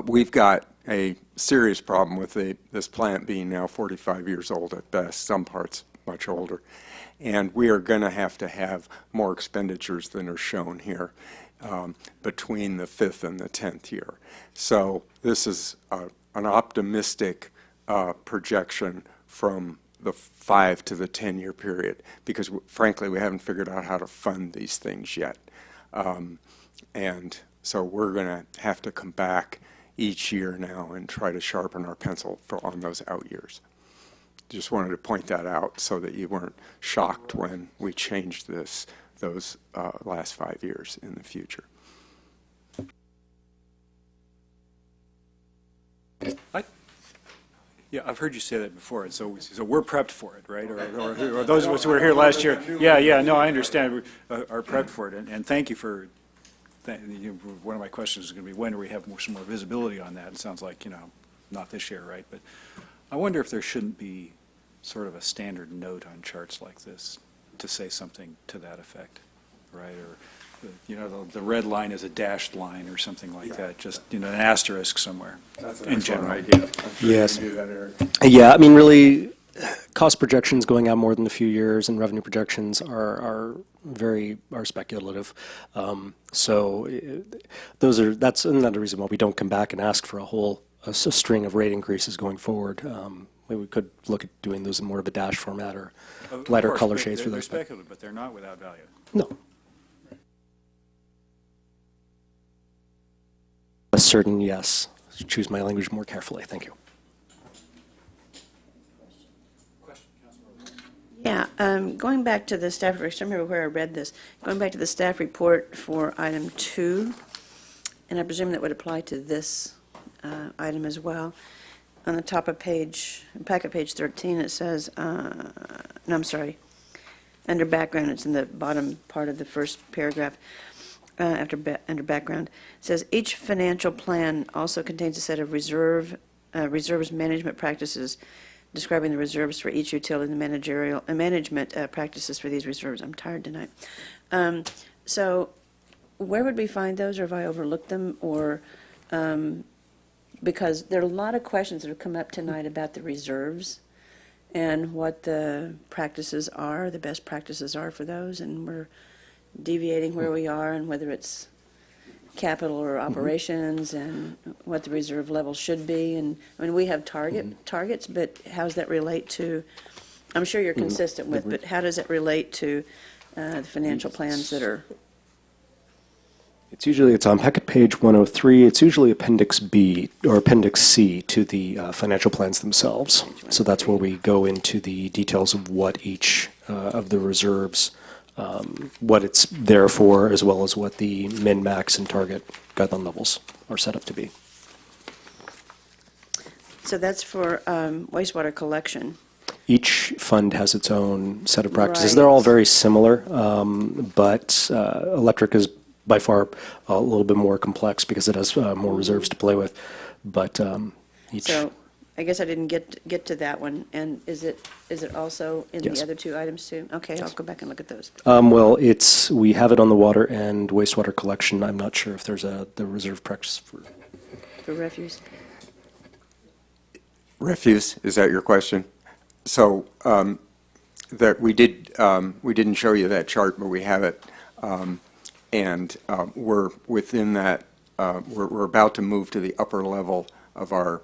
we've got a serious problem with this plant being now 45 years old at best, some parts much older. And we are going to have more expenditures than are shown here between the 5th and the 10th year. So this is an optimistic projection from the 5 to the 10-year period, because frankly we haven't figured out how to fund these things yet. And so we're going to have to come back each year now and try to sharpen our pencil on those out years. Just wanted to point that out so that you weren't shocked when we changed those last 5 years in the future.
Yeah, I've heard you say that before, and so we're prepped for it, right? Or those of us who were here last year, yeah, no, I understand, are prepped for it, and thank you for, one of my questions is going to be, when do we have some more visibility on that? It sounds like, not this year, right? But I wonder if there shouldn't be sort of a standard note on charts like this to say something to that effect, right? Or, the red line is a dashed line or something like that, just, an asterisk somewhere.
That's
in general.
idea. I'm sure
Yes.
you can do that, Eric.
Yeah, I mean, really, cost projections going out more than a few years and revenue projections are speculative. That's another reason why we don't come back and ask for a string of rate increases going forward. We could look at doing those in more of a dash format or
Of
lighter
course,
color shades for
they're
those.
speculative, but they're not without value.
No. A certain yes. Choose my language more carefully. Thank you.
Yeah, going back to the staff, I don't remember where I read this, going back to the staff report for item 2, and I presume that would apply to this item as well. On the top of packet page 13, it says, no, I'm sorry, under background, it's in the bottom part of the first paragraph, under background, it says, each financial plan also contains a set of reserves management practices describing the reserves for each utility and the managerial management practices for these reserves. I'm tired tonight. So where would we find those, or have I overlooked them, or because there are a lot of questions that have come up tonight about the reserves and what the practices are, the best practices are for those, and we're deviating where we are, and whether it's capital or operations and what the reserve level should be. And, I mean, we have targets, but how does that relate to, I'm sure you're consistent with, but how does it relate to the financial plans that are?
It's on packet page 103. It's usually Appendix B or Appendix C to the financial plans themselves. So that's where we go into the details of what each of the reserves, what it's there for, as well as what the min, max, and target guideline levels are set up to be.
So that's for wastewater collection.
Each fund has its own set of practices.
Right.
They're all very similar, but electric is by far a little bit more complex because it has more reserves to play with. But each.
So I guess I didn't get to that one. And is it also in
Yes.
the other two items too? Okay, I'll go back and look at those.
Well, we have it on the water and wastewater collection. I'm not sure if there's the reserve practice for.
For refuse.
Refuse, is that your question? So that we didn't show you that chart, but we have it. And we're within that, we're about to move to the upper level of our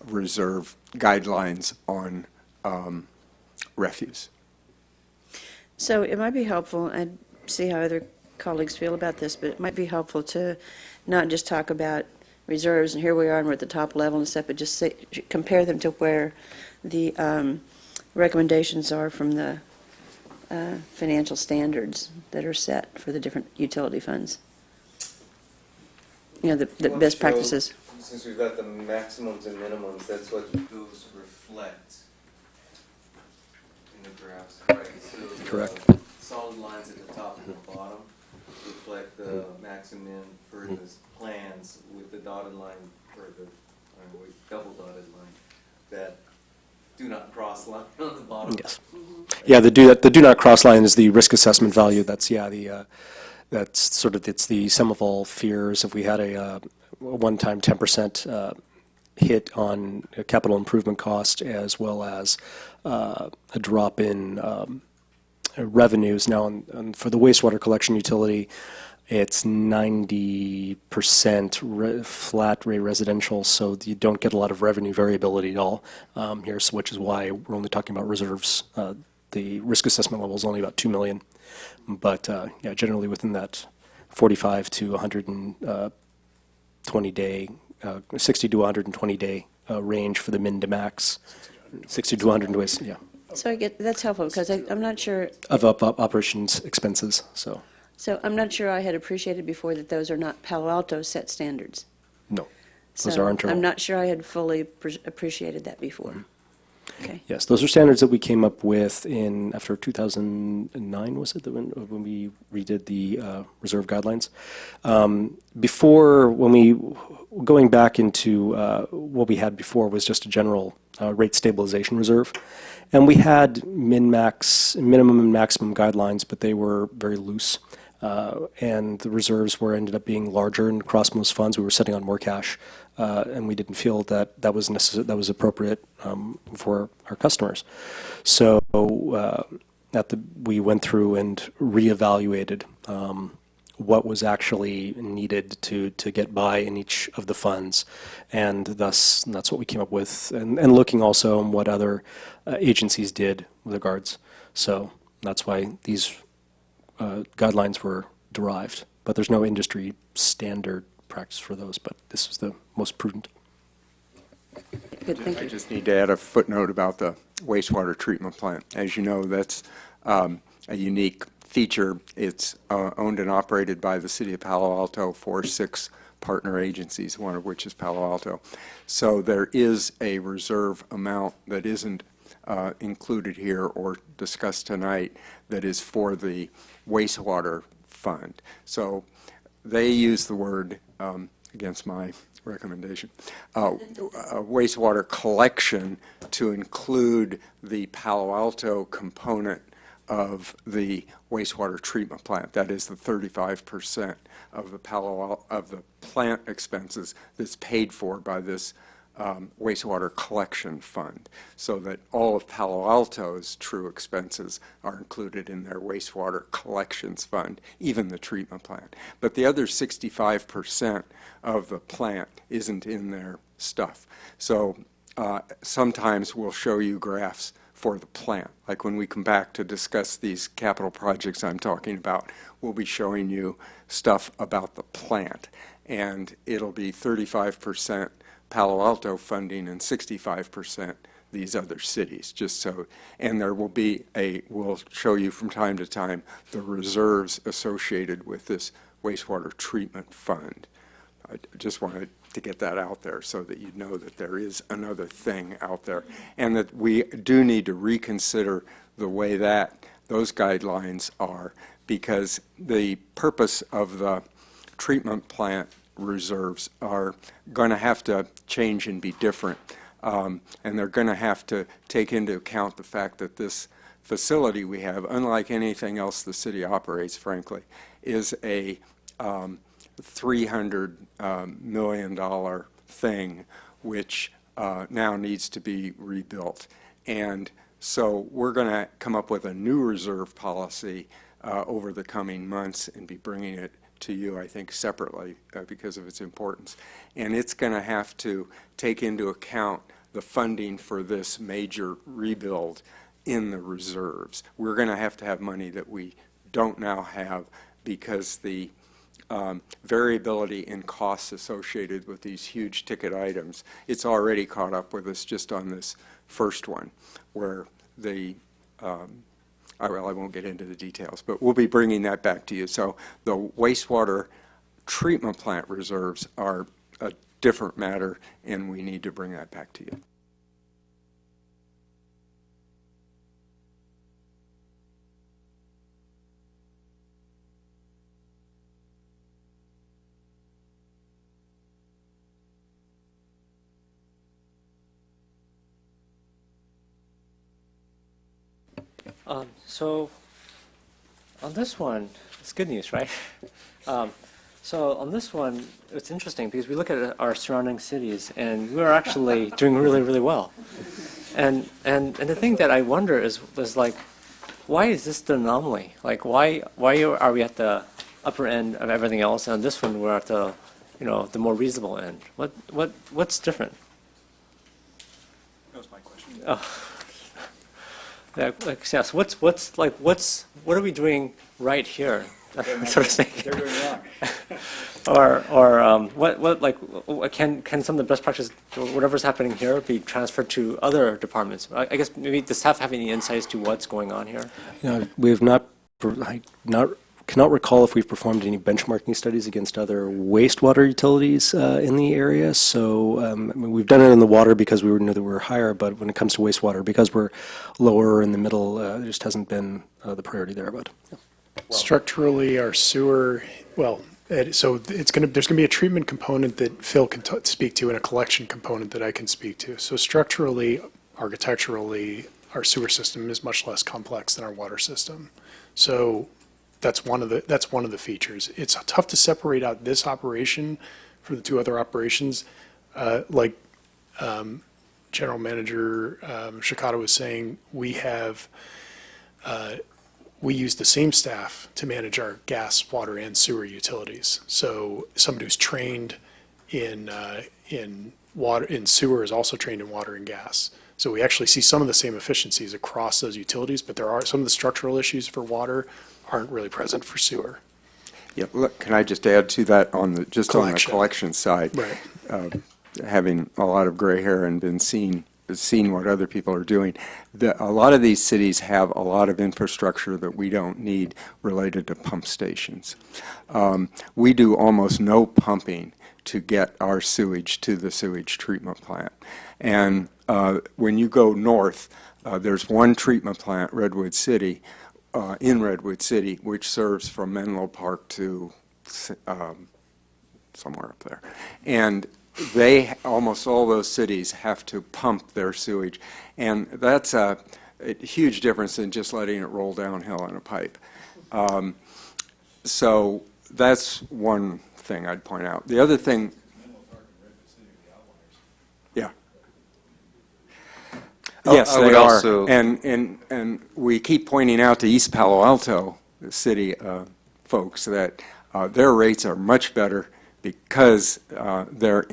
reserve guidelines on refuse.
So it might be helpful, and see how other colleagues feel about this, but it might be helpful to not just talk about reserves and here we are and we're at the top level and stuff, but just compare them to where the recommendations are from the financial standards that are set for the different utility funds. You know, the best practices.
Since we've got the maximums and minimums, that's what those reflect in the graphs, right? So
Correct.
the solid lines at the top and the bottom reflect the maximum for the plans, with the dotted line for the double dotted line that do not cross line on the bottom.
Yes. Yeah, the do not cross line is the risk assessment value. That's that's sort of, it's the sum of all fears. If we had a one-time 10% hit on a capital improvement cost, as well as a drop in revenues. Now, for the wastewater collection utility, it's 90% flat rate residential, so you don't get a lot of revenue variability at all here, so which is why we're only talking about reserves. The risk assessment level is only about $2 million, but yeah, generally within that 45 to 120 day, 60 to 120 day range for the min to max, 60 to 120, yeah,
So that's helpful because I'm not sure.
of operations expenses.
So I'm not sure I had appreciated before that those are not Palo Alto set standards.
No, those
So
are internal.
I'm not sure I had fully appreciated that before. Okay.
Yes, those are standards that we came up with after 2009, was it, when we redid the reserve guidelines? Going back into what we had before was just a general rate stabilization reserve. And we had minimum and maximum guidelines, but they were very loose. And the reserves ended up being larger, and across most funds we were sitting on more cash, and we didn't feel that that was appropriate for our customers. So we went through and reevaluated what was actually needed to get by in each of the funds, and thus that's what we came up with, and looking also on what other agencies did with regards. So that's why these guidelines were derived, but there's no industry standard practice for those, but this is the most prudent.
Good, thank
I
you.
just need to add a footnote about the wastewater treatment plant. As you know, that's a unique feature. It's owned and operated by the City of Palo Alto for 6 partner agencies, one of which is Palo Alto. So there is a reserve amount that isn't included here or discussed tonight that is for the wastewater fund. So they use the word, against my recommendation, wastewater collection to include the Palo Alto component of the wastewater treatment plant. That is the 35% of the plant expenses that's paid for by this wastewater collection fund, so that all of Palo Alto's true expenses are included in their wastewater collections fund, even the treatment plant. But the other 65% of the plant isn't in their stuff. So sometimes we'll show you graphs for the plant. Like when we come back to discuss these capital projects I'm talking about, we'll be showing you stuff about the plant. And it'll be 35% Palo Alto funding and 65% these other cities, just so, and there will be we'll show you from time to time the reserves associated with this wastewater treatment fund. I just wanted to get that out there so that you know that there is another thing out there, and that we do need to reconsider the way that those guidelines are, because the purpose of the treatment plant reserves are going to have to change and be different. And they're going to have to take into account the fact that this facility we have, unlike anything else the city operates, frankly, is a $300 million thing, which now needs to be rebuilt. And so we're going to come up with a new reserve policy over the coming months and be bringing it to you, I think, separately because of its importance. And it's going to have to take into account the funding for this major rebuild in the reserves. We're going to have money that we don't now have because the variability in costs associated with these huge ticket items, it's already caught up with us just on this first one, where the I won't get into the details, but we'll be bringing that back to you. So the wastewater treatment plant reserves are a different matter, and we need to bring that back to you.
So on this one, it's good news, right? So on this one, it's interesting because we look at our surrounding cities and we're actually doing really, really well. And the thing that I wonder is like, why is this the anomaly? Like, why are we at the upper end of everything else, and on this one we're at the, the more reasonable end? What's different?
That was my question.
Oh. Yeah, yes. What are we doing right here? Sort of thing.
They're doing
or can some of the best practices, whatever's happening here, be transferred to other departments? I guess maybe the staff have any insights to what's going on here?
We have cannot recall if we've performed any benchmarking studies against other wastewater utilities in the area. So we've done it in the water because we knew that we were higher, but when it comes to wastewater, because we're lower in the middle, it just hasn't been the priority there. But
Structurally, our sewer, there's going to be a treatment component that Phil can speak to and a collection component that I can speak to. So structurally, architecturally, our sewer system is much less complex than our water system. So that's one of the features. It's tough to separate out this operation from the two other operations. General Manager Shikata was saying, we use the same staff to manage our gas, water, and sewer utilities. So somebody who's trained in water, in sewer is also trained in water and gas. So we actually see some of the same efficiencies across those utilities, but there are some of the structural issues for water aren't really present for sewer.
Yeah, look, can I just add to that on the collection side?
Right.
Having a lot of gray hair and been seeing what other people are doing, a lot of these cities have a lot of infrastructure that we don't need related to pump stations. We do almost no pumping to get our sewage to the sewage treatment plant. And when you go north, there's one treatment plant, Redwood City, in Redwood City, which serves from Menlo Park to somewhere up there. And almost all those cities have to pump their sewage. And that's a huge difference than just letting it roll downhill in a pipe. So that's one thing I'd point out. The other thing, yeah, Yes,
I
they
would
are.
also-
And we keep pointing out to East Palo Alto, the city folks, that their rates are much better because they're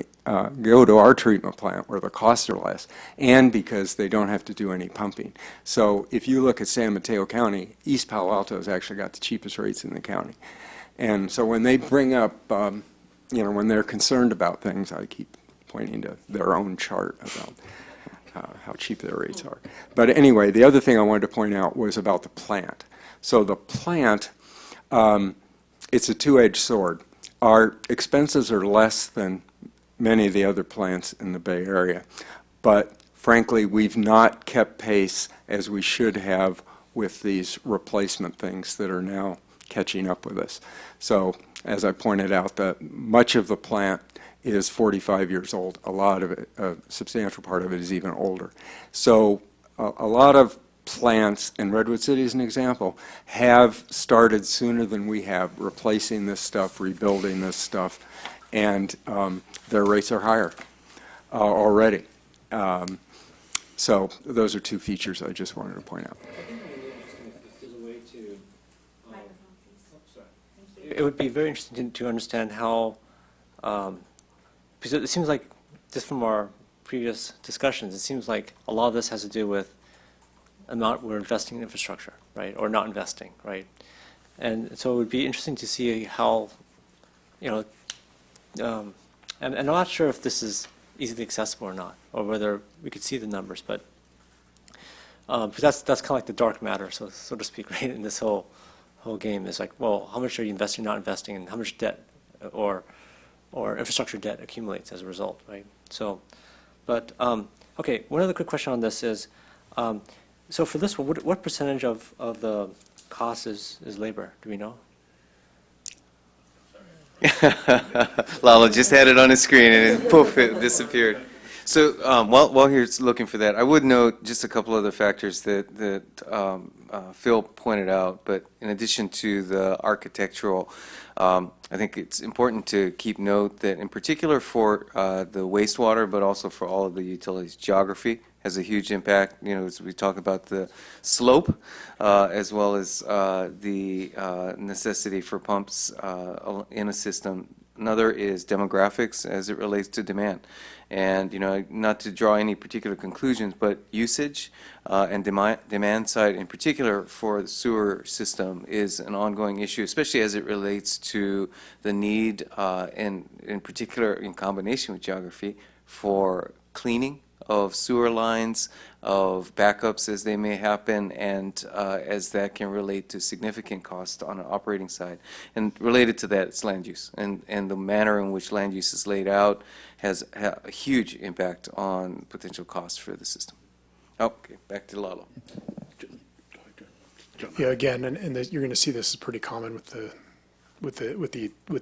go to our treatment plant where the costs are less, and because they don't have to do any pumping. So if you look at San Mateo County, East Palo Alto has actually got the cheapest rates in the county. And so when they bring up, when they're concerned about things, I keep pointing to their own chart about how cheap their rates are. But anyway, the other thing I wanted to point out was about the plant. So the plant, it's a two-edged sword. Our expenses are less than many of the other plants in the Bay Area, but frankly, we've not kept pace as we should have with these replacement things that are now catching up with us. So as I pointed out, much of the plant is 45 years old. A lot of it, a substantial part of it is even older. So a lot of plants, and Redwood City is an example, have started sooner than we have, replacing this stuff, rebuilding this stuff, and their rates are higher already. So those are two features I just wanted to point out.
It would be very interesting to understand how, because it seems like, just from our previous discussions, it seems like a lot of this has to do with amount we're investing in infrastructure, right, or not investing, right? And so it would be interesting to see how, and I'm not sure if this is easily accessible or not, or whether we could see the numbers, but because that's kind of like the dark matter, so to speak, right, in this whole game is like, well, how much are you investing, not investing, and how much debt or infrastructure debt accumulates as a result, right? So, but okay, one other quick question on this is, so for this one, what percentage of the cost is labor? Do we know?
Lalo just had it on his screen and then poof, it disappeared. So while he's looking for that, I would note just a couple other factors that Phil pointed out. But in addition to the architectural, I think it's important to keep note that in particular for the wastewater, but also for all of the utilities, geography has a huge impact. As we talk about the slope, as well as the necessity for pumps in a system. Another is demographics as it relates to demand. And, not to draw any particular conclusions, but usage and demand side in particular for the sewer system is an ongoing issue, especially as it relates to the need, in particular in combination with geography, for cleaning of sewer lines, of backups as they may happen, and as that can relate to significant cost on an operating side. And related to that, it's land use. And the manner in which land use is laid out has a huge impact on potential costs for the system. Okay, back to Lalo.
Yeah, again, and you're going to see this is pretty common with the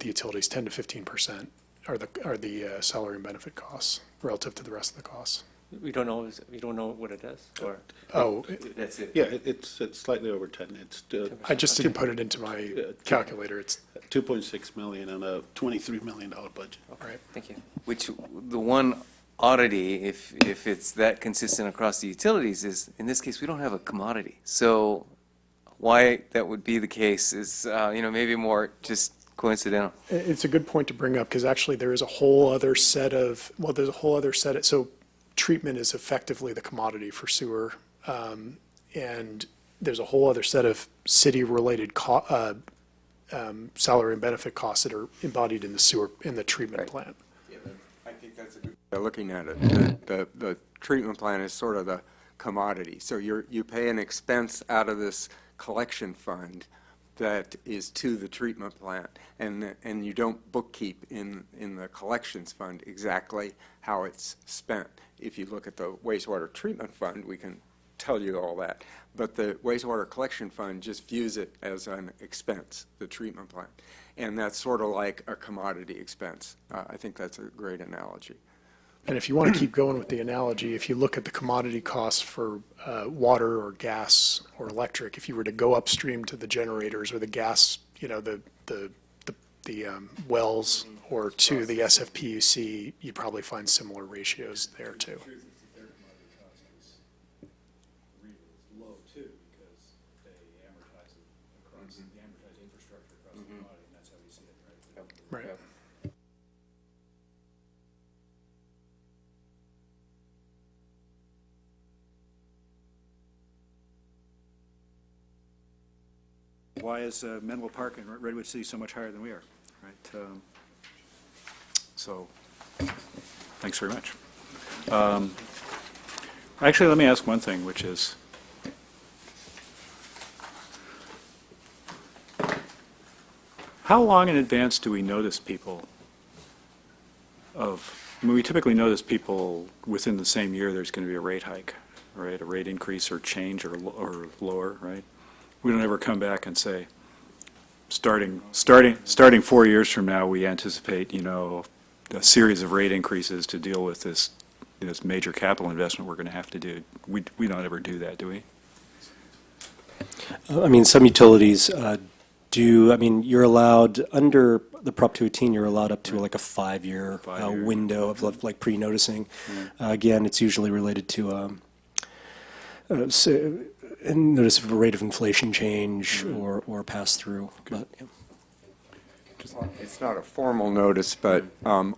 utilities. 10 to 15% are the salary and benefit costs relative to the rest of the costs.
We don't know what it is, or
Oh,
That's it.
Yeah, it's slightly over 10. It's
I just didn't put it into my calculator. It's
2.6 million on a $23 million budget.
right.
thank you.
Which, the one oddity, if it's that consistent across the utilities, is in this case, we don't have a commodity. So why that would be the case is, maybe more just coincidental.
It's a good point to bring up because actually there is a whole other set of, so treatment is effectively the commodity for sewer. And there's a whole other set of city-related salary and benefit costs that are embodied in the treatment plant.
I think that's a good way of looking at it. The treatment plant is sort of the commodity. So you pay an expense out of this collection fund that is to the treatment plant, and you don't bookkeep in the collections fund exactly how it's spent. If you look at the wastewater treatment fund, we can tell you all that. But the wastewater collection fund just views it as an expense, the treatment plant. And that's sort of like a commodity expense. I think that's a great analogy.
And if you want to keep going with the analogy, if you look at the commodity costs for water or gas or electric, if you were to go upstream to the generators or the gas, the wells, or to the SFPUC, you'd probably find similar ratios there too.
amortized infrastructure across the commodity, and that's how we see it, right?
Right.
Yep.
Why is Menlo Park and Redwood City so much higher than we are, right? So, thanks very much. Actually, let me ask one thing, which is, how long in advance do we notice people I mean, we typically notice people within the same year there's going to be a rate hike, right? A rate increase or change or lower, right? We don't ever come back and say, starting 4 years from now, we anticipate, a series of rate increases to deal with this major capital investment we're going to have to do. We don't ever do that, do we?
I mean, some utilities you're allowed, under the Prop 218, you're allowed up to like a 5-year window of like pre-noticing. Again, it's usually related to notice of a rate of inflation change or pass-through. But, yeah.
It's not a formal notice, but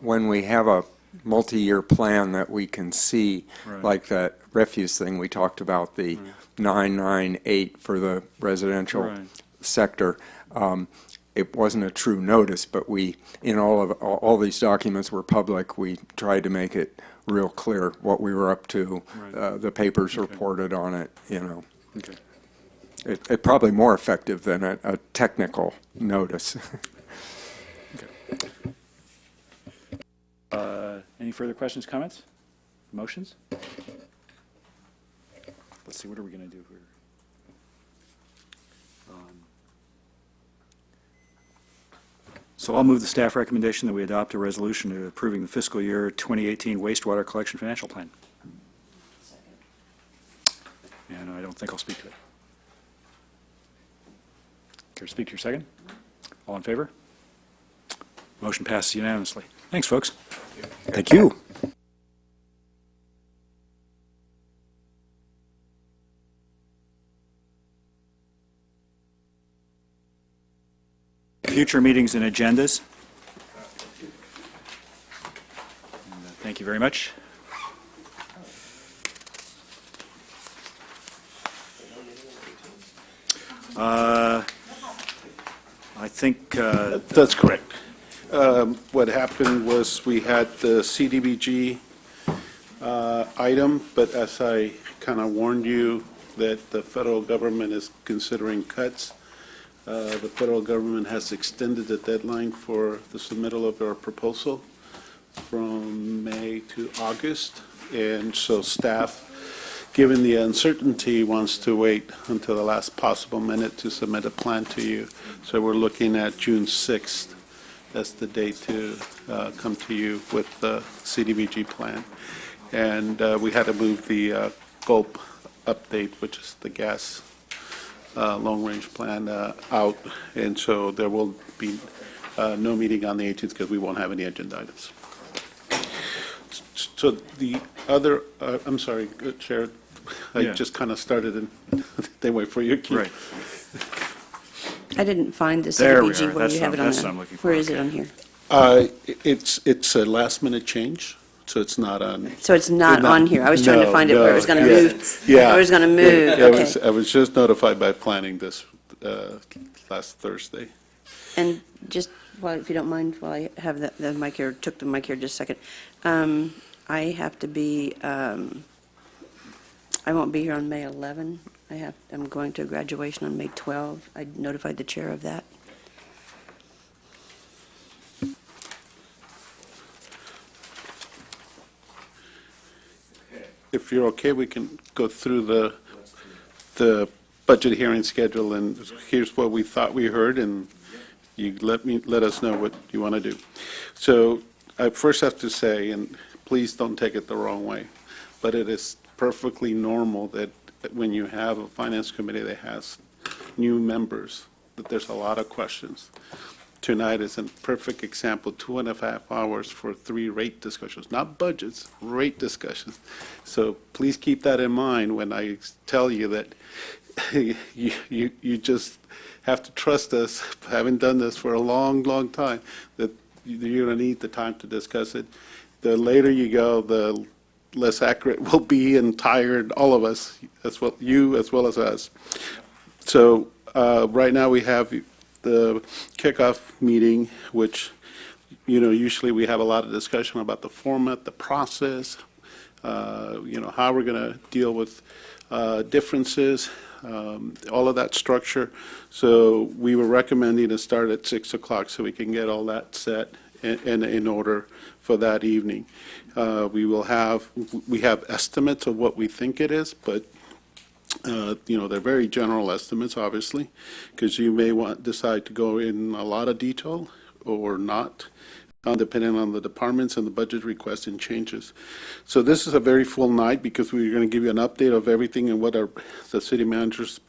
when we have a multi-year plan that we can see,
Right.
like that refuse thing we talked about, the 998 for the residential
Right.
sector, it wasn't a true notice, but we, in all these documents were public, we tried to make it real clear what we were up to.
Right.
The papers
Okay.
reported on it,
Okay.
It probably more effective than a technical notice.
Any further questions, comments, motions? Let's see, what are we going to do here? So I'll move the staff recommendation that we adopt a resolution approving the fiscal year 2018 wastewater collection financial plan. And I don't think I'll speak to it. Care to speak to your second? All in favor? Motion passes unanimously. Thanks, folks.
Thank you.
Future meetings and agendas. And, thank you very much. I think,
That's correct. What happened was we had the CDBG item, but as I kind of warned you that the federal government is considering cuts, the federal government has extended the deadline for the submittal of our proposal from May to August, and so staff, given the uncertainty, wants to wait until the last possible minute to submit a plan to you. So we're looking at June 6th as the date to come to you with the CDBG plan. And we had to move the GULP update, which is the gas long-range plan, out. And so there will be no meeting on the 18th because we won't have any agenda items. So the other, I'm sorry, Chair, I
Yeah.
just kind of started and they wait for your cue.
right.
I didn't find the
There we
CDBG
are.
where
That's
you have
what-
it on
that's what
the,
I'm looking for.
where is it
Okay.
on here?
It's a last-minute change, so it's not on.
So it's not on here. I was trying to
No,
find it where it was
no,
going to
yeah.
move.
Yeah.
Where it was going to move,
Yeah,
okay.
I was just notified by planning this last Thursday.
And just, while, if you don't mind, while I have the mic here, took the mic here just a second. I have to be, I won't be here on May 11. I'm going to a graduation on May 12. I notified the chair of that.
If you're okay, we can go through the budget hearing schedule, and here's what we thought we heard, and you let us know what you want to do. So I first have to say, and please don't take it the wrong way, but it is perfectly normal that when you have a finance committee that has new members, that there's a lot of questions. Tonight is a perfect example, 2.5 hours for 3 rate discussions, not budgets, rate discussions. So please keep that in mind when I tell you that you just have to trust us, having done this for a long, long time, that you're going to need the time to discuss it. The later you go, the less accurate we'll be and tired, all of us, as well, you as well as us. So right now we have the kickoff meeting, which, usually we have a lot of discussion about the format, the process, how we're going to deal with differences, all of that structure. So we were recommending to start at 6 o'clock so we can get all that set in order for that evening. We have estimates of what we think it is, but they're very general estimates, obviously, because you may decide to go in a lot of detail or not, depending on the departments and the budget requests and changes. So this is a very full night because we're going to give you an update of everything and what the city manager's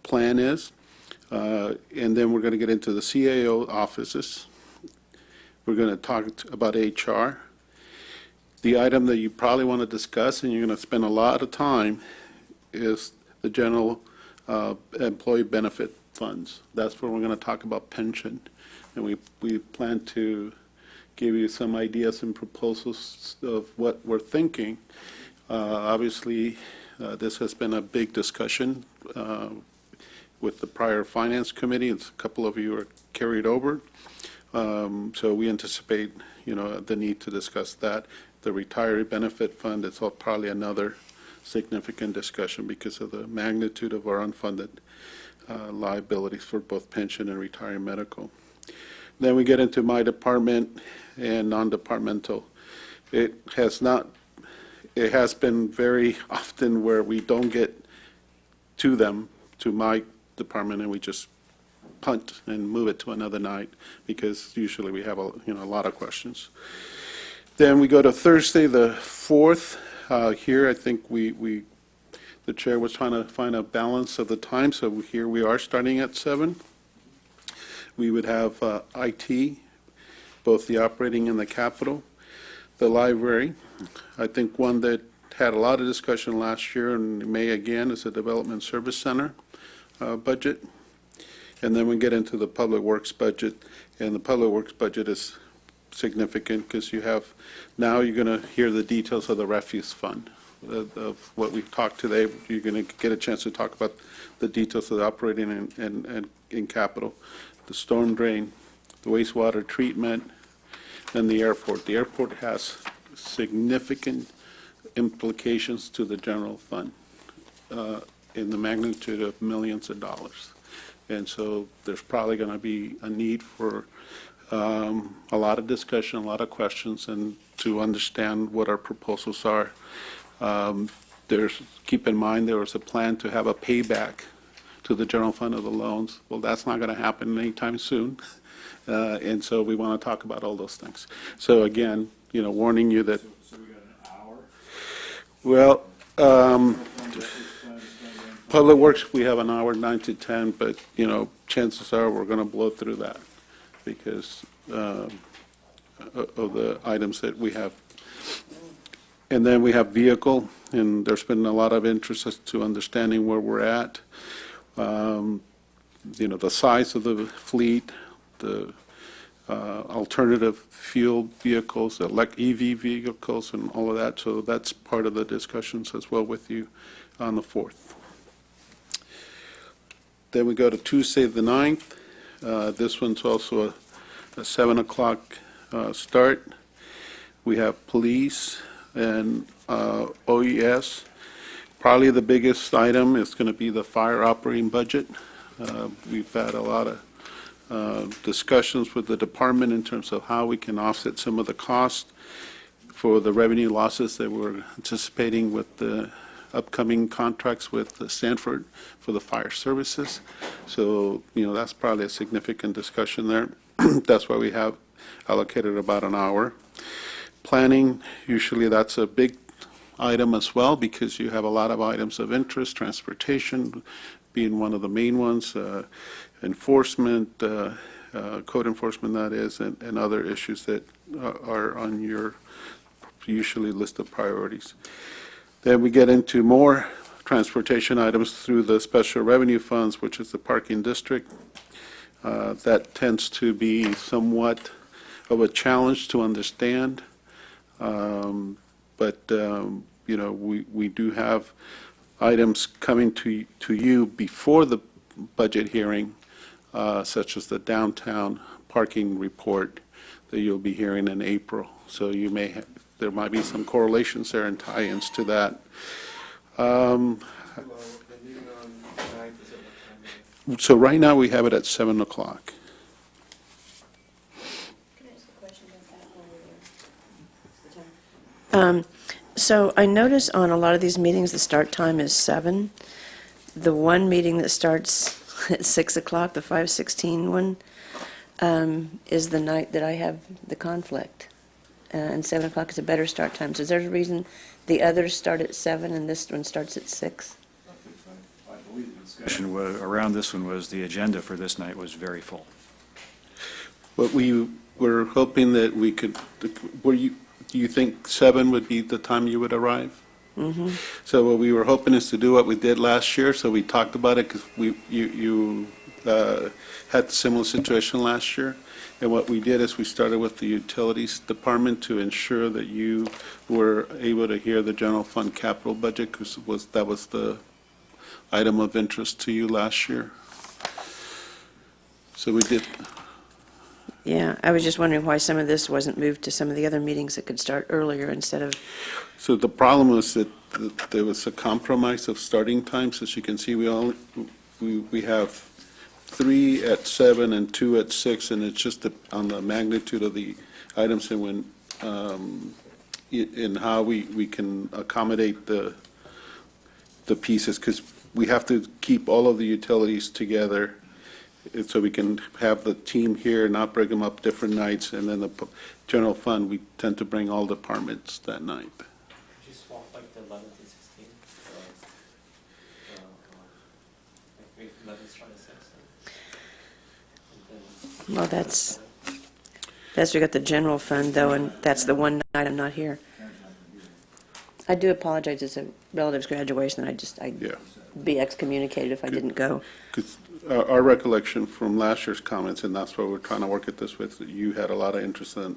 plan is. And then we're going to get into the CAO offices. We're going to talk about HR. The item that you probably want to discuss, and you're going to spend a lot of time, is the general employee benefit funds. That's where we're going to talk about pension. And we plan to give you some ideas and proposals of what we're thinking. Obviously, this has been a big discussion with the prior finance committee. A couple of you are carried over. So we anticipate, the need to discuss that. The retiree benefit fund is probably another significant discussion because of the magnitude of our unfunded liabilities for both pension and retiree medical. Then we get into my department and non-departmental. It has been very often where we don't get to my department, and we just punt and move it to another night because usually we have a lot of questions. Then we go to Thursday, the 4th. Here, I think the chair was trying to find a balance of the time, so here we are starting at 7. We would have IT, both the operating and the capital, the library. I think one that had a lot of discussion last year and may again is the Development Service Center budget. And then we get into the Public Works budget, and the Public Works budget is significant because now you're going to hear the details of the refuse fund. Of what we've talked today, you're going to get a chance to talk about the details of the operating and in capital, the storm drain, the wastewater treatment, and the airport. The airport has significant implications to the general fund in the magnitude of millions of dollars. And so there's probably going to be a need for a lot of discussion, a lot of questions, and to understand what our proposals are. Keep in mind there was a plan to have a payback to the general fund of the loans. Well, that's not going to happen anytime soon. And so we want to talk about all those things. So again, warning you that. So we got an hour? Well, Public Works, we have an hour, 9 to 10, but, chances are we're going to blow through that because of the items that we have. And then we have vehicle, and there's been a lot of interest as to understanding where we're at. The size of the fleet, the alternative fuel vehicles, EV vehicles, and all of that. So that's part of the discussions as well with you on the 4th. Then we go to Tuesday the 9th. This one's also a 7 o'clock start. We have police and OES. Probably the biggest item is going to be the fire operating budget. We've had a lot of discussions with the department in terms of how we can offset some of the costs for the revenue losses that we're anticipating with the upcoming contracts with Stanford for the fire services. So, that's probably a significant discussion there. That's why we have allocated about an hour. Planning, usually that's a big item as well because you have a lot of items of interest, transportation being one of the main ones, enforcement, code enforcement that is, and other issues that are on your usually list of priorities. Then we get into more transportation items through the special revenue funds, which is the parking district. That tends to be somewhat of a challenge to understand. But we do have items coming to you before the budget hearing, such as the downtown parking report that you'll be hearing in April. So there might be some correlations there and tie-ins to that. So right now, we have it at 7 o'clock.
So I notice on a lot of these meetings, the start time is 7. The one meeting that starts at 6 o'clock, the 5:16 one, is the night that I have the conflict. And 7 o'clock is a better start time. So is there a reason the others start at 7 and this one starts at 6?
I believe the discussion around this one was the agenda for this night was very full.
But we were hoping that we could, do you think 7 would be the time you would arrive?
Mm-hmm.
So what we were hoping is to do what we did last year, so we talked about it, because you had a similar situation last year. And what we did is we started with the utilities department to ensure that you were able to hear the general fund capital budget, because that was the item of interest to you last year. So we did.
Yeah, I was just wondering why some of this wasn't moved to some of the other meetings that could start earlier instead of,
So the problem was that there was a compromise of starting times. As you can see, we have 3 at 7 and 2 at 6, and it's just on the magnitude of the items and in how we can accommodate the pieces, because we have to keep all of the utilities together, so we can have the team here, not break them up different nights, and then the general fund, we tend to bring all departments that night.
Could you swap like the 11th and 16th? Like 11th start at 6.
well, that's we got the general fund though, and that's the one night I'm not here. I do apologize, it's a relative's graduation, I'd
Yeah.
be excommunicated if I didn't go.
Because our recollection from last year's comments, and that's why we're trying to work at this with, that you had a lot of interest in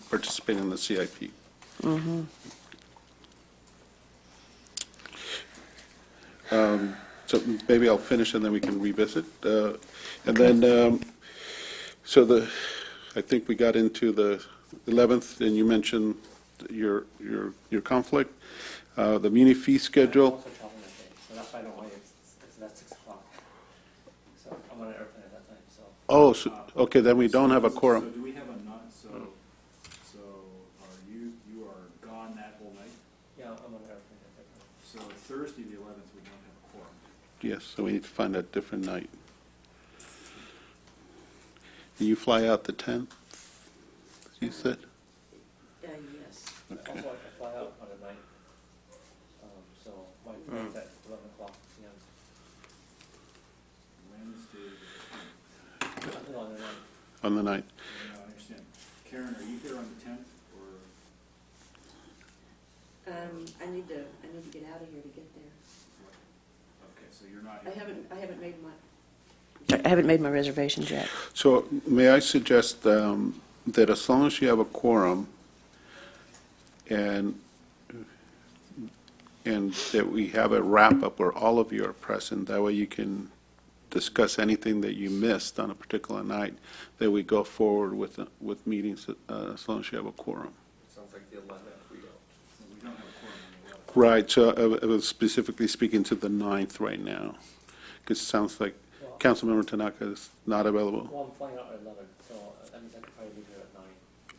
participating in the CIP.
Mm-hmm.
So maybe I'll finish and then we can revisit. And then, so I think we got into the 11th, and you mentioned your conflict, the muni fee schedule.
Also traveling that day, so that's why I don't want it's at 6 o'clock. So I'm on an airplane at that time, so.
Oh, so, okay, then we don't have a
So
quorum.
do we have a so are you are gone that whole night?
Yeah, I'm on an airplane at that time.
So Thursday, the 11th, we don't have a quorum.
Yes, so we need to find a different night. You fly out the 10th, you said?
Yes.
Okay.
Also, I fly out on the 9th. So my flight's at 11 o'clock p.m.
Wednesday,
On the 9th.
On the 9th.
I understand. Karen, are you here on the 10th, or?
I need to get out of here to get there.
Okay, so you're not
I
here.
haven't made my reservations yet.
So may I suggest that as long as you have a quorum and that we have a wrap-up where all of you are present, that way you can discuss anything that you missed on a particular night, that we go forward with meetings as long as you have a quorum.
Sounds like the 11th, we don't.
So we don't have a quorum on the 11th.
Right, so I was specifically speaking to the 9th right now, because it sounds like Councilmember Tanaka is not available.
Well, I'm flying out at 11, so that means I could probably leave here at 9.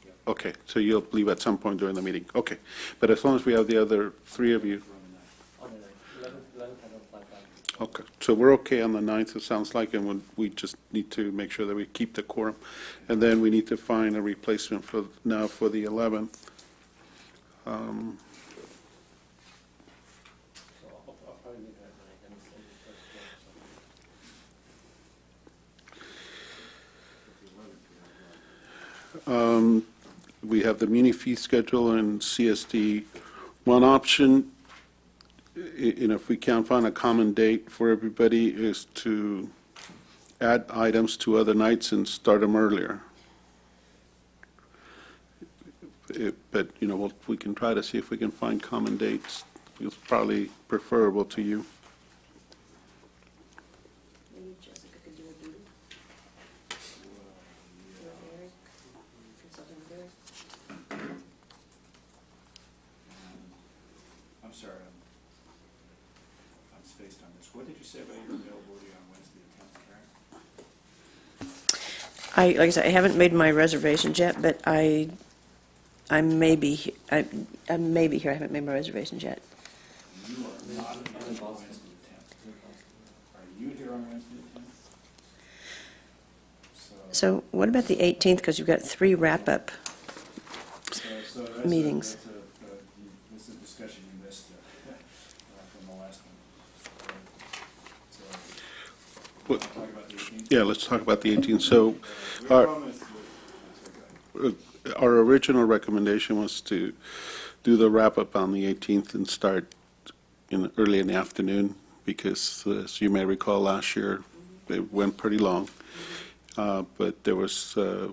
Yeah.
Okay, so you'll leave at some point during the meeting, okay. But as long as we have the other 3 of you,
On the 9th. 11th I don't fly back.
okay. So we're okay on the 9th, it sounds like, and we just need to make sure that we keep the quorum. And then we need to find a replacement for the 11th.
So I'll probably leave here at 9. Let me see the first floor, so.
We have the muni fee schedule and CSD. One option if we can't find a common date for everybody, is to add items to other nights and start them earlier. But, we can try to see if we can find common dates. It's probably preferable to you.
Maybe Jessica could do a duty.
I'm sorry, I'm spaced on this. What did you say about your availability on Wednesday the 10th, Karen?
Like I said, I haven't made my reservations yet, but I may be, I may be here. I haven't made my reservations yet.
You are not available on Wednesday the 10th. Are you here on Wednesday the 10th?
So what about the 18th? Because you've got 3 wrap-up.
So that's
Meetings.
This is a discussion you missed from the last one. So,
What-
talk about the 18th?
Yeah, let's talk about the 18th. So our,
Promise
our original recommendation was to do the wrap-up on the 18th and start early in the afternoon, because as you may recall, last year, it went pretty long. But there was a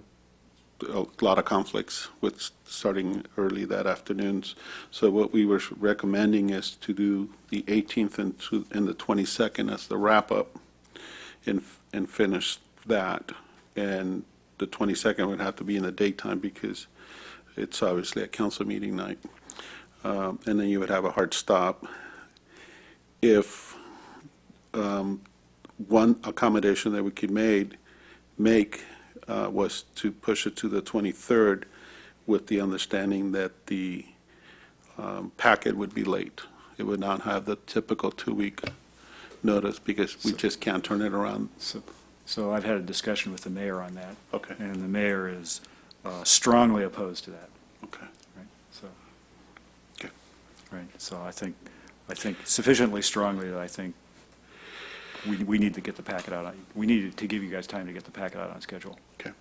lot of conflicts with starting early that afternoon. So what we were recommending is to do the 18th and the 22nd as the wrap-up and finish that. And the 22nd would have to be in the daytime because it's obviously a council meeting night. And then you would have a hard stop. If one accommodation that we could make was to push it to the 23rd with the understanding that the packet would be late. It would not have the typical 2-week notice because we just can't turn it around.
So I've had a discussion with the mayor on that.
Okay.
And the mayor is strongly opposed to that.
Okay.
Right, so.
Okay.
Right, so I think sufficiently strongly that I think we need to get the packet out. We need to give you guys time to get the packet out on schedule.
Okay.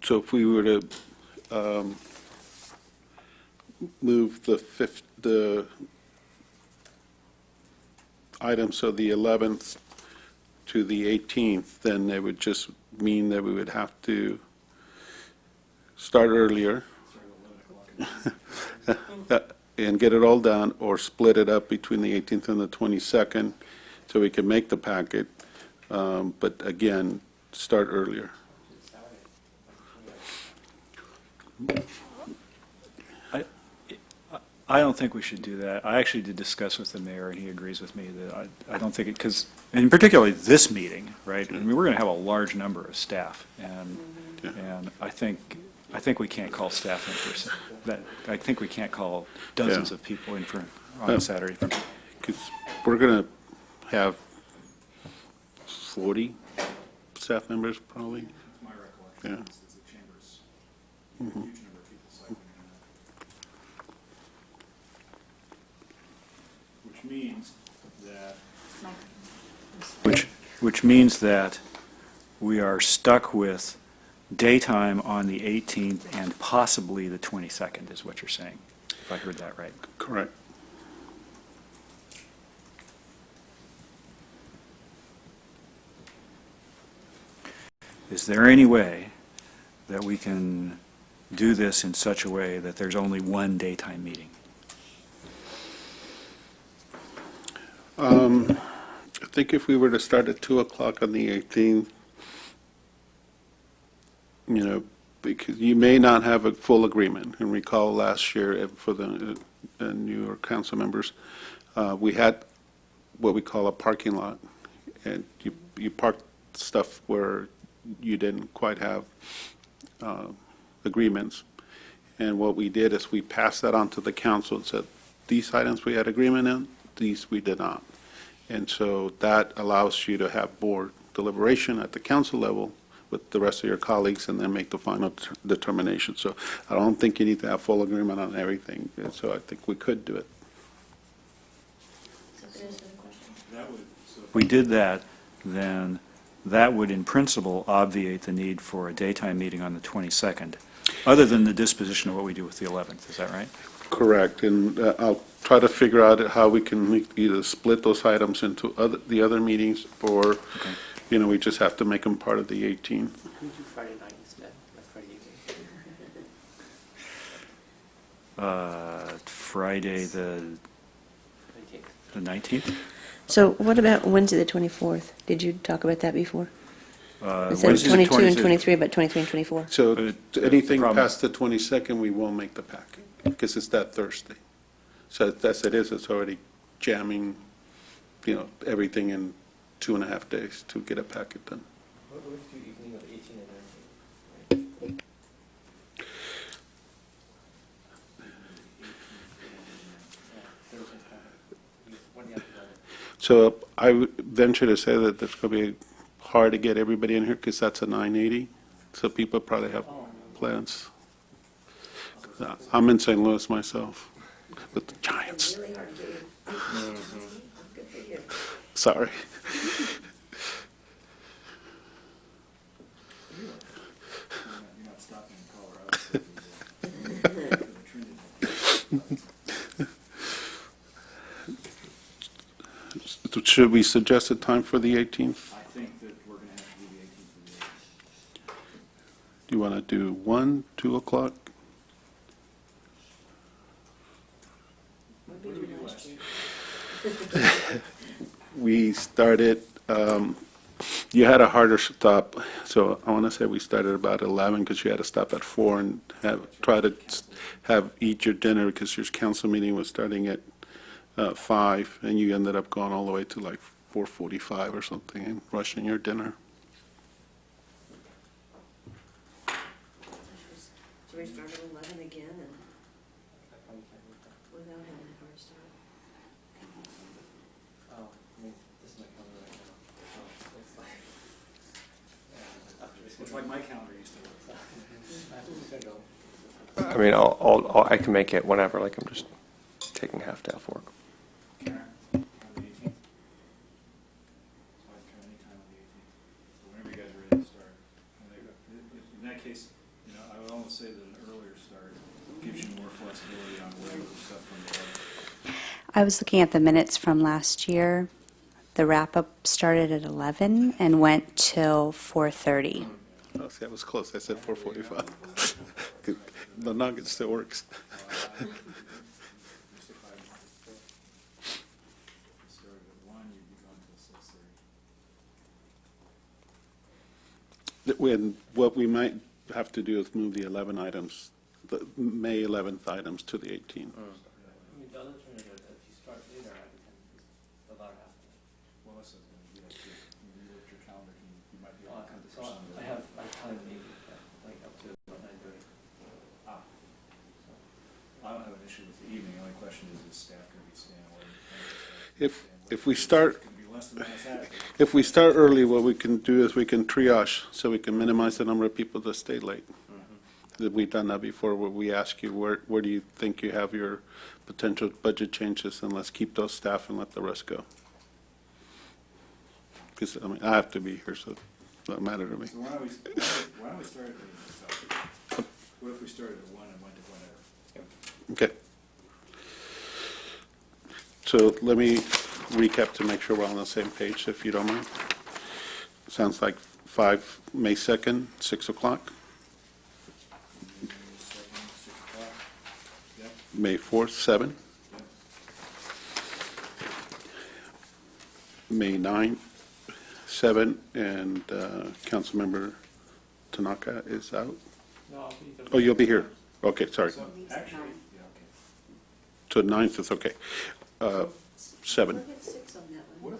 So if we were to move the items of the 11th to the 18th, then it would just mean that we would have to start earlier and get it all done, or split it up between the 18th and the 22nd so we can make the packet. But again, start earlier.
I don't think we should do that. I actually did discuss with the mayor, and he agrees with me that I don't think it, because, and particularly this meeting, right? I mean, we're going to have a large number of staff, and I think we can't call staff in for that. I think we can't call dozens of people in for on a Saturday.
Because we're going to have 40 staff members probably.
My recollection
Yeah.
is the chamber's huge number of people cycling in and out. Which means that we are stuck with daytime on the 18th and possibly the 22nd, is what you're saying, if I heard that right.
Correct.
Is there any way that we can do this in such a way that there's only one daytime meeting?
I think if we were to start at 2 o'clock on the 18th, because you may not have a full agreement. And recall last year for the New York council members, we had what we call a parking lot. And you parked stuff where you didn't quite have agreements. And what we did is we passed that on to the council and said, these items we had agreement in, these we did not. And so that allows you to have board deliberation at the council level with the rest of your colleagues and then make the final determination. So I don't think you need to have full agreement on everything. And so I think we could do it.
If we did that, then that would in principle obviate the need for a daytime meeting on the 22nd, other than the disposition of what we do with the 11th. Is that right?
Correct, and I'll try to figure out how we can either split those items into the other meetings, or, we just have to make them part of the 18th.
Can we do Friday night instead, like Friday evening?
Friday, the 19th?
So what about Wednesday, the 24th? Did you talk about that before? Instead of
Wednesday, the
22 and
23rd.
23, about 23 and 24?
So anything
problem-
past the 22nd, we won't make the packet, because it's that Thursday. So that's it's already jamming, everything in 2.5 days to get a packet done.
What if you do evening of 18 and 19?
So I would venture to say that it's going to be hard to get everybody in here, because that's a 980, so people probably have plans. I'm in St. Louis myself, with the Giants. Sorry. Should we suggest a time for the 18th?
I think that we're going to have to do the 18th of the 8th.
Do you want to do 1, 2 o'clock? We started, you had a harder stop, so I want to say we started about 11, because you had to stop at 4 and try to eat your dinner, because your council meeting was starting at 5, and you ended up going all the way to like 4:45 or something, and rushing your dinner.
Should we start at 11 again and without having a hard start?
Oh, I mean, this is my calendar right now.
It's like my calendar used to look.
I mean, I can make it whenever, like I'm just taking half day off work.
Karen, on the 18th? So I can come anytime on the 18th. So whenever you guys are ready to start. In that case, I would almost say that an earlier start gives you more flexibility on where the stuff from the
I was looking at the minutes from last year. The wrap-up started at 11 and went till 4:30.
Oh, see, I was close. I said 4:45. The nugget still works. What we might have to do is move the 11 items, the May 11th items to the 18th.
I mean, the other alternative, if you start later, I can allow half.
Melissa's going to do that too. You look at your calendar, you might be able to come to
So I have time maybe, like up to about 9:30.
I don't have an issue with the evening. The only question is staff going to be staying away?
If we start,
It's going to be less than that.
if we start early, what we can do is we can triage, so we can minimize the number of people that stay late. We've done that before, where we ask you, where do you think you have your potential budget changes, and let's keep those staff and let the rest go. Because, I mean, I have to be here, so it doesn't matter to me.
So why don't we start at, what if we started at 1 and went to whatever?
Okay. So let me recap to make sure we're on the same page, if you don't mind. Sounds like May 2nd, 6 o'clock.
Yep.
May 4th, 7.
Yep.
May 9th, 7, and Councilmember Tanaka is out.
No, I'll be there.
Oh, you'll be here. Okay, sorry.
So actually, yeah, okay.
So 9th is okay. 7.
We'll get 6 on that one.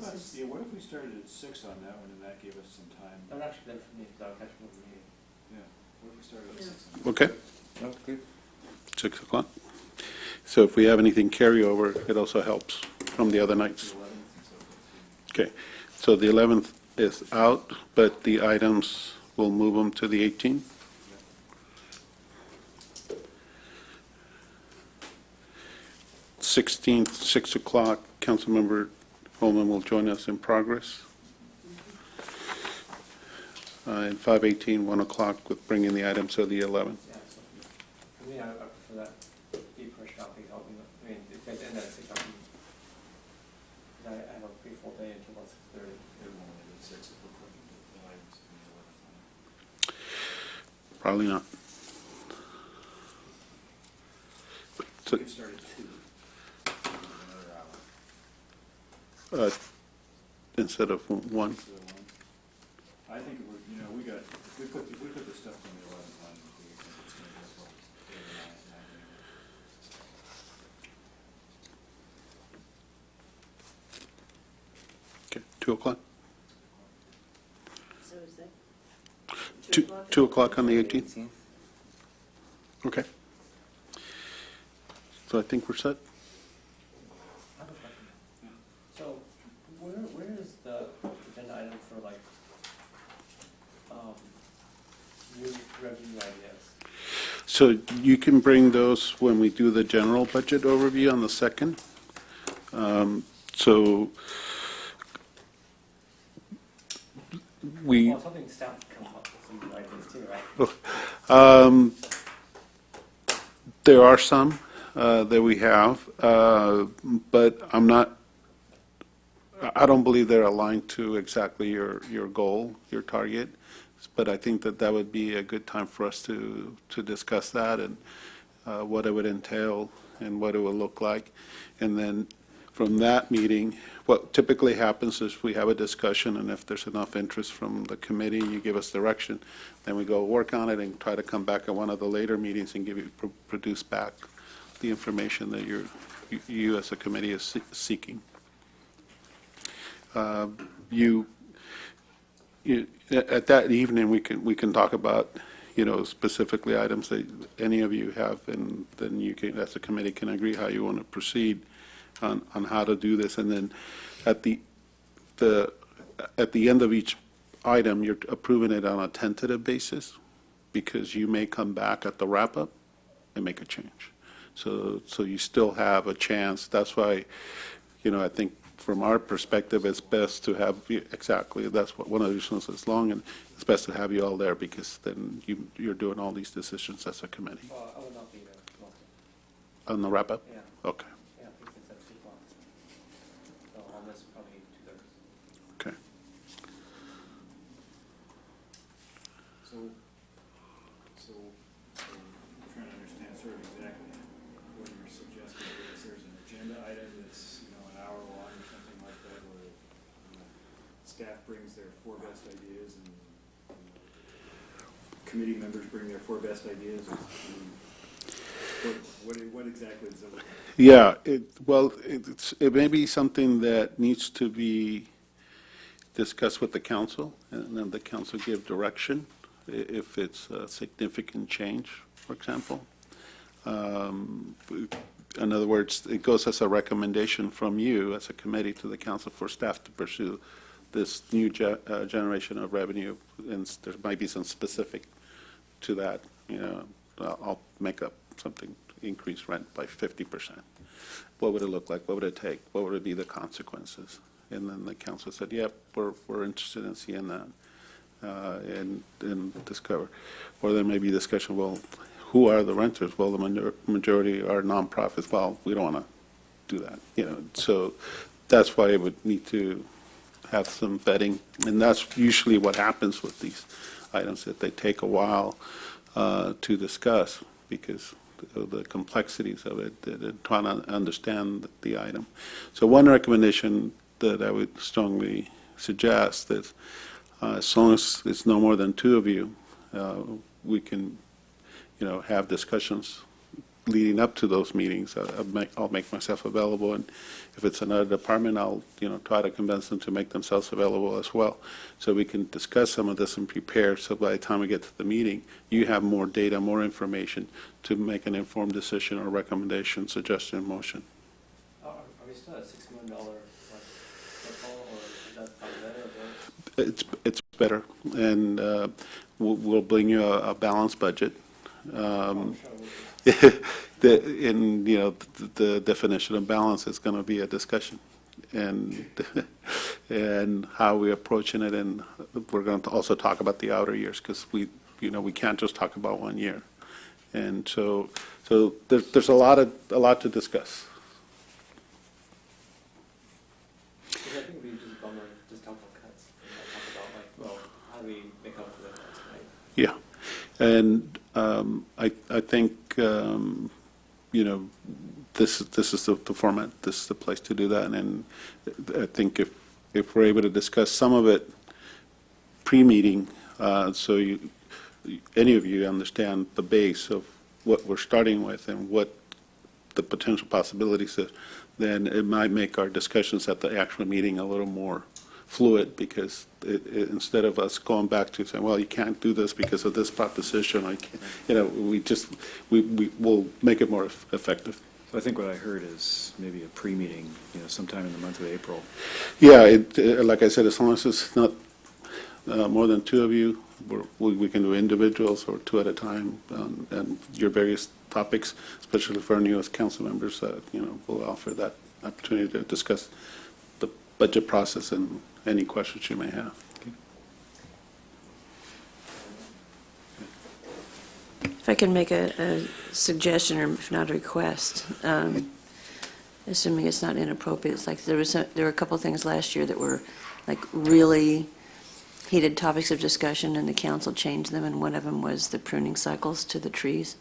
What if we started at 6 on that one and that gave us some time?
I'm actually there for me, because I'll catch up with me.
Yeah. What if we started at 6 on that?
Okay,
Oh, good.
6 o'clock. So if we have anything carryover, it also helps from the other nights.
The 11th and so forth, too.
Okay, so the 11th is out, but the items, we'll move them to the 18th. 16th, 6 o'clock, Councilmember Holman will join us in progress. And 5:18, 1 o'clock with bringing the items to the 11th.
Yeah, so for me, I prefer that, be pressure. copy help me? I mean, if I did that, it's a copy. I have a pretty full day until about 6:30.
Probably not. So,
Start at 2.
instead of 1.
I think it would, we got, if we put the stuff on the 11th line, we think it's going to go well. 8 or 9, 9.
Okay, 2 o'clock?
So is that?
2 o'clock on the 18th? Okay. So I think we're set.
I have a question. So where is the agenda item for like new revenue ideas?
So you can bring those when we do the general budget overview on the 2nd. So we,
Well, something staff can come up with some new ideas too, right?
there are some that we have, but I don't believe they're aligned to exactly your goal, your target. But I think that would be a good time for us to discuss that and what it would entail and what it would look like. And then from that meeting, what typically happens is we have a discussion, and if there's enough interest from the committee, you give us direction, then we go work on it and try to come back at one of the later meetings and give you, produce back the information that you as a committee is seeking. At that evening, we can talk about, specifically items that any of you have, and then you can, as a committee, can agree how you want to proceed on how to do this. And then at the end of each item, you're approving it on a tentative basis, because you may come back at the wrap-up and make a change. So you still have a chance. That's why, I think from our perspective, it's best to have, exactly, that's what one of the reasons it's long, and it's best to have you all there, because then you're doing all these decisions as a committee.
I will not be there.
On the wrap-up?
Yeah.
Okay,
Yeah, I think it's at 2 o'clock. So I'll miss probably 2:30.
okay.
So I'm trying to understand sort of exactly what you're suggesting. Is there's an agenda item that's, an hour long or something like that, where staff brings their 4 best ideas and committee members bring their 4 best ideas? What exactly does it look like?
Yeah, it may be something that needs to be discussed with the council, and then the council give direction if it's a significant change, for example. In other words, it goes as a recommendation from you as a committee to the council for staff to pursue this new generation of revenue, and there might be some specific to that. I'll make up something, increase rent by 50%. What would it look like? What would it take? What would be the consequences? And then the council said, yep, we're interested in seeing that and discover. Or there may be discussion, well, who are the renters? Well, the majority are nonprofits. Well, we don't want to do that. So that's why it would need to have some vetting. And that's usually what happens with these items, that they take a while to discuss, because of the complexities of it, and trying to understand the item. So one recommendation that I would strongly suggest is, as long as it's no more than 2 of you, we can, have discussions leading up to those meetings. I'll make myself available, and if it's another department, I'll, try to convince them to make themselves available as well. So we can discuss some of this and prepare, so by the time we get to the meeting, you have more data, more information to make an informed decision or recommendation, suggestion, motion.
Are we still at $6 million shortfall, or is that better or worse?
It's better, and we'll bring you a balanced budget. The definition of balance is going to be a discussion, and and how we're approaching it, and we're going to also talk about the outer years, because we can't just talk about 1 year, and so So there's a lot to discuss.
I think it'd be just a bummer to just talk about cuts and not talk about like, well, how do we make up for the cuts, right?
Yeah, and I think you know, this is the format, this is the place to do that, and I think if we're able to discuss some of it pre-meeting, so any of you understand the base of what we're starting with and what the potential possibilities is, then it might make our discussions at the actual meeting a little more fluid, because instead of us going back to saying, well, you can't do this because of this proposition, we'll make it more effective.
So I think what I heard is maybe a pre-meeting, sometime in the month of April.
Yeah, like I said, as long as it's not more than two of you, we can do individuals or two at a time, and your various topics, especially for our newest council members, we'll offer that opportunity to discuss the budget process and any questions you may have.
If I can make a suggestion, or if not a request, assuming it's not inappropriate, it's like there were a couple of things last year that were like really heated topics of discussion, and the council changed them, and one of them was the pruning cycles to the trees.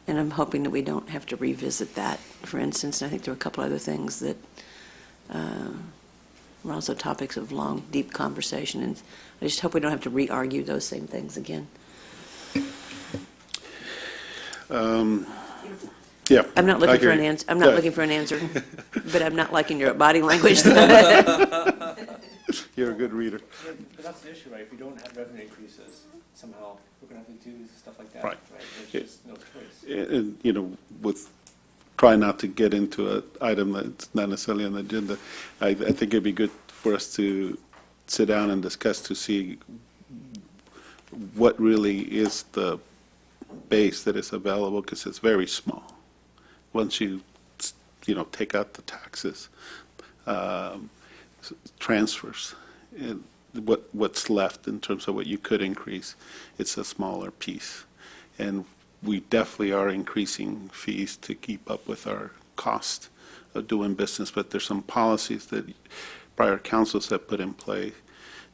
And I'm hoping that we don't have to revisit that, for instance. And I think there were a couple other things that were also topics of long, deep conversation, and I just hope we don't have to re-argue those same things again.
Yeah.
I'm not looking for an answer. I'm not looking for an answer, but I'm not liking your body language.
You're a good reader.
Yeah, but that's the issue, right? If we don't have revenue increases, somehow we're going to have to do stuff like that,
Right.
There's just no choice.
And, with try not to get into an item that's not necessarily on the agenda, I think it'd be good for us to sit down and discuss to see what really is the base that is available, because it's very small. Once you take out the taxes, transfers, and what's left in terms of what you could increase, it's a smaller piece. And we definitely are increasing fees to keep up with our cost of doing business, but there's some policies that prior councils have put in play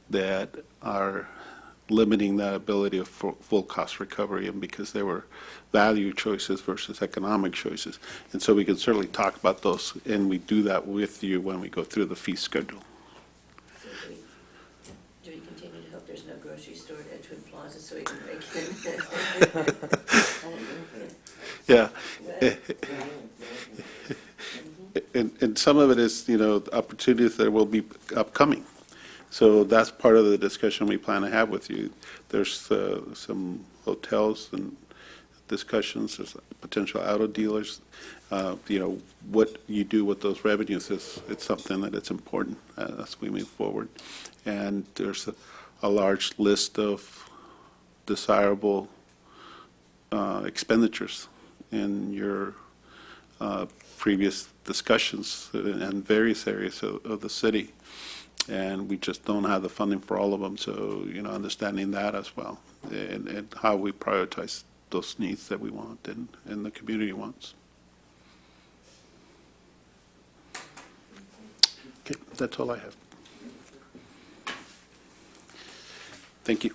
that are limiting that ability of full cost recovery, and because there were value choices versus economic choices. And so we can certainly talk about those, and we do that with you when we go through the fee schedule.
Do we continue to hope there's no grocery store at Edgewood Plaza so we can make it?
Yeah. And some of it is, opportunities that will be upcoming. So that's part of the discussion we plan to have with you. There's some hotels and discussions, there's potential auto dealers. What you do with those revenues it's something that it's important as we move forward. And there's a large list of desirable expenditures in your previous discussions in various areas of the city. And we just don't have the funding for all of them, so, understanding that as well, and how we prioritize those needs that we want and the community wants. Okay, that's all I have. Thank you.